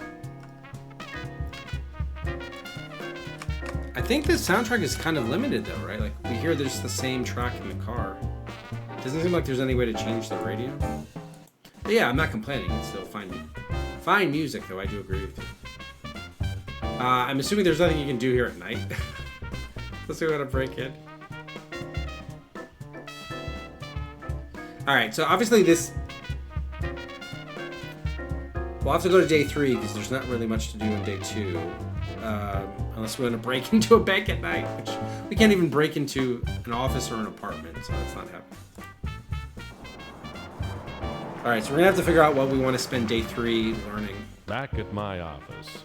I think this soundtrack is kind of limited though, right? Like we hear there's the same track in the car. Doesn't seem like there's any way to change the radio. But yeah, I'm not complaining. It's still fine music though. I do agree with you. I'm assuming there's nothing you can do here at night. Let's see what to break in. All right, so obviously this. We'll have to go to day 3 because there's not really much to do on day 2. Unless we want to break into a bank at night, which we can't even break into an office or an apartment, so that's not happening. All right, so we're gonna have to figure out what we want to spend day 3 learning. Back at my office.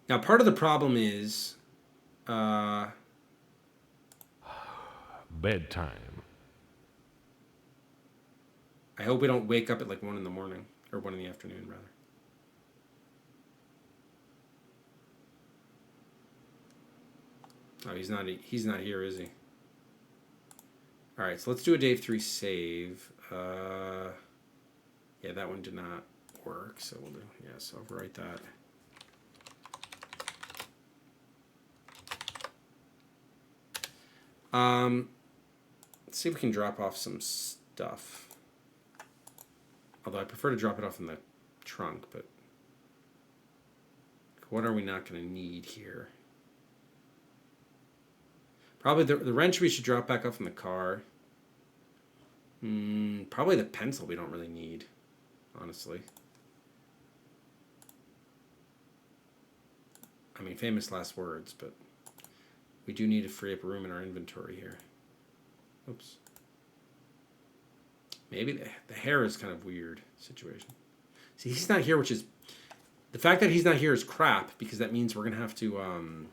Now, part of the problem is bedtime. I hope we don't wake up at like 1 in the morning or 1 in the afternoon, rather. Oh, he's not here, is he? All right, so let's do a day 3 save. Yeah, that one did not work, so we'll do. Yeah, so overwrite that. Let's see if we can drop off some stuff. Although I prefer to drop it off in the trunk, but what are we not going to need here? Probably the wrench we should drop back off in the car. Probably the pencil we don't really need, honestly. I mean, famous last words, but we do need to free up room in our inventory here. Oops. Maybe the hair is kind of weird situation. See, he's not here, which is... The fact that he's not here is crap, because that means we're going to have to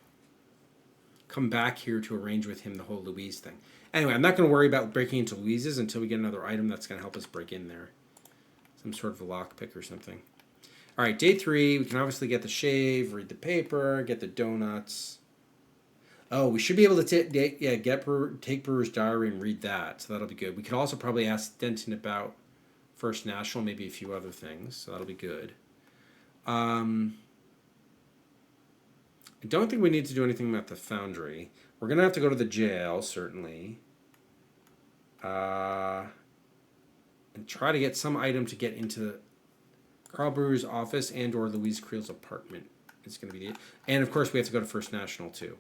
come back here to arrange with him the whole Louise thing. Anyway, I'm not going to worry about breaking into Louise's until we get another item that's going to help us break in there. Some sort of a lockpick or something. All right, day 3. We can obviously get the shave, read the paper, get the donuts. Oh, we should be able to take Brewer's Diary and read that, so that'll be good. We could also probably ask Denton about First National, maybe a few other things, so that'll be good. I don't think we need to do anything about the foundry. We're going to have to go to the jail, certainly. And try to get some item to get into Carl Brewer's office and or Louise Creel's apartment. It's going to be and of course we have to go to First National too.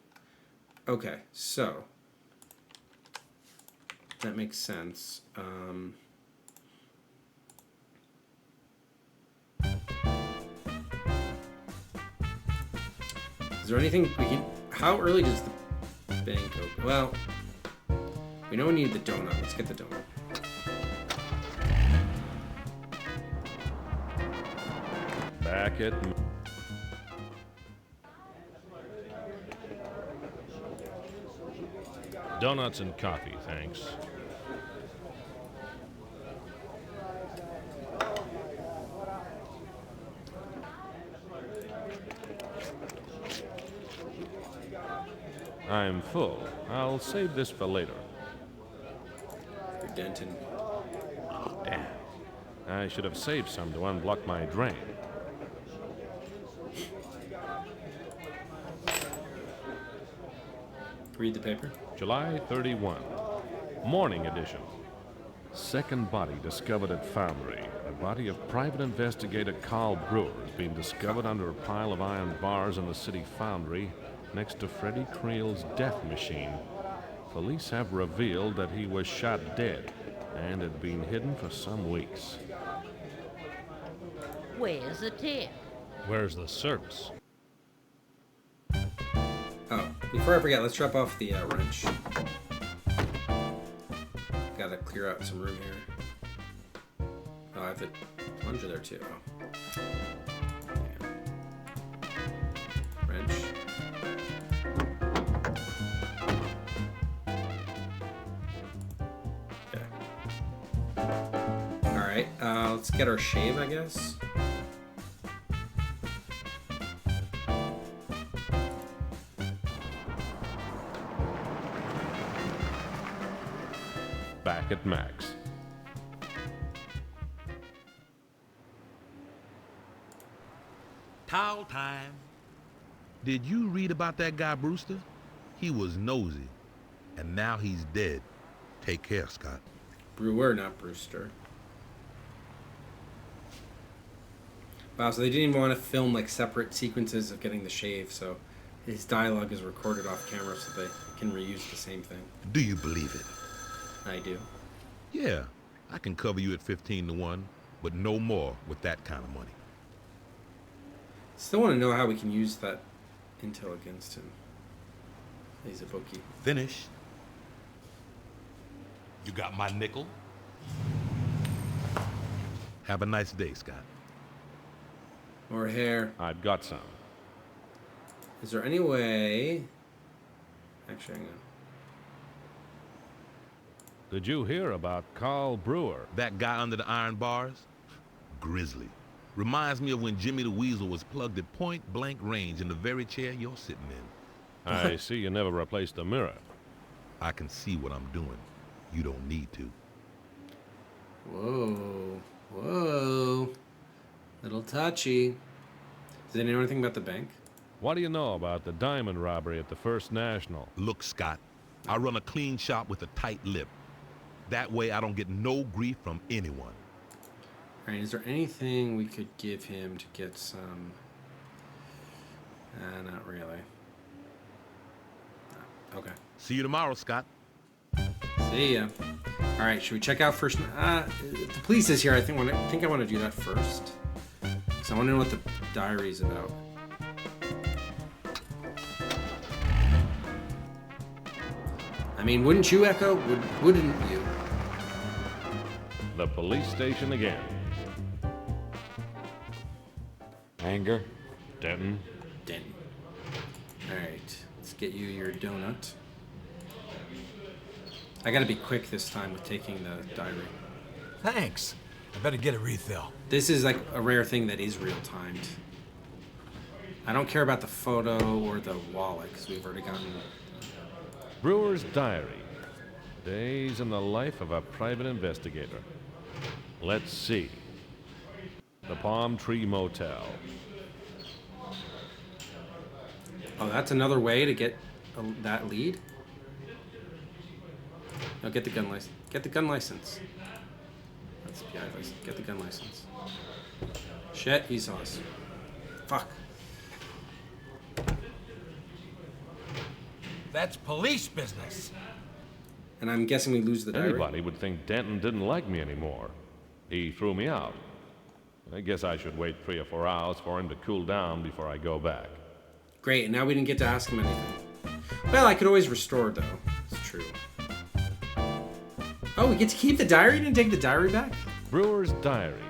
Okay, so that makes sense. Is there anything we can... How early does the bank open? Well, we know we need the donut. Let's get the donut. Back at... Donuts and coffee, thanks. I'm full. I'll save this for later. For Denton. Damn. I should have saved some to unblock my drain. Read the paper. July 31. Morning edition. Second body discovered at Foundry. The body of private investigator Carl Brewer has been discovered under a pile of iron bars in the city foundry next to Freddie Creel's death machine. Police have revealed that he was shot dead and had been hidden for some weeks. Where's the tip? Where's the service? Oh, before I forget, let's drop off the wrench. Gotta clear out some room here. Oh, I have the plunger there too. Oh. Yeah. Wrench. Alright, let's get our shave, I guess. Back at Max. Towel time. Did you read about that guy, Brewster? He was nosy, and now he's dead. Take care, Scott. Brewer, not Brewster. Wow, so they didn't even want to film like separate sequences of getting the shave, so his dialogue is recorded off camera so they can reuse the same thing. Do you believe it? I do. Yeah, I can cover you at 15 to 1, but no more with that kind of money. Still want to know how we can use that intel against him. He's a bookie. Finish. You got my nickel? Have a nice day, Scott. More hair. I've got some. Is there any way... Actually, hang on. Did you hear about Carl Brewer? That guy under the iron bars? Grizzly. Reminds me of when Jimmy the Weasel was plugged at point-blank range in the very chair you're sitting in. I see you never replaced the mirror. I can see what I'm doing. You don't need to. Whoa. Whoa. Little touchy. Does they know anything about the bank? What do you know about the diamond robbery at the First National? Look, Scott, I run a clean shop with a tight lip. That way I don't get no grief from anyone. Alright, is there anything we could give him to get some... not really. Okay. See you tomorrow, Scott. See ya. Alright, should we check out first... the police is here. I think I want to do that first. Because I want to know what the diary's about. I mean, wouldn't you, Echo? Wouldn't you? The police station again. Anger? Denton? Denton. Alright, let's get you your donut. I gotta be quick this time with taking the diary. Thanks. I better get a refill. This is like a rare thing that is real timed. I don't care about the photo or the wallet because we've already gotten... Brewer's diary. Days in the life of a private investigator. Let's see. The Palm Tree Motel. Oh, that's another way to get that lead? No, get the gun license. Get the gun license. That's the PI license. Get the gun license. Shit, he saw us. Fuck. That's police business. And I'm guessing we lose the diary. Anybody would think Denton didn't like me anymore. He threw me out. I guess I should wait 3 or 4 hours for him to cool down before I go back. Great, and now we didn't get to ask him anything. Well, I could always restore, though. It's true. Oh, we get to keep the diary? Didn't take the diary back? Brewer's diary.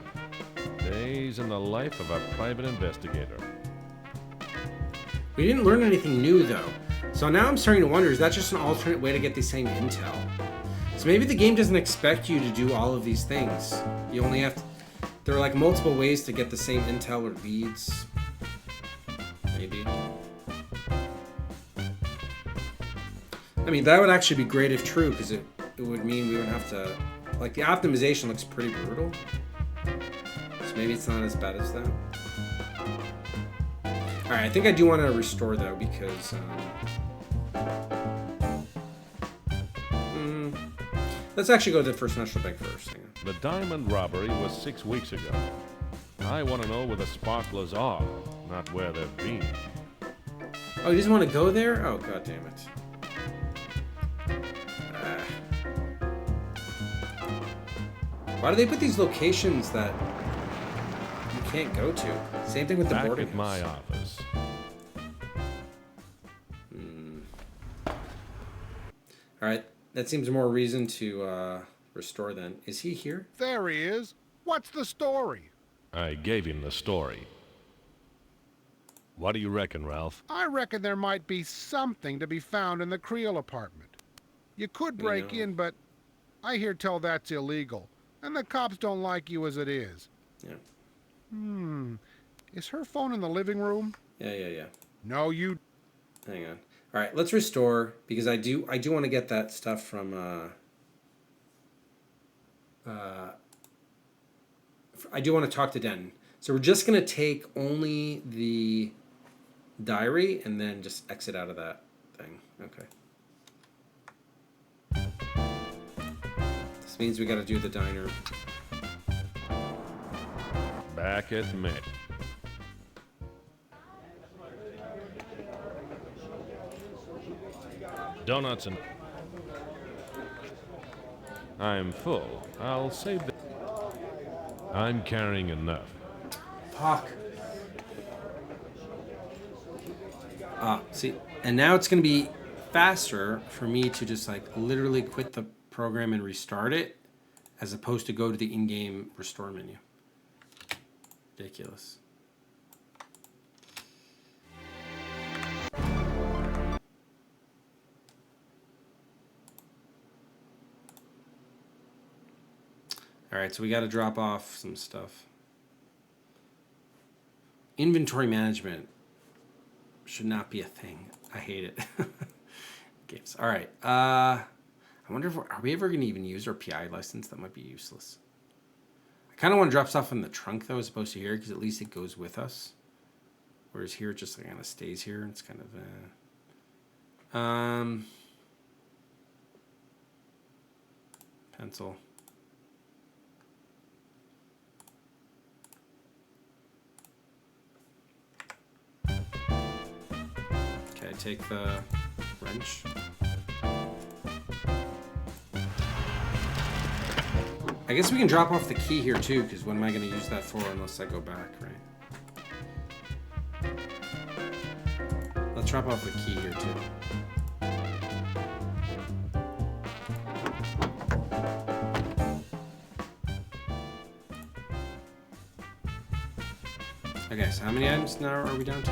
Days in the life of a private investigator. We didn't learn anything new, though. So now I'm starting to wonder, is that just an alternate way to get the same intel? So maybe the game doesn't expect you to do all of these things. You only have to... There are like multiple ways to get the same intel or leads. Maybe. I mean, that would actually be great if true, because it would mean we would have to... Like, the optimization looks pretty brutal. So maybe it's not as bad as that. Alright, I think I do want to restore, though, because... let's actually go to the First National Bank first. Hang on. The diamond robbery was 6 weeks ago. I want to know where the sparklers are, not where they've been. Oh, he doesn't want to go there? Oh, god damn it. Why do they put these locations that you can't go to? Same thing with the boarding house. Back at my office. Alright, that seems more reason to restore then. Is he here? There he is. What's the story? I gave him the story. What do you reckon, Ralph? I reckon there might be something to be found in the Creel apartment. You could break in, but I hear tell that's illegal. and the cops don't like you as it is. Yeah. Is her phone in the living room? Yeah. No, you... Hang on. All right, let's restore, because I do want to get that stuff from I do want to talk to Denton. So we're just going to take only the diary and then just exit out of that thing. Okay. This means we got to do the diner. Back at Mick. Donuts and... I'm full. I'll save the... I'm carrying enough. Fuck. See, and now it's going to be faster for me to just like literally quit the program and restart it, as opposed to go to the in-game restore menu. Ridiculous. All right, so we got to drop off some stuff. Inventory management should not be a thing. I hate it. Games. All right. I wonder if are we ever going to even use our PI license? That might be useless. I kind of want to drop stuff in the trunk though, as opposed to here, because at least it goes with us. Whereas here, it just kind of stays here. It's kind of pencil. Okay, take the wrench. I guess we can drop off the key here too, because what am I going to use that for unless I go back, right? Let's drop off the key here too. Okay, so how many items now are we down to?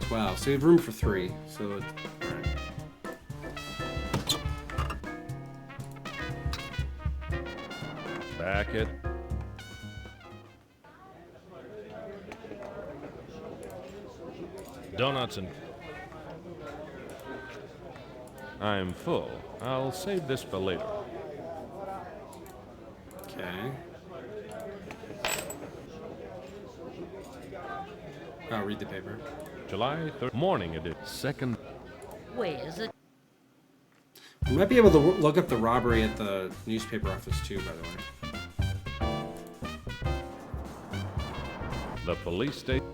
12. So we have room for 3. So, all right. Back at... Donuts and... I'm full. I'll save this for later. Okay. I'll read the paper. July 3rd, morning edition. Second. Where's it? We might be able to look up the robbery at the newspaper office too, by the way. The police station.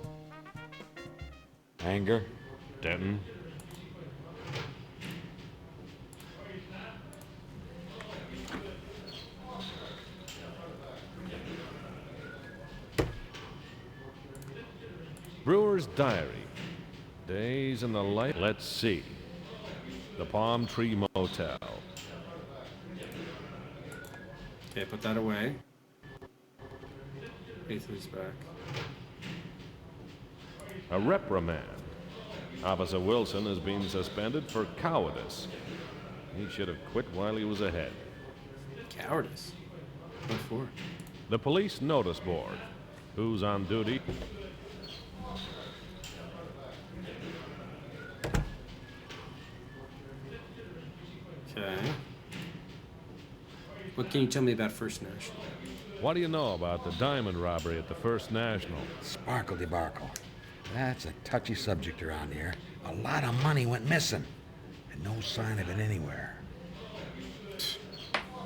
Anger. Denton. Brewer's Diary. Days in the light. Let's see. The Palm Tree Motel. Okay, put that away. Ethan's back. A reprimand. Officer Wilson has been suspended for cowardice. He should have quit while he was ahead. Cowardice? What for? The police notice board. Who's on duty? Okay. What can you tell me about First National? What do you know about the diamond robbery at the First National? Sparkle debarkle. That's a touchy subject around here. A lot of money went missing, and no sign of it anywhere.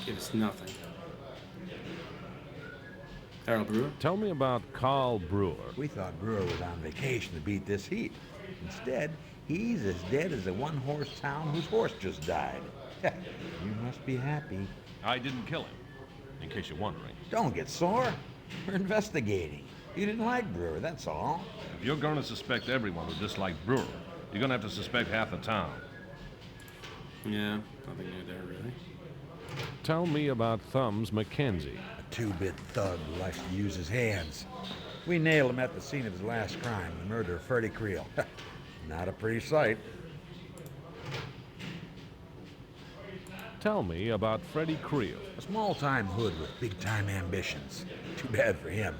Give us nothing. Harold Brewer? Tell me about Carl Brewer. We thought Brewer was on vacation to beat this heat. Instead, he's as dead as a one-horse town whose horse just died. You must be happy. I didn't kill him, in case you're wondering. Don't get sore. We're investigating. You didn't like Brewer, that's all. If you're going to suspect everyone who disliked Brewer, you're going to have to suspect half the town. Yeah, nothing new there, really. Tell me about Thumbs McKenzie. A two-bit thug who likes to use his hands. We nailed him at the scene of his last crime, the murder of Freddie Creel. Not a pretty sight. Tell me about Freddie Creel. A small-time hood with big-time ambitions. Too bad for him.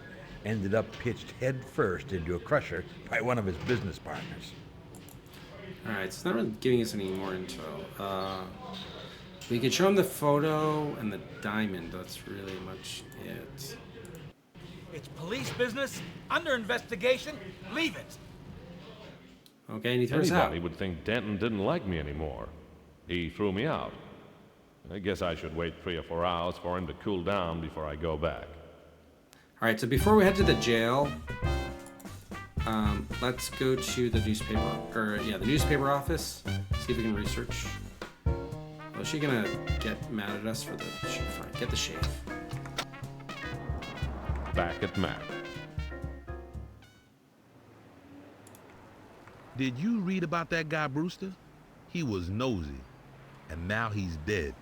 Ended up pitched head first into a crusher by one of his business partners. Alright, it's not really giving us any more info. We could show him the photo and the diamond. That's really much it. It's police business, under investigation. Leave it. Okay, and he throws out. Anybody would think Denton didn't like me anymore. He threw me out. I guess I should wait 3 or 4 hours for him to cool down before I go back. Alright, so before we head to the jail, let's go to the the newspaper office. See if we can research. Well, is she gonna get mad at us for the shave? Fine, get the shave. Back at Mac. Did you read about that guy Brewster? He was nosy, and now he's dead.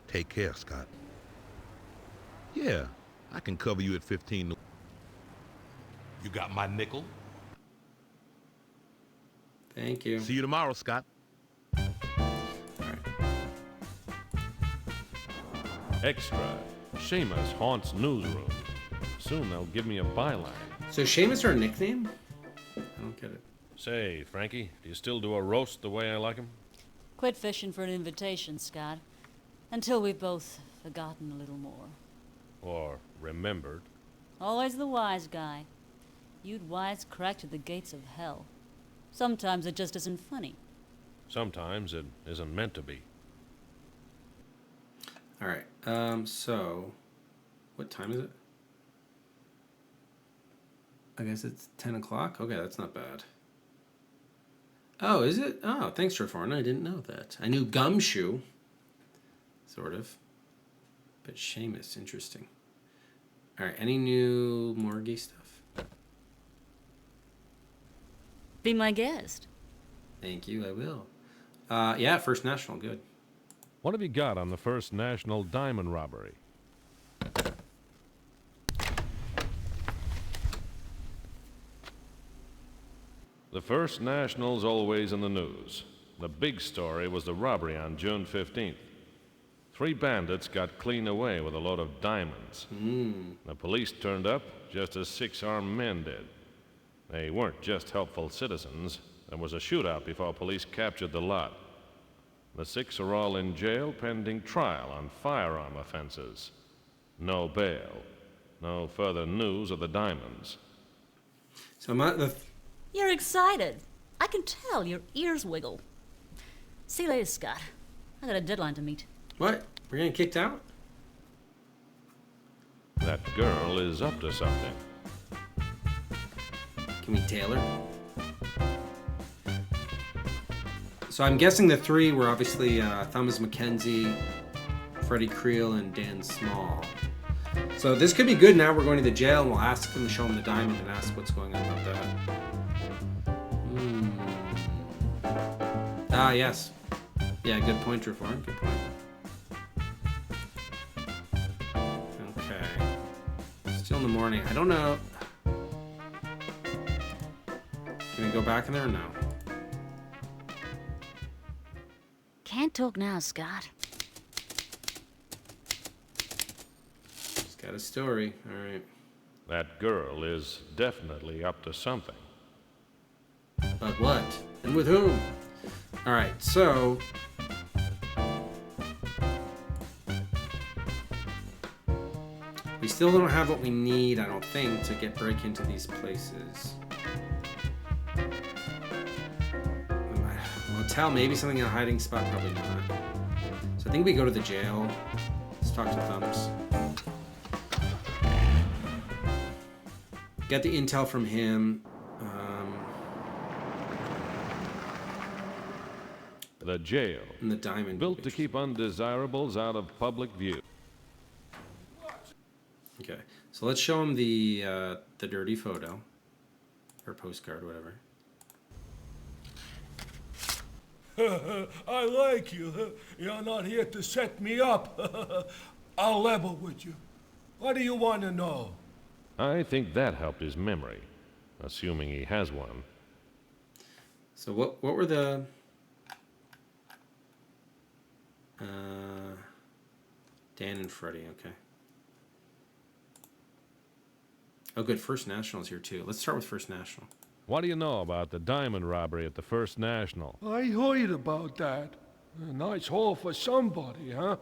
Take care, Scott. Yeah, I can cover you at 15. You got my nickel? Thank you. See you tomorrow, Scott. Extra. Seamus haunts newsroom. Soon they'll give me a byline. So Seamus our nickname? I don't get it. Say, Frankie, do you still do a roast the way I like 'em? Quit fishing for an invitation, Scott. Until we've both forgotten a little more. Or remembered? Always the wise guy. You'd wisecrack to the gates of hell. Sometimes it just isn't funny. Sometimes it isn't meant to be. Alright, so what time is it? I guess it's 10 o'clock? Okay, that's not bad. Oh, is it? Oh, thanks, Treforn. I didn't know that. I knew Gumshoe. Sort of. But Seamus, interesting. Alright, any new morgue stuff? Be my guest. Thank you, I will. Yeah, First National, good. What have you got on the First National diamond robbery? The First National's always in the news. The big story was the robbery on June 15th. 3 bandits got clean away with a load of diamonds. The police turned up just as 6 armed men did. They weren't just helpful citizens. There was a shootout before police captured the lot. The 6 are all in jail pending trial on firearm offenses. No bail. No further news of the diamonds. So You're excited. I can tell your ears wiggle. See you later, Scott. I got a deadline to meet. What? We're getting kicked out? That girl is up to something. Can we tail her? So I'm guessing the 3 were obviously Thomas Mackenzie, Freddie Creel, and Dan Small. So this could be good. Now we're going to the jail and we'll ask them to show them the diamond and ask what's going on about that. Ah, yes. Yeah, good point, Treforn. Good point. Okay. Still in the morning. I don't know. Can we go back in there or no? Can't talk now, Scott. She's got a story. All right. That girl is definitely up to something. But what? And with whom? All right, so we still don't have what we need, I don't think, to break into these places. Motel, maybe something in a hiding spot, probably not. So I think we go to the jail. Let's talk to Thumbs. Get the intel from him. The jail. And the diamond. Built to keep undesirables out of public view. Okay, so let's show him the dirty photo. Or postcard, whatever. I like you. You're not here to set me up. I'll level with you. What do you want to know? I think that helped his memory, assuming he has one. So what were the Dan and Freddie, okay. Oh, good. First National's here, too. Let's start with First National. What do you know about the diamond robbery at the First National? I heard about that. A nice haul for somebody, huh?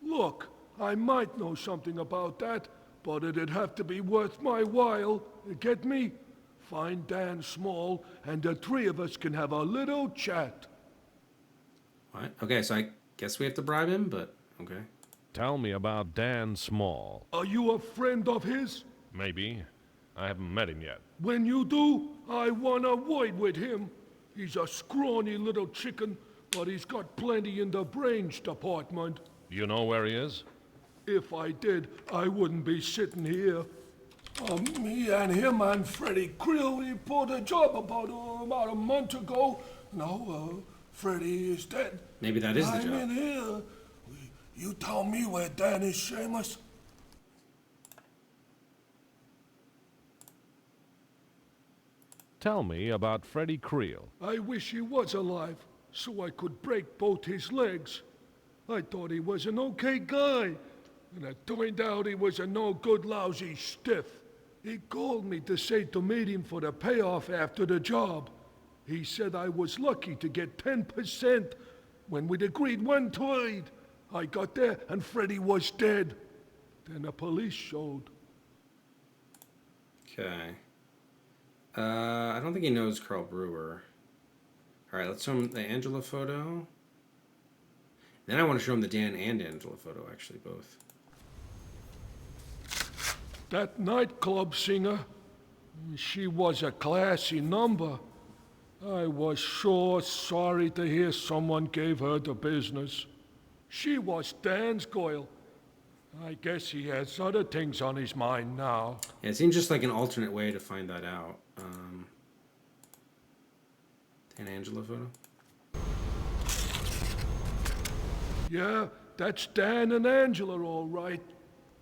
Look, I might know something about that, but it'd have to be worth my while. You get me? Find Dan Small, and the three of us can have a little chat. What? Okay, so I guess we have to bribe him, but okay. Tell me about Dan Small. Are you a friend of his? Maybe. I haven't met him yet. When you do, I want a word with him. He's a scrawny little chicken, but he's got plenty in the brains department. You know where he is? If I did, I wouldn't be sitting here. Me and him and Freddie Creel, we pulled a job about a month ago. No, Freddie is dead. Maybe that is the job. I'm in here. You tell me where Dan is, Seamus. Tell me about Freddie Creel. I wish he was alive, so I could break both his legs. I thought he was an okay guy, and it turned out he was a no-good, lousy stiff. He called me to say to meet him for the payoff after the job. He said I was lucky to get 10% when we'd agreed one trade. I got there, and Freddie was dead. Then the police showed. Okay. I don't think he knows Carl Brewer. All right, let's show him the Angela photo. Then I want to show him the Dan and Angela photo, actually, both. That nightclub singer, she was a classy number. I was sure sorry to hear someone gave her the business. She was Dan's girl. I guess he has other things on his mind now. Yeah, it seems just like an alternate way to find that out. Dan Angela photo? Yeah, that's Dan and Angela, all right.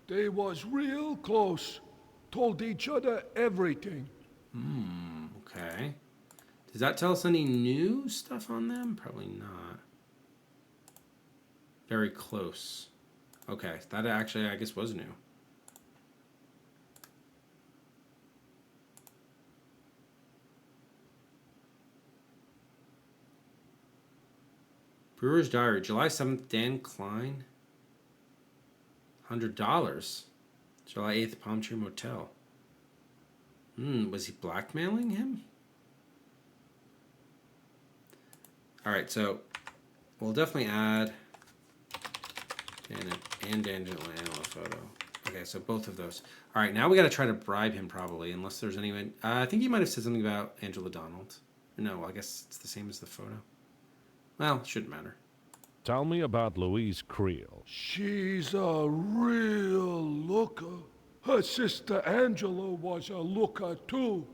They was real close. Told each other everything. Okay. Does that tell us any new stuff on them? Probably not. Very close. Okay, that actually, I guess, was new. Brewer's Diary, July 7th, Dan Klein. $100. July 8th, Palm Tree Motel. Was he blackmailing him? Alright, so we'll definitely add Dan and Angela photo. Okay, so both of those. Alright, now we gotta try to bribe him probably, unless there's anyone. I think he might have said something about Angela Donald. No, I guess it's the same as the photo. Well, it shouldn't matter. Tell me about Louise Creel. She's a real looker. Her sister Angela was a looker too.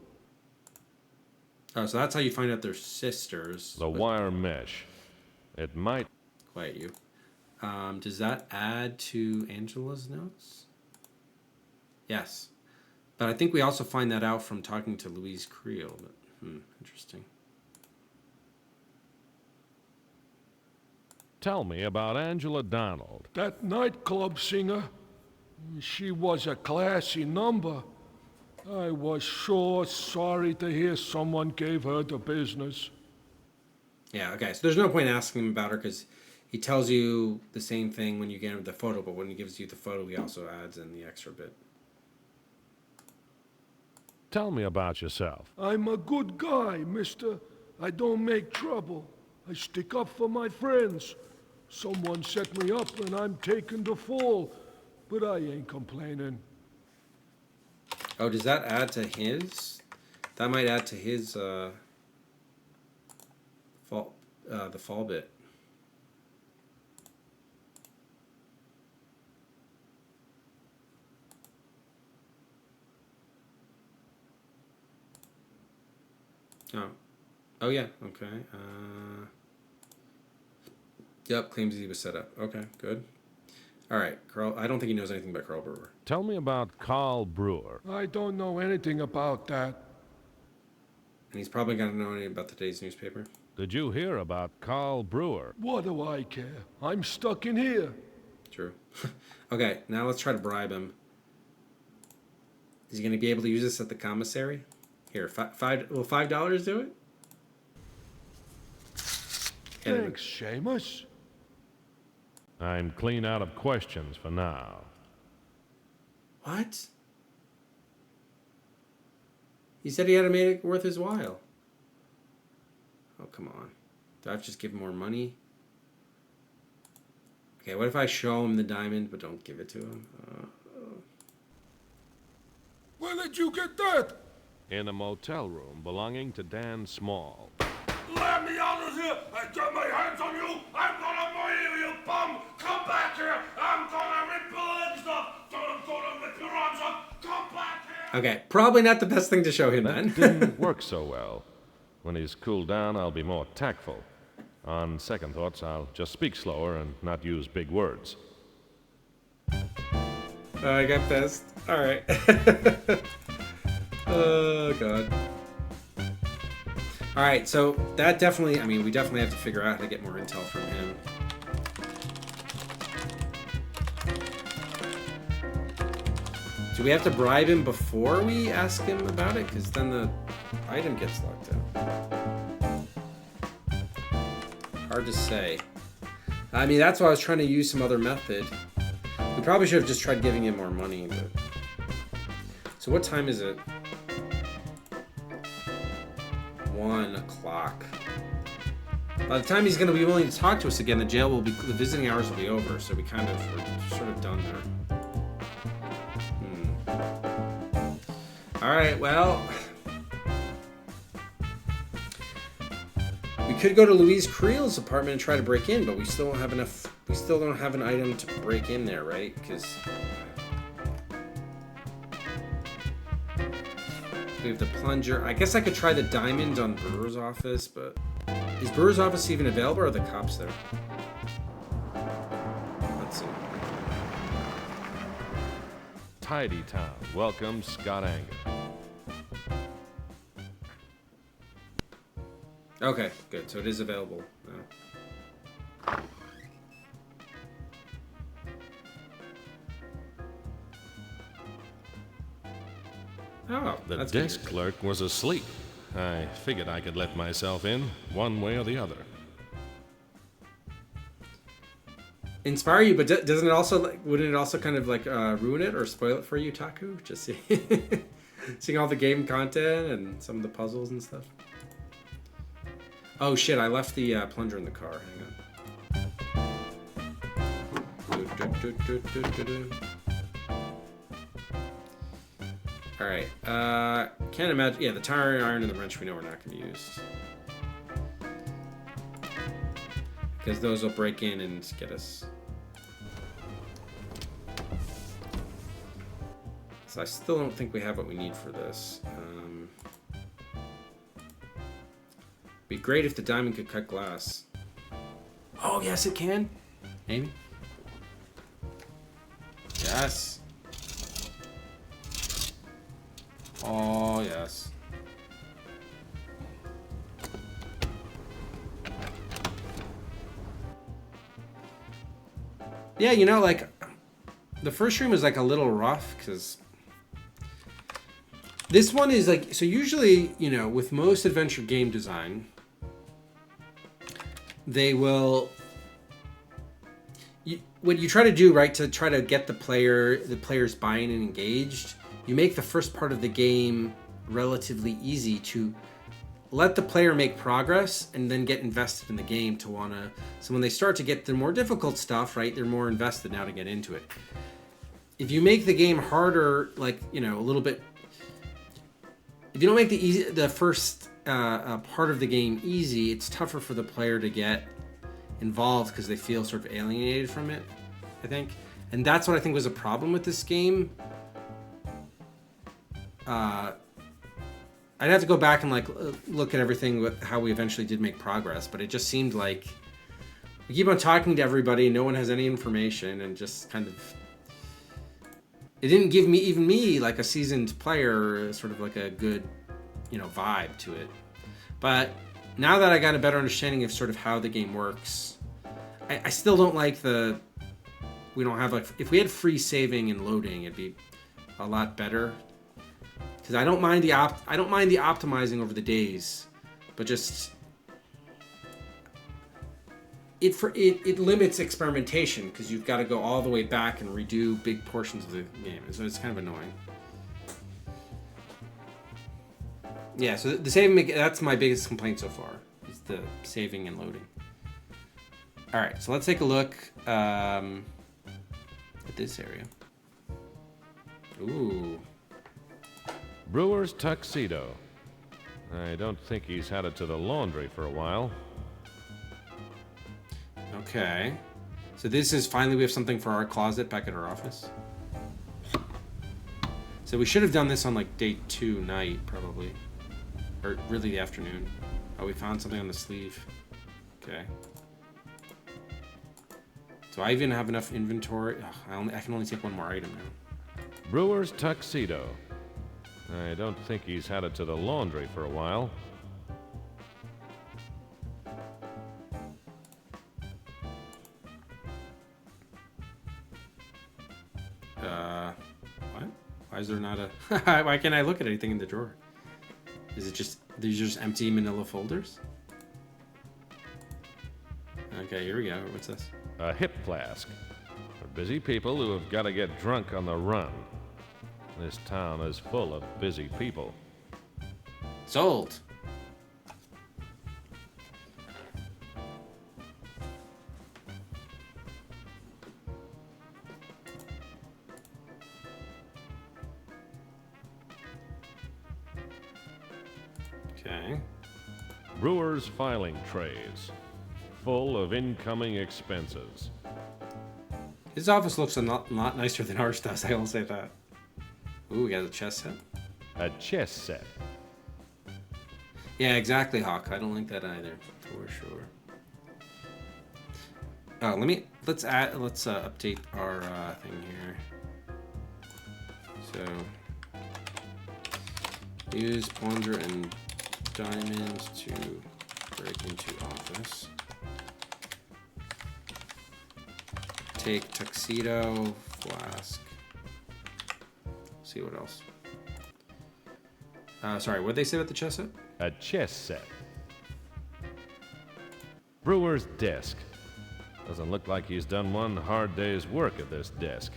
Oh, so that's how you find out they're sisters. The wire mesh. It might... Quiet you. Does that add to Angela's notes? Yes. But I think we also find that out from talking to Louise Creel. But, interesting. Tell me about Angela Donald. That nightclub singer, she was a classy number. I was sure sorry to hear someone gave her the business. Yeah, okay. So there's no point asking him about her because he tells you the same thing when you get him the photo, but when he gives you the photo, he also adds in the extra bit. Tell me about yourself. I'm a good guy, mister. I don't make trouble. I stick up for my friends. Someone set me up and I'm taking the fall, but I ain't complaining. Oh, does that add to his? That might add to his fall, the fall bit. Oh yeah, okay. Yep, claims he was set up. Okay, good. All right, Carl. I don't think he knows anything about Carl Brewer. Tell me about Carl Brewer. I don't know anything about that. And he's probably going to know anything about today's newspaper. Did you hear about Carl Brewer? What do I care? I'm stuck in here. True. Okay, now let's try to bribe him. Is he going to be able to use this at the commissary? Here, will $5 do it? Thanks, Seamus. I'm clean out of questions for now. What? He said he had to make it worth his while. Oh, come on. Do I have to just give him more money? Okay, what if I show him the diamond but don't give it to him? Where did you get that? In a motel room belonging to Dan Small. Let me out of here! I get my hands on you! I'm gonna murder you, bum! Come back here! I'm gonna rip your legs off! I'm gonna rip your arms off! Come back here! Okay, probably not the best thing to show him That then. didn't work so well. When he's cooled down, I'll be more tactful. On second thoughts, I'll just speak slower and not use big words. Oh, I got pissed. Alright. Oh, God. Alright, so that definitely, I mean, we definitely have to figure out how to get more intel from him. Do we have to bribe him before we ask him about it? Because then the item gets locked out. Hard to say. I mean, that's why I was trying to use some other method. We probably should have just tried giving him more money, but... So what time is it? 1 o'clock. By the time he's going to be willing to talk to us again, the visiting hours will be over, so we're sort of done there. Alright, well... We could go to Louise Creel's apartment and try to break in, but we still don't have enough... We still don't have an item to break in there, right? Because... we have the plunger. I guess I could try the diamond on Brewer's office, but... Is Brewer's office even available, or are the cops there? Let's see. Tidy Town welcomes Scott Anger. Okay, good. So it is available now. Oh, The that's desk good. clerk was asleep. I figured I could let myself in, one way or the other. Inspire you, but doesn't it also wouldn't it also kind of like ruin it or spoil it for you, Taku? Just seeing all the game content and some of the puzzles and stuff. Oh shit! I left the plunger in the car. Hang on. All right. Can't imagine. Yeah, the tire iron and the wrench we know we're not going to use. Because those will break in and get us. So I still don't think we have what we need for this. Be great if the diamond could cut glass. Oh, yes, it can. Maybe. Yes. Oh, yes. Yeah, you know, like, the first stream was, like, a little rough, because this one is, like, so usually, you know, with most adventure game design, they will, what you try to do, right, to try to get the players buying and engaged, you make the first part of the game relatively easy to let the player make progress and then get invested in the game to wanna, so when they start to get the more difficult stuff, right, they're more invested now to get into it. If you make the game harder, like, you know, a little bit, if you don't make the first part of the game easy, it's tougher for the player to get involved because they feel sort of alienated from it, I think. And that's what I think was a problem with this game. I'd have to go back and like look at everything with how we eventually did make progress, but it just seemed like we keep on talking to everybody, no one has any information, and just kind of, it didn't give me, even me, like a seasoned player, sort of like a good, you know, vibe to it. But now that I got a better understanding of sort of how the game works, I still don't like the we don't have, like, if we had free saving and loading, it'd be a lot better. Because I don't mind the optimizing over the days, but just it limits experimentation because you've got to go all the way back and redo big portions of the game, so it's kind of annoying. Yeah, so the saving, that's my biggest complaint so far, is the saving and loading. All right, so let's take a look at this area. Ooh. Brewer's tuxedo. I don't think he's had it to the laundry for a while. Okay. So this is finally we have something for our closet back at our office. So we should have done this on like day 2 night, probably. Or really the afternoon. Oh, we found something on the sleeve. Okay. So I even have enough inventory. Ugh, I can only take one more item now. Brewer's tuxedo. I don't think he's had it to the laundry for a while. What? Why is there not a... Why can't I look at anything in the drawer? Is it just... These are just empty manila folders? Okay, here we go. What's this? A hip flask. For busy people who have got to get drunk on the run. This town is full of busy people. Sold. Okay. Brewer's filing trays. Full of incoming expenses. His office looks a lot nicer than ours does, I will say that. Ooh, we got a chess set. A chess set. Yeah, exactly, Hawk. I don't like that either, for sure. Oh, let's update our thing here. So, use plunger and diamonds to break into office. Take tuxedo, flask. See what else. Sorry, what'd they say about the chess set? A chess set. Brewer's desk. Doesn't look like he's done one hard day's work at this desk.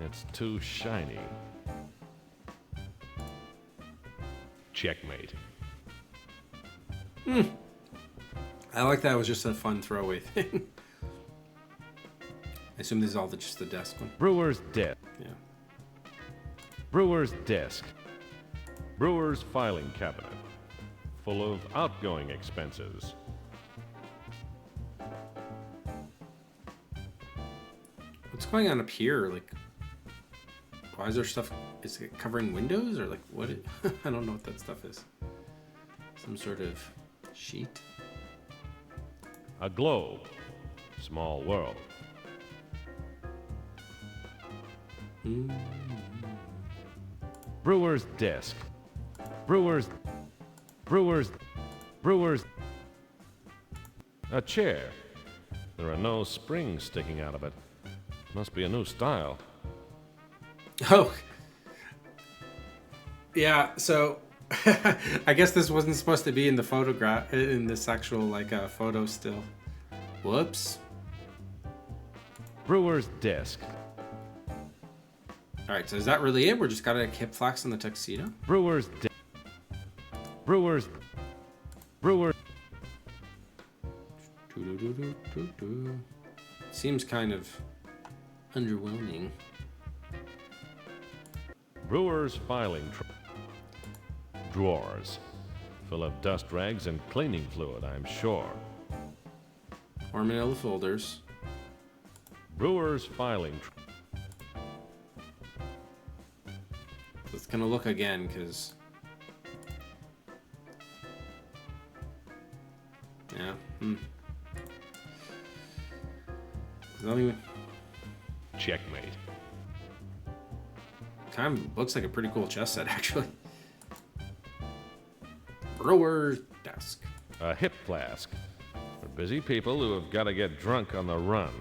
It's too shiny. Checkmate. I like that. It was just a fun throwaway thing. I assume this is all just the desk one. Brewer's desk. Yeah. Brewer's desk. Brewer's filing cabinet. Full of outgoing expenses. What's going on up here? Like, why is there stuff? Is it covering windows or like what? I don't know what that stuff is. Some sort of sheet. A globe. Small world. Brewer's desk. Brewer's. A chair. There are no springs sticking out of it. Must be a new style. Oh. Yeah, so I guess this wasn't supposed to be in the photograph, in this actual like photo still. Whoops. Brewer's desk. All right, so is that really it? We're just got a hip flax and the tuxedo? Brewer's desk. Brewer. Seems kind of underwhelming. Brewer's filing drawers. Full of dust rags and cleaning fluid, I'm sure. Or manila folders. Brewer's filing It's gonna look again, because... Yeah, Checkmate. Kind of looks like a pretty cool chess set, actually. Brewer's desk. A hip flask. For busy people who have got to get drunk on the run.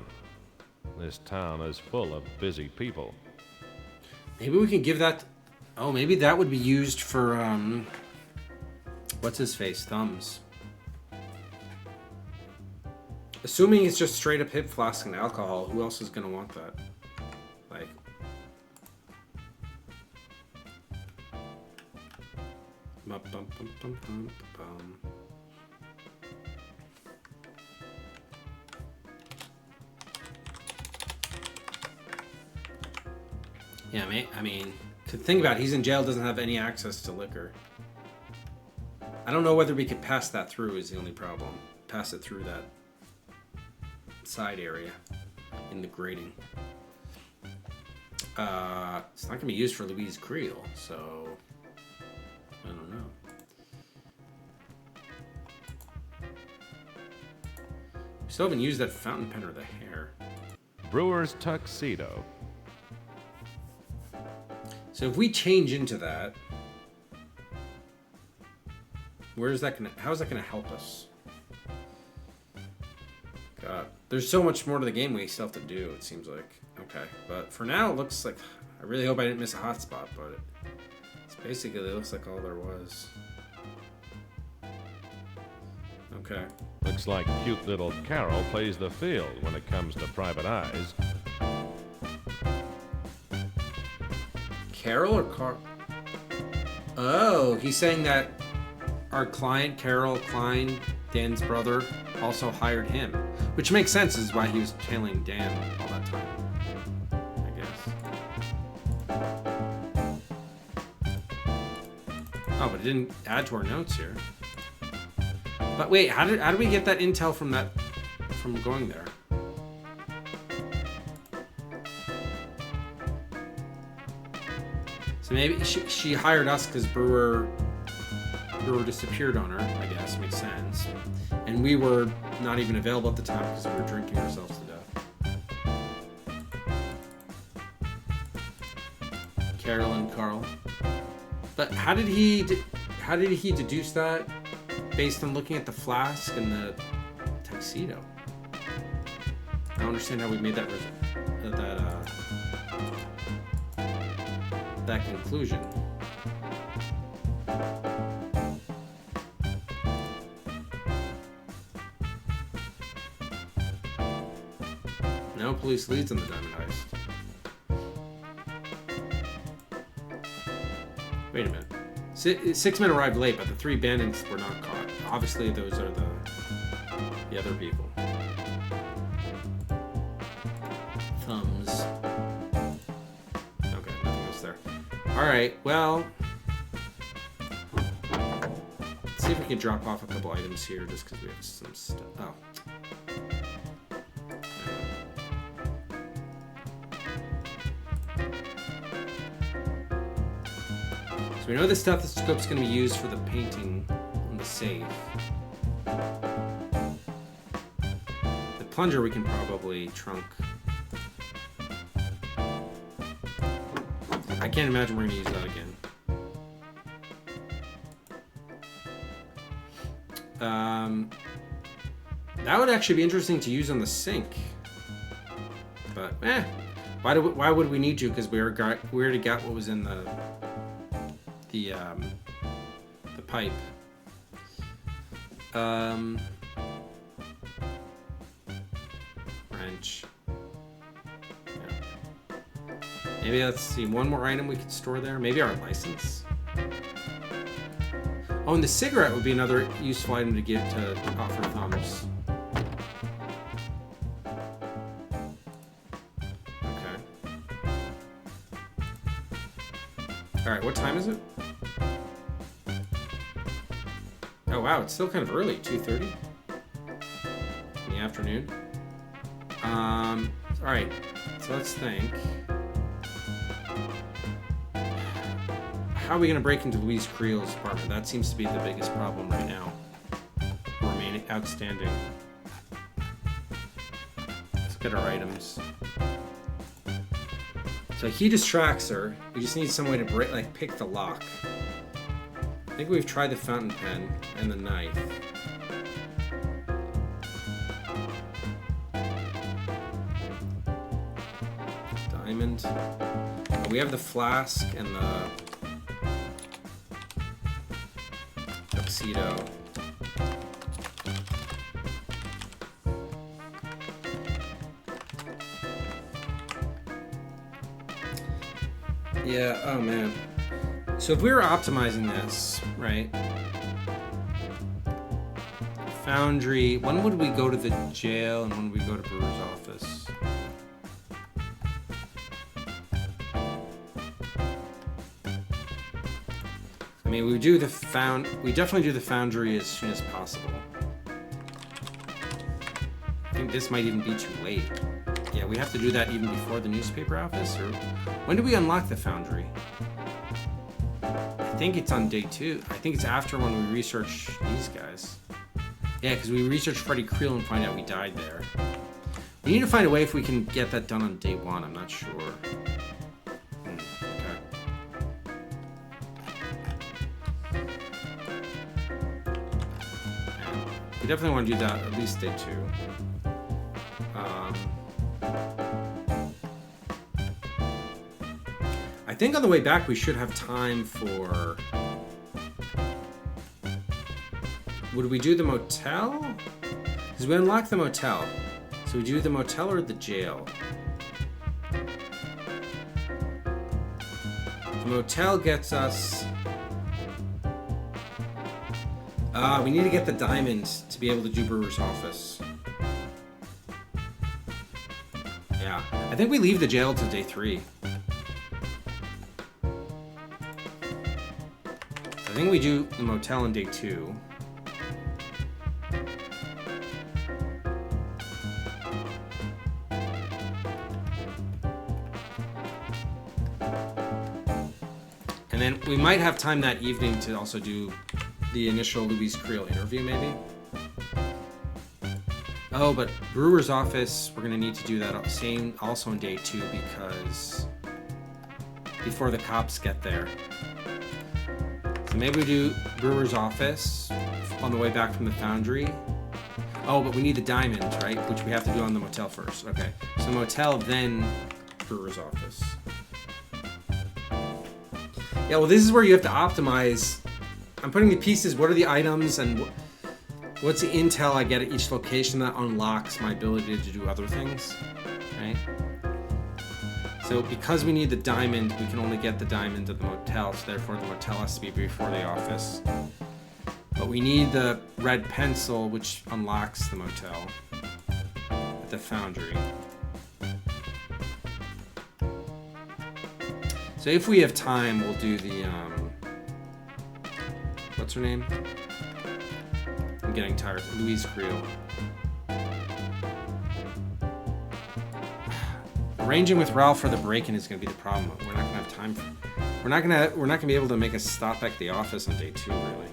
This town is full of busy people. Maybe we can give that... Oh, maybe that would be used for, what's his face? Thumbs. Assuming it's just straight up hip flask and alcohol, who else is going to want that? Like... Yeah, I mean, to think about it, he's in jail, doesn't have any access to liquor. I don't know whether we could pass that through is the only problem. Pass it through that side area in the grating. It's not going to be used for Louise Creel, so I don't know. We still haven't used that fountain pen or the hair. Brewer's tuxedo. So if we change into that, where's that gonna? How is that gonna help us? God, there's so much more to the game we still have to do. It seems like okay, but for now it looks like I really hope I didn't miss a hotspot, but it's basically it looks like all there was. Okay. Looks like cute little Carol plays the field when it comes to private eyes. Carol or Carl? Oh, he's saying that our client, Carol Klein, Dan's brother, also hired him. Which makes sense, is why he was tailing Dan all that time. I guess. Oh, but it didn't add to our notes here. But wait, how do we get that intel from going there? So maybe she hired us because Brewer disappeared on her, I guess, makes sense. And we were not even available at the time because we were drinking ourselves to death. Carol and Carl. But how did he deduce that based on looking at the flask and the tuxedo? I don't understand how we made that conclusion. No police leads on the diamond heist. Wait a minute. 6 men arrived late, but the 3 bandits were not caught. Obviously, those are the other people. Thumbs. Okay, nothing else there. Alright, well... Let's see if we can drop off a couple items here, just because we have some stuff. Oh. So we know the stethoscope's going to be used for the painting on the safe. The plunger we can probably trunk. I can't imagine we're going to use that again. That would actually be interesting to use on the sink. But, why would we need to? Because we already got what was in the pipe. Wrench. Yeah. Maybe let's see, one more item we could store there. Maybe our license. Oh, and the cigarette would be another useful item to give to offer Thumbs. Okay. All right, what time is it? Oh wow, it's still kind of early, 2:30 in the afternoon. All right, so let's think. How are we going to break into Louise Creel's apartment? That seems to be the biggest problem right now. Remaining outstanding. Let's look at our items. So he distracts her. We just need some way to break, pick the lock. I think we've tried the fountain pen and the knife. diamond. We have the flask and the tuxedo. Yeah, oh man. So if we were optimizing this, right? Foundry, when would we go to the jail and when would we go to Brewer's office? I mean, we definitely do the foundry as soon as possible. I think this might even be too late. Yeah, we have to do that even before the newspaper office, or when do we unlock the foundry? I think it's on day 2. I think it's after when we research these guys. Yeah, because we research Freddy Creel and find out we died there. We need to find a way if we can get that done on day 1. I'm not sure. Okay. We definitely want to do that at least day 2. I think on the way back we should have time for... Would we do the motel? Because we unlocked the motel. So we do the motel or the jail? The motel gets us... we need to get the diamond to be able to do Brewer's office. Yeah. I think we leave the jail till day 3. I think we do the motel on day 2. And then we might have time that evening to also do the initial Louise Creel interview, maybe. Oh, but Brewer's office, we're gonna need to do that also on day 2 because before the cops get there. So maybe we do Brewer's office on the way back from the foundry. Oh, but we need the diamond, right? Which we have to do on the motel first. Okay, so motel, then Brewer's office. Yeah, well, this is where you have to optimize. I'm putting the pieces, what are the items, and what's the intel I get at each location that unlocks my ability to do other things, right? So because we need the diamond, we can only get the diamond at the motel, so therefore the motel has to be before the office. But we need the red pencil, which unlocks the motel at the foundry. So if we have time, we'll do the, what's her name? I'm getting tired. Louise Creel. Arranging with Ralph for the break-in is going to be the problem. We're not going to have time for... We're not going to be able to make a stop back at the office on day 2, really.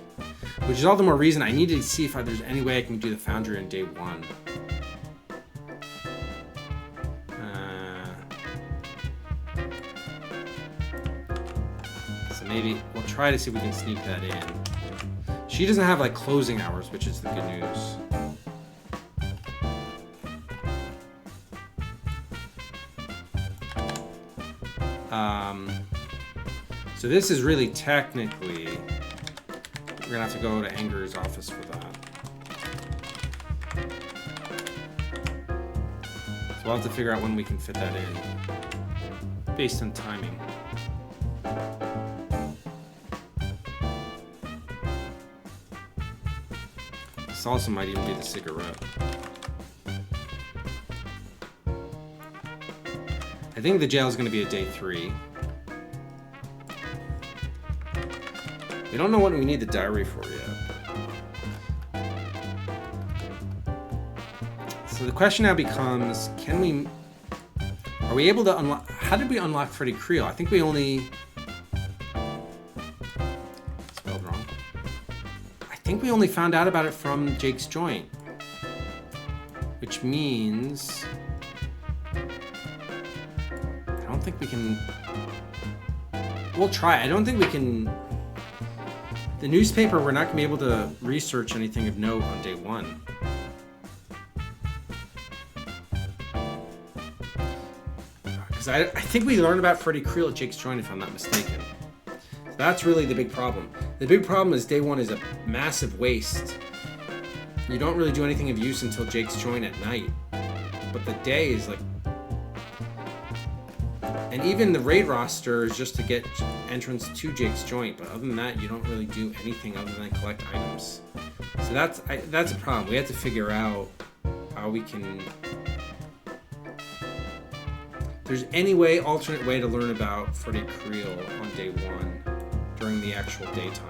Which is all the more reason I need to see if there's any way I can do the foundry on day 1. So maybe we'll try to see if we can sneak that in. She doesn't have like closing hours, which is the good news. So this is really technically, we're gonna have to go to Anger's office for that. So we'll have to figure out when we can fit that in, based on timing. This also might even be the cigarette. I think the jail is going to be a day 3. We don't know what we need the diary for yet. So the question now becomes, are we able to unlock, how did we unlock Freddy Creel? I think we only, spelled wrong. I think we only found out about it from Jake's joint. Which means, I don't think we can, we'll try. I don't think we can, the newspaper, we're not going to be able to research anything of note on day 1. Because I think we learned about Freddie Creel at Jake's Joint, if I'm not mistaken. So that's really the big problem. The big problem is day one is a massive waste. You don't really do anything of use until Jake's Joint at night. But the day is like... And even the raid roster is just to get entrance to Jake's Joint. But other than that, you don't really do anything other than collect items. So that's a problem. We have to figure out how we can... If there's any way, alternate way to learn about Freddie Creel on day one during the actual daytime.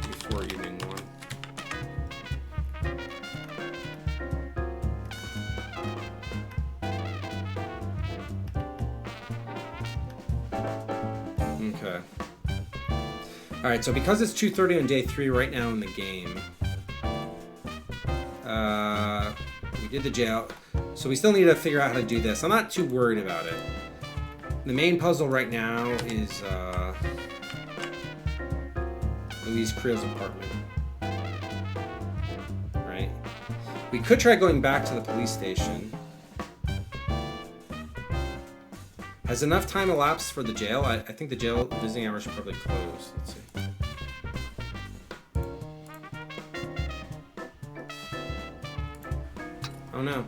Before evening one. Okay. Alright, so because it's 2:30 on day 3 right now in the game, we did the jail, so we still need to figure out how to do this. I'm not too worried about it. The main puzzle right now is Louise Creel's apartment. Right? We could try going back to the police station. Has enough time elapsed for the jail? I think the jail visiting hours are probably closed. Let's see. Oh no.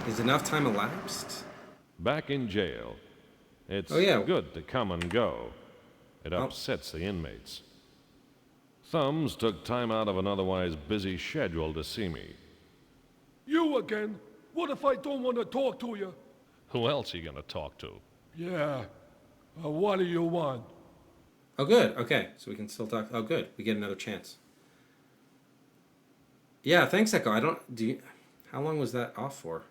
Is enough time elapsed? Back in jail. It's Oh, yeah. good to come and go. It upsets the inmates. Thumbs took time out of an otherwise busy schedule to see me. You again? What if I don't want to talk to you? Who else are you gonna talk to? Yeah. What do you want? Oh, good. Okay, so we can still talk. Oh, good. We get another chance. Yeah, thanks, Echo. How long was that off for?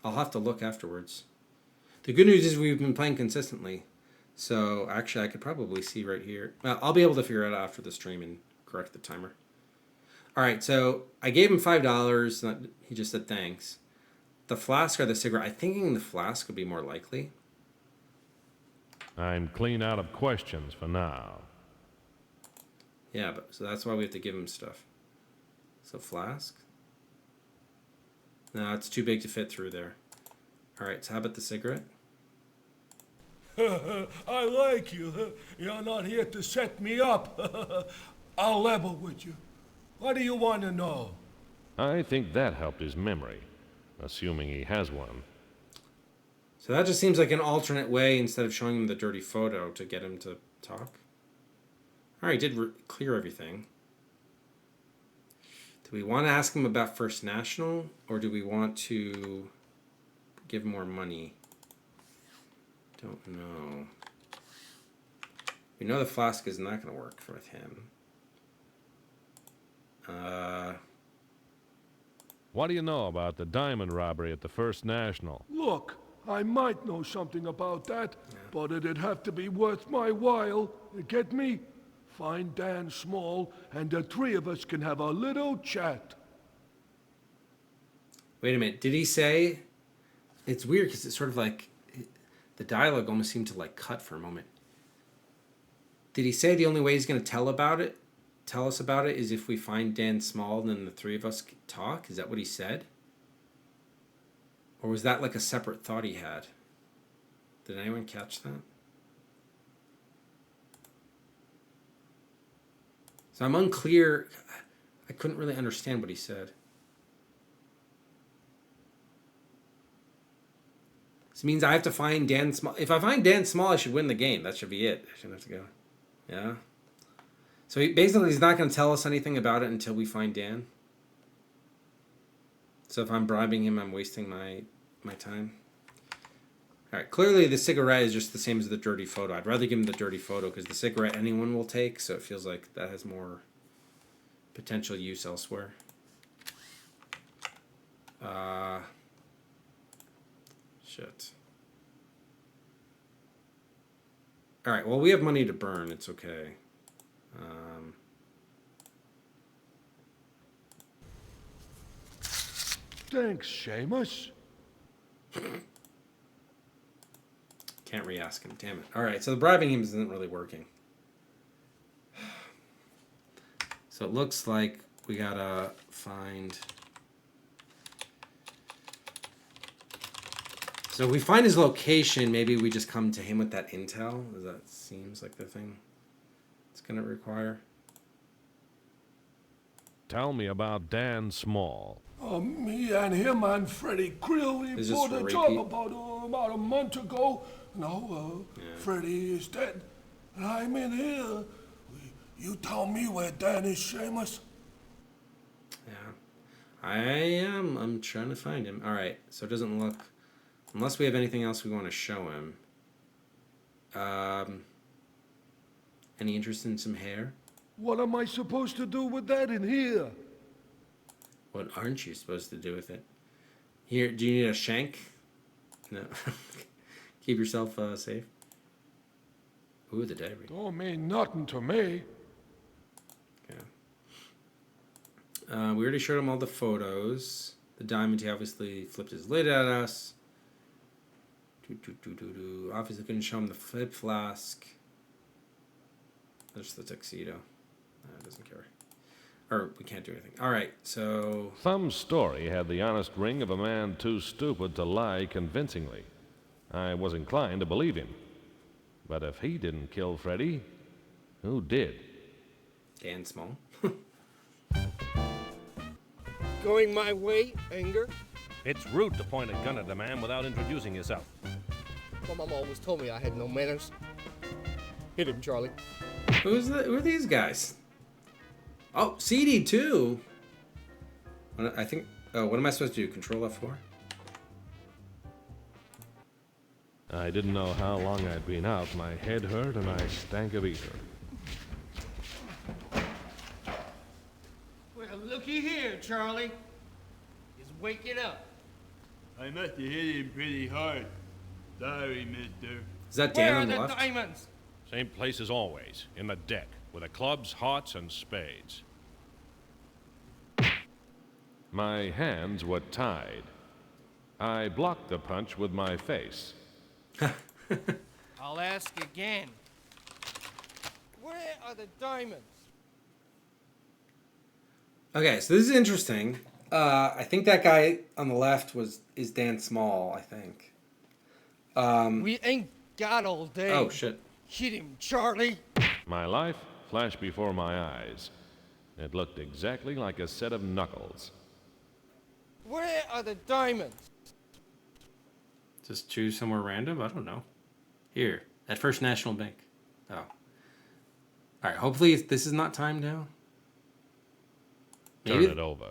I'll have to look afterwards. The good news is we've been playing consistently. So, actually, I could probably see right here. Well, I'll be able to figure it out after the stream and correct the timer. All right, so I gave him $5. He just said thanks. The flask or the cigarette? I'm thinking the flask would be more likely. I'm clean out of questions for now. Yeah, but so that's why we have to give him stuff. So flask? No, it's too big to fit through there. All right, so how about the cigarette? I like you. You're not here to set me up. I'll level with you. What do you want to know? I think that helped his memory, assuming he has one. So that just seems like an alternate way instead of showing him the dirty photo to get him to talk. All right, did clear everything. Do we want to ask him about First National, or do we want to give him more money? Don't know. We know the flask is not going to work with him. What do you know about the diamond robbery at the First National? Look, I might know something about that, but it'd have to be worth my while. You get me? Find Dan Small, and the three of us can have a little chat. Wait a minute. Did he say... It's weird because it's sort of like... The dialogue almost seemed to like cut for a moment. Did he say the only way he's going to tell us about it is if we find Dan Small and then the three of us can talk? Is that what he said? Or was that like a separate thought he had? Did anyone catch that? So I'm unclear. I couldn't really understand what he said. This means I have to find Dan Small. If I find Dan Small, I should win the game. That should be it. I shouldn't have to go. Yeah. So he's not going to tell us anything about it until we find Dan. So if I'm bribing him, I'm wasting my time. All right. Clearly, the cigarette is just the same as the dirty photo. I'd rather give him the dirty photo because the cigarette anyone will take. So it feels like that has more potential use elsewhere. Shit. All right. Well, we have money to burn. It's okay. Thanks, Seamus. Can't re-ask him. Damn it. All right, so the bribing him isn't really working. So it looks like we gotta find... So if we find his location, maybe we just come to him with that intel. That seems like the thing it's gonna require. Tell me about Dan Small. Me and him and Freddie Krill Is this bought a for job repeat? about a month ago. Now, Freddie is dead. And I'm in here. You tell me where Dan is, Seamus. Yeah. I'm trying to find him. Alright, so it doesn't look... Unless we have anything else we want to show him. Any interest in some hair? What am I supposed to do with that in here? What aren't you supposed to do with it? Here, do you need a shank? No. Keep yourself safe. Ooh, the diary. Don't mean nothing to me. We already showed him all the photos. The diamond, he obviously flipped his lid at us. Obviously couldn't show him the flip flask. Just the tuxedo. Doesn't care. Or we can't do anything. Alright, so... Thumb's story had the honest ring of a man too stupid to lie convincingly. I was inclined to believe him. But if he didn't kill Freddy, who did? Dan Small. Going my way, Anger? It's rude to point a gun at a man without introducing yourself. My mom always told me I had no manners. Hit him, Charlie. Who are these guys? Oh, CD too. I think... Oh, what am I supposed to do? Control F4? I didn't know how long I'd been out. My head hurt and I stank of ether. Well, looky here, Charlie. He's waking up. I must have hit him pretty hard. Sorry, mister. Is that Dan Where on the are left? the diamonds? Same place as always, in the deck, with the clubs, hearts, and spades. My hands were tied. I blocked the punch with my face. I'll ask again. Where are the diamonds? Okay, so this is interesting. I think that guy on the left is Dan Small, I think. We ain't got all day. Oh, shit. Hit him, Charlie. My life flashed before my eyes. It looked exactly like a set of knuckles. Where are the diamonds? Just choose somewhere random? I don't know. Here, at First National Bank. Oh. Alright, hopefully this is not timed now. Turn it over.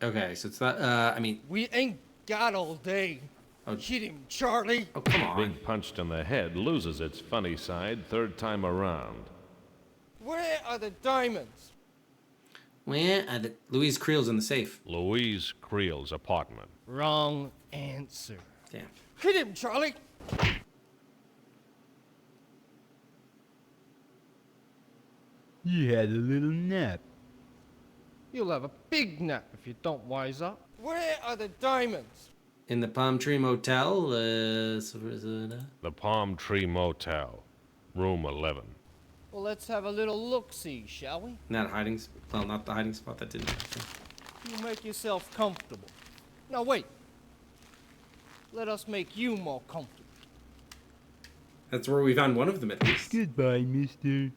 Okay, so it's not, I mean... We ain't got all day. Oh. Hit him, Charlie. Oh, come on. Being punched in the head loses its funny side third time around. Where are the diamonds? Where are the... Louise Creel's in the safe. Louise Creel's apartment. Wrong answer. Damn. Hit him, Charlie. You had a little nap. You'll have a big nap if you don't wise up. Where are the diamonds? In the Palm Tree Motel. The Palm Tree Motel, room 11. Well, let's have a little look-see, shall we? Not hiding... Well, not the hiding spot. That didn't happen. You make yourself comfortable. Now, wait. Let us make you more comfortable. That's where we found one of them, at least. Goodbye, mister.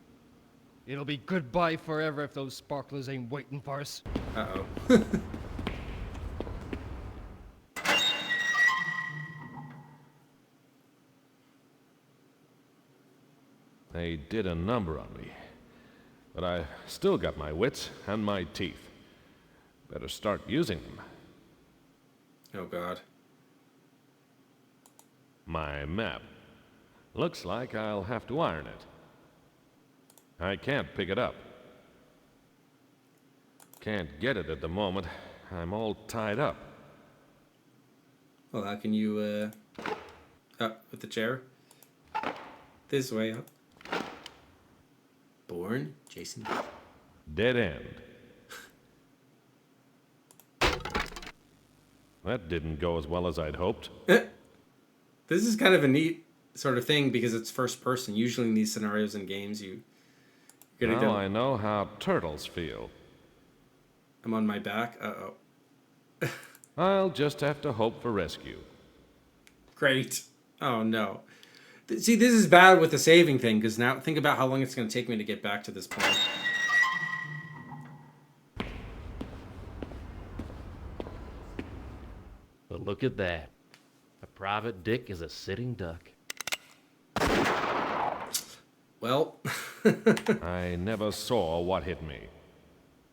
It'll be goodbye forever if those sparklers ain't waiting for us. Uh-oh. They did a number on me. But I still got my wits and my teeth. Better start using them. Oh, God. My map. Looks like I'll have to iron it. I can't pick it up. Can't get it at the moment. I'm all tied up. Well, how can you, up with the chair? This way up. Born, Jason. Dead end. That didn't go as well as I'd hoped. This is kind of a neat sort of thing because it's first person. Usually in these scenarios in games, you're gonna Now go. I know how turtles feel. I'm on my back. Uh-oh. I'll just have to hope for rescue. Great. Oh, no. See, this is bad with the saving thing, because now think about how long it's going to take me to get back to this point. But look at that. A private dick is a sitting duck. Well... I never saw what hit me.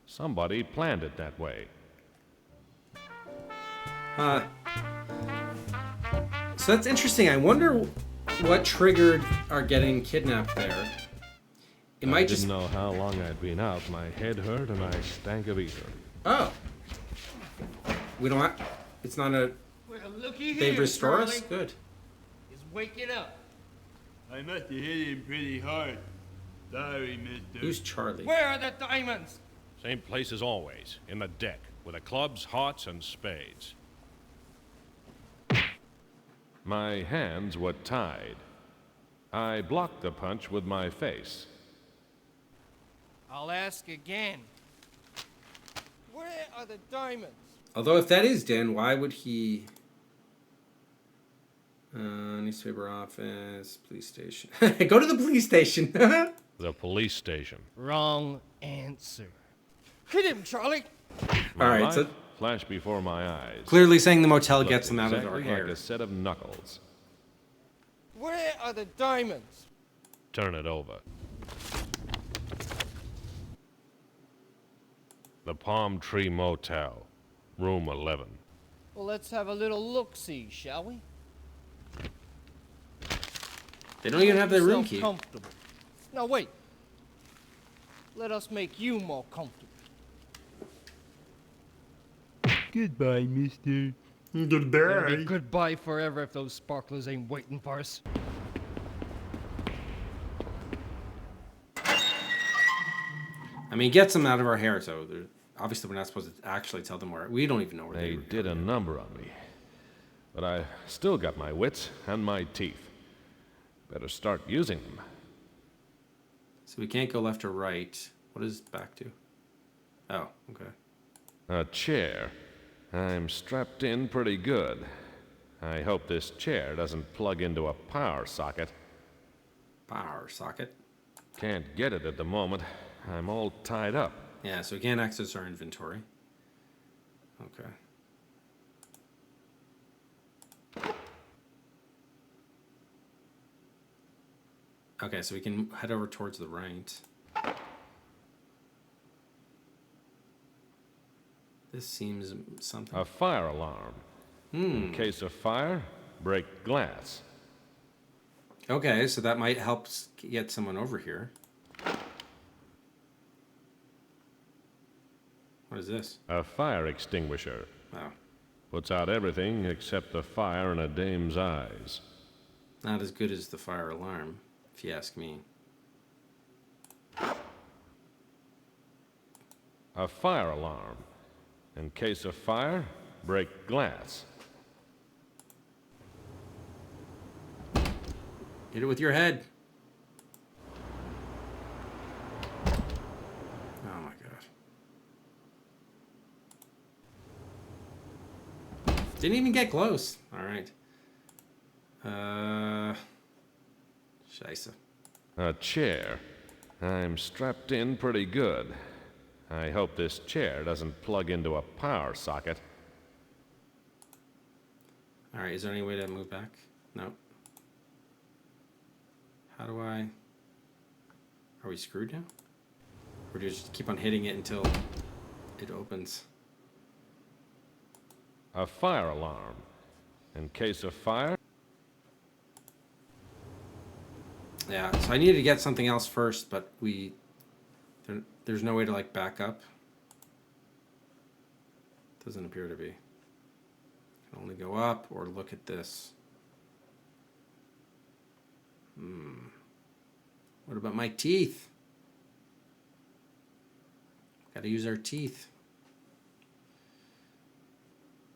Somebody planned it that way. So that's interesting. I wonder what triggered our getting kidnapped there. It might just... I didn't know how long I'd been out. My head hurt and I stank of ether. Oh. We don't have... It's not a... Well, looky they here, restore Charlie. us? Good. He's waking up. I must have hit him pretty hard. Sorry, mister. Who's Charlie? Where are the diamonds? Same place as always, in the deck, with the clubs, hearts, and spades. My hands were tied. I blocked the punch with my face. I'll ask again. Where are the diamonds? Although if that is Dan, why would he... newspaper office, police station. Go to the police station. The police station. Wrong answer. Hit him, Charlie. My All right, life so flashed before my eyes. clearly saying the motel Looked gets them out of exactly our hair. like a set of knuckles. Where are the diamonds? Turn it over. The Palm Tree Motel, room 11. Well, let's have a little look-see, shall we? They don't even have their room Yourself key. Comfortable. Now wait. Let us make you more comfortable. Goodbye, mister. It'll be goodbye forever if those sparklers ain't waiting for us. I mean, gets them out of our hair, so obviously we're not supposed to actually tell them where. We don't even know where They they did a number on me. But I still got my wits and my teeth. Better start using them. So we can't go left or right. What does back do? Oh, okay. A chair. I'm strapped in pretty good. I hope this chair doesn't plug into a power socket. Power socket? Can't get it at the moment. I'm all tied up. Yeah, so we can't access our inventory. Okay. Okay, so we can head over towards the right. This seems something. A fire alarm. In case of fire, break glass. Okay, so that might help get someone over here. What is this? A fire extinguisher. Oh. Puts out everything except the fire in a dame's eyes. Not as good as the fire alarm, if you ask me. A fire alarm. In case of fire, break glass. Hit it with your head. Oh my god. Didn't even get close. All right. Scheisse. A chair. I'm strapped in pretty good. I hope this chair doesn't plug into a power socket. All right, is there any way to move back? No. How do I... Are we screwed now? Or do you just keep on hitting it until it opens? A fire alarm. In case of fire... Yeah, so I needed to get something else first, but there's no way to, like, back up. Doesn't appear to be. Can only go up or look at this. What about my teeth? Gotta use our teeth.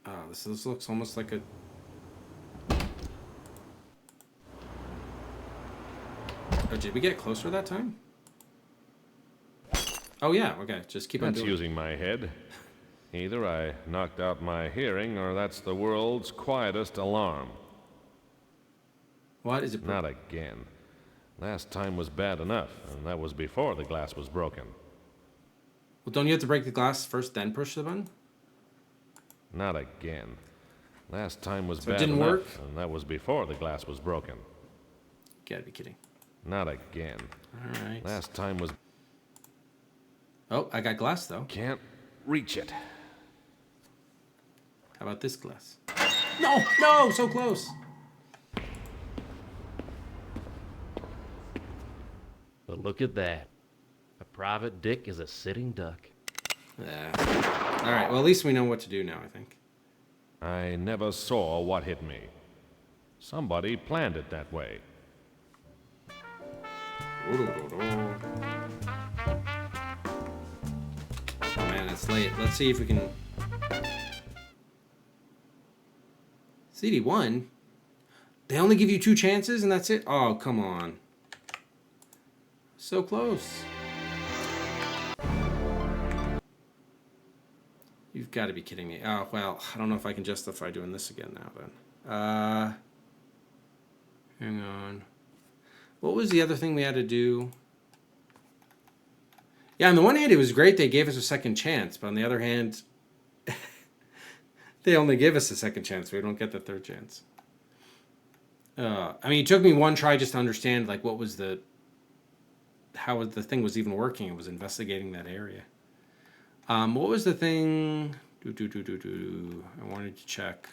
Oh, this looks almost like a... Oh, did we get closer that time? Oh, yeah, okay. Just keep on That's doing using my head. Either I knocked out my hearing, or that's the world's quietest alarm. What is it? Not again. Last time was bad enough, and that was before the glass was broken. Well, don't you have to break the glass first, then push the button? Not again. Last time was So it bad didn't enough, work? and that was before the glass was broken. You gotta be kidding. Not again. All right. Last time was... Oh, I got glass, though. Can't reach it. How about this glass? No, no, so close. But look at that. A private dick is a sitting duck. Yeah. All right, well, at least we know what to do now, I think. I never saw what hit me. Somebody planned it that way. Oh, man, it's late. Let's see if we can... CD1? They only give you 2 chances and that's it? Oh, come on. So close. You've got to be kidding me. Oh, well, I don't know if I can justify doing this again now then. Hang on. What was the other thing we had to do? Yeah, on the one hand, it was great they gave us a second chance, but on the other hand, they only give us a second chance. We don't get the third chance. I mean, it took me one try just to understand, like, what was the... how the thing was even working. It was investigating that area. What was the thing? I wanted to check.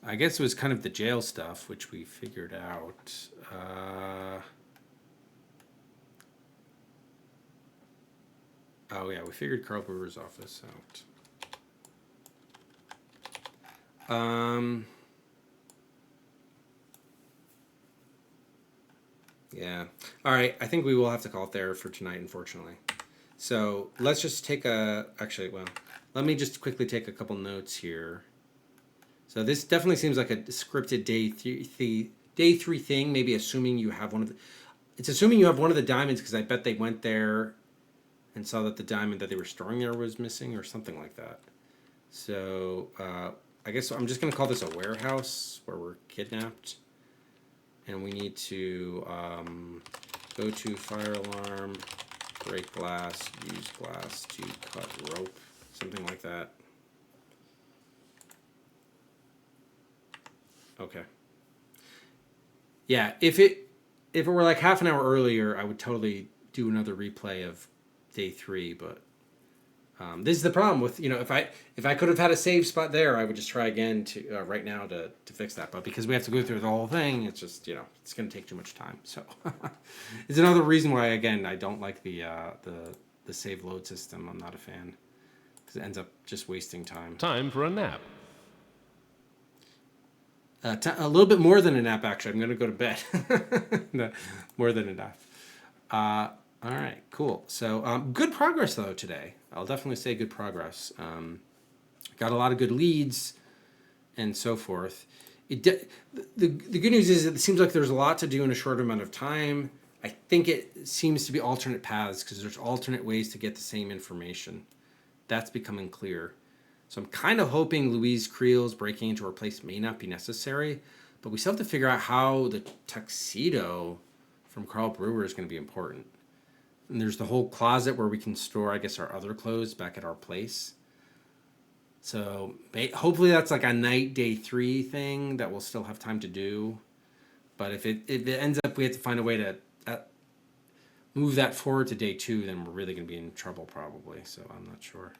I guess it was kind of the jail stuff, which we figured out. Oh yeah, we figured Carl Brewer's office out. Yeah. All right. I think we will have to call it there for tonight, unfortunately. So let's just take a... Actually, well, let me just quickly take a couple notes here. So this definitely seems like a scripted day three thing, maybe assuming you have one of the... It's assuming you have one of the diamonds, because I bet they went there and saw that the diamond that they were storing there was missing or something like that. So I guess I'm just going to call this a warehouse where we're kidnapped. And we need to go to fire alarm, break glass, use glass to cut rope, something like that. Okay. Yeah, if it were like half an hour earlier, I would totally do another replay of day 3, but this is the problem with, you know, if I could have had a save spot there, I would just try again to right now to fix that. But because we have to go through the whole thing, it's just, you know, it's going to take too much time. So it's another reason why, again, I don't like the save load system. I'm not a fan because it ends up just wasting time. Time for a nap. A little bit more than a nap, actually. I'm going to go to bed. No, more than a nap. All right, cool. So good progress, though, today. I'll definitely say good progress. Got a lot of good leads and so forth. The good news is it seems like there's a lot to do in a short amount of time. I think it seems to be alternate paths because there's alternate ways to get the same information. That's becoming clear. So I'm kind of hoping Louise Creel's breaking into her place may not be necessary, but we still have to figure out how the tuxedo from Carl Brewer is going to be important. And there's the whole closet where we can store, I guess, our other clothes back at our place. So hopefully that's like a night day 3 thing that we'll still have time to do. But if it ends up we have to find a way to move that forward to day 2, then we're really going to be in trouble probably. So I'm not sure.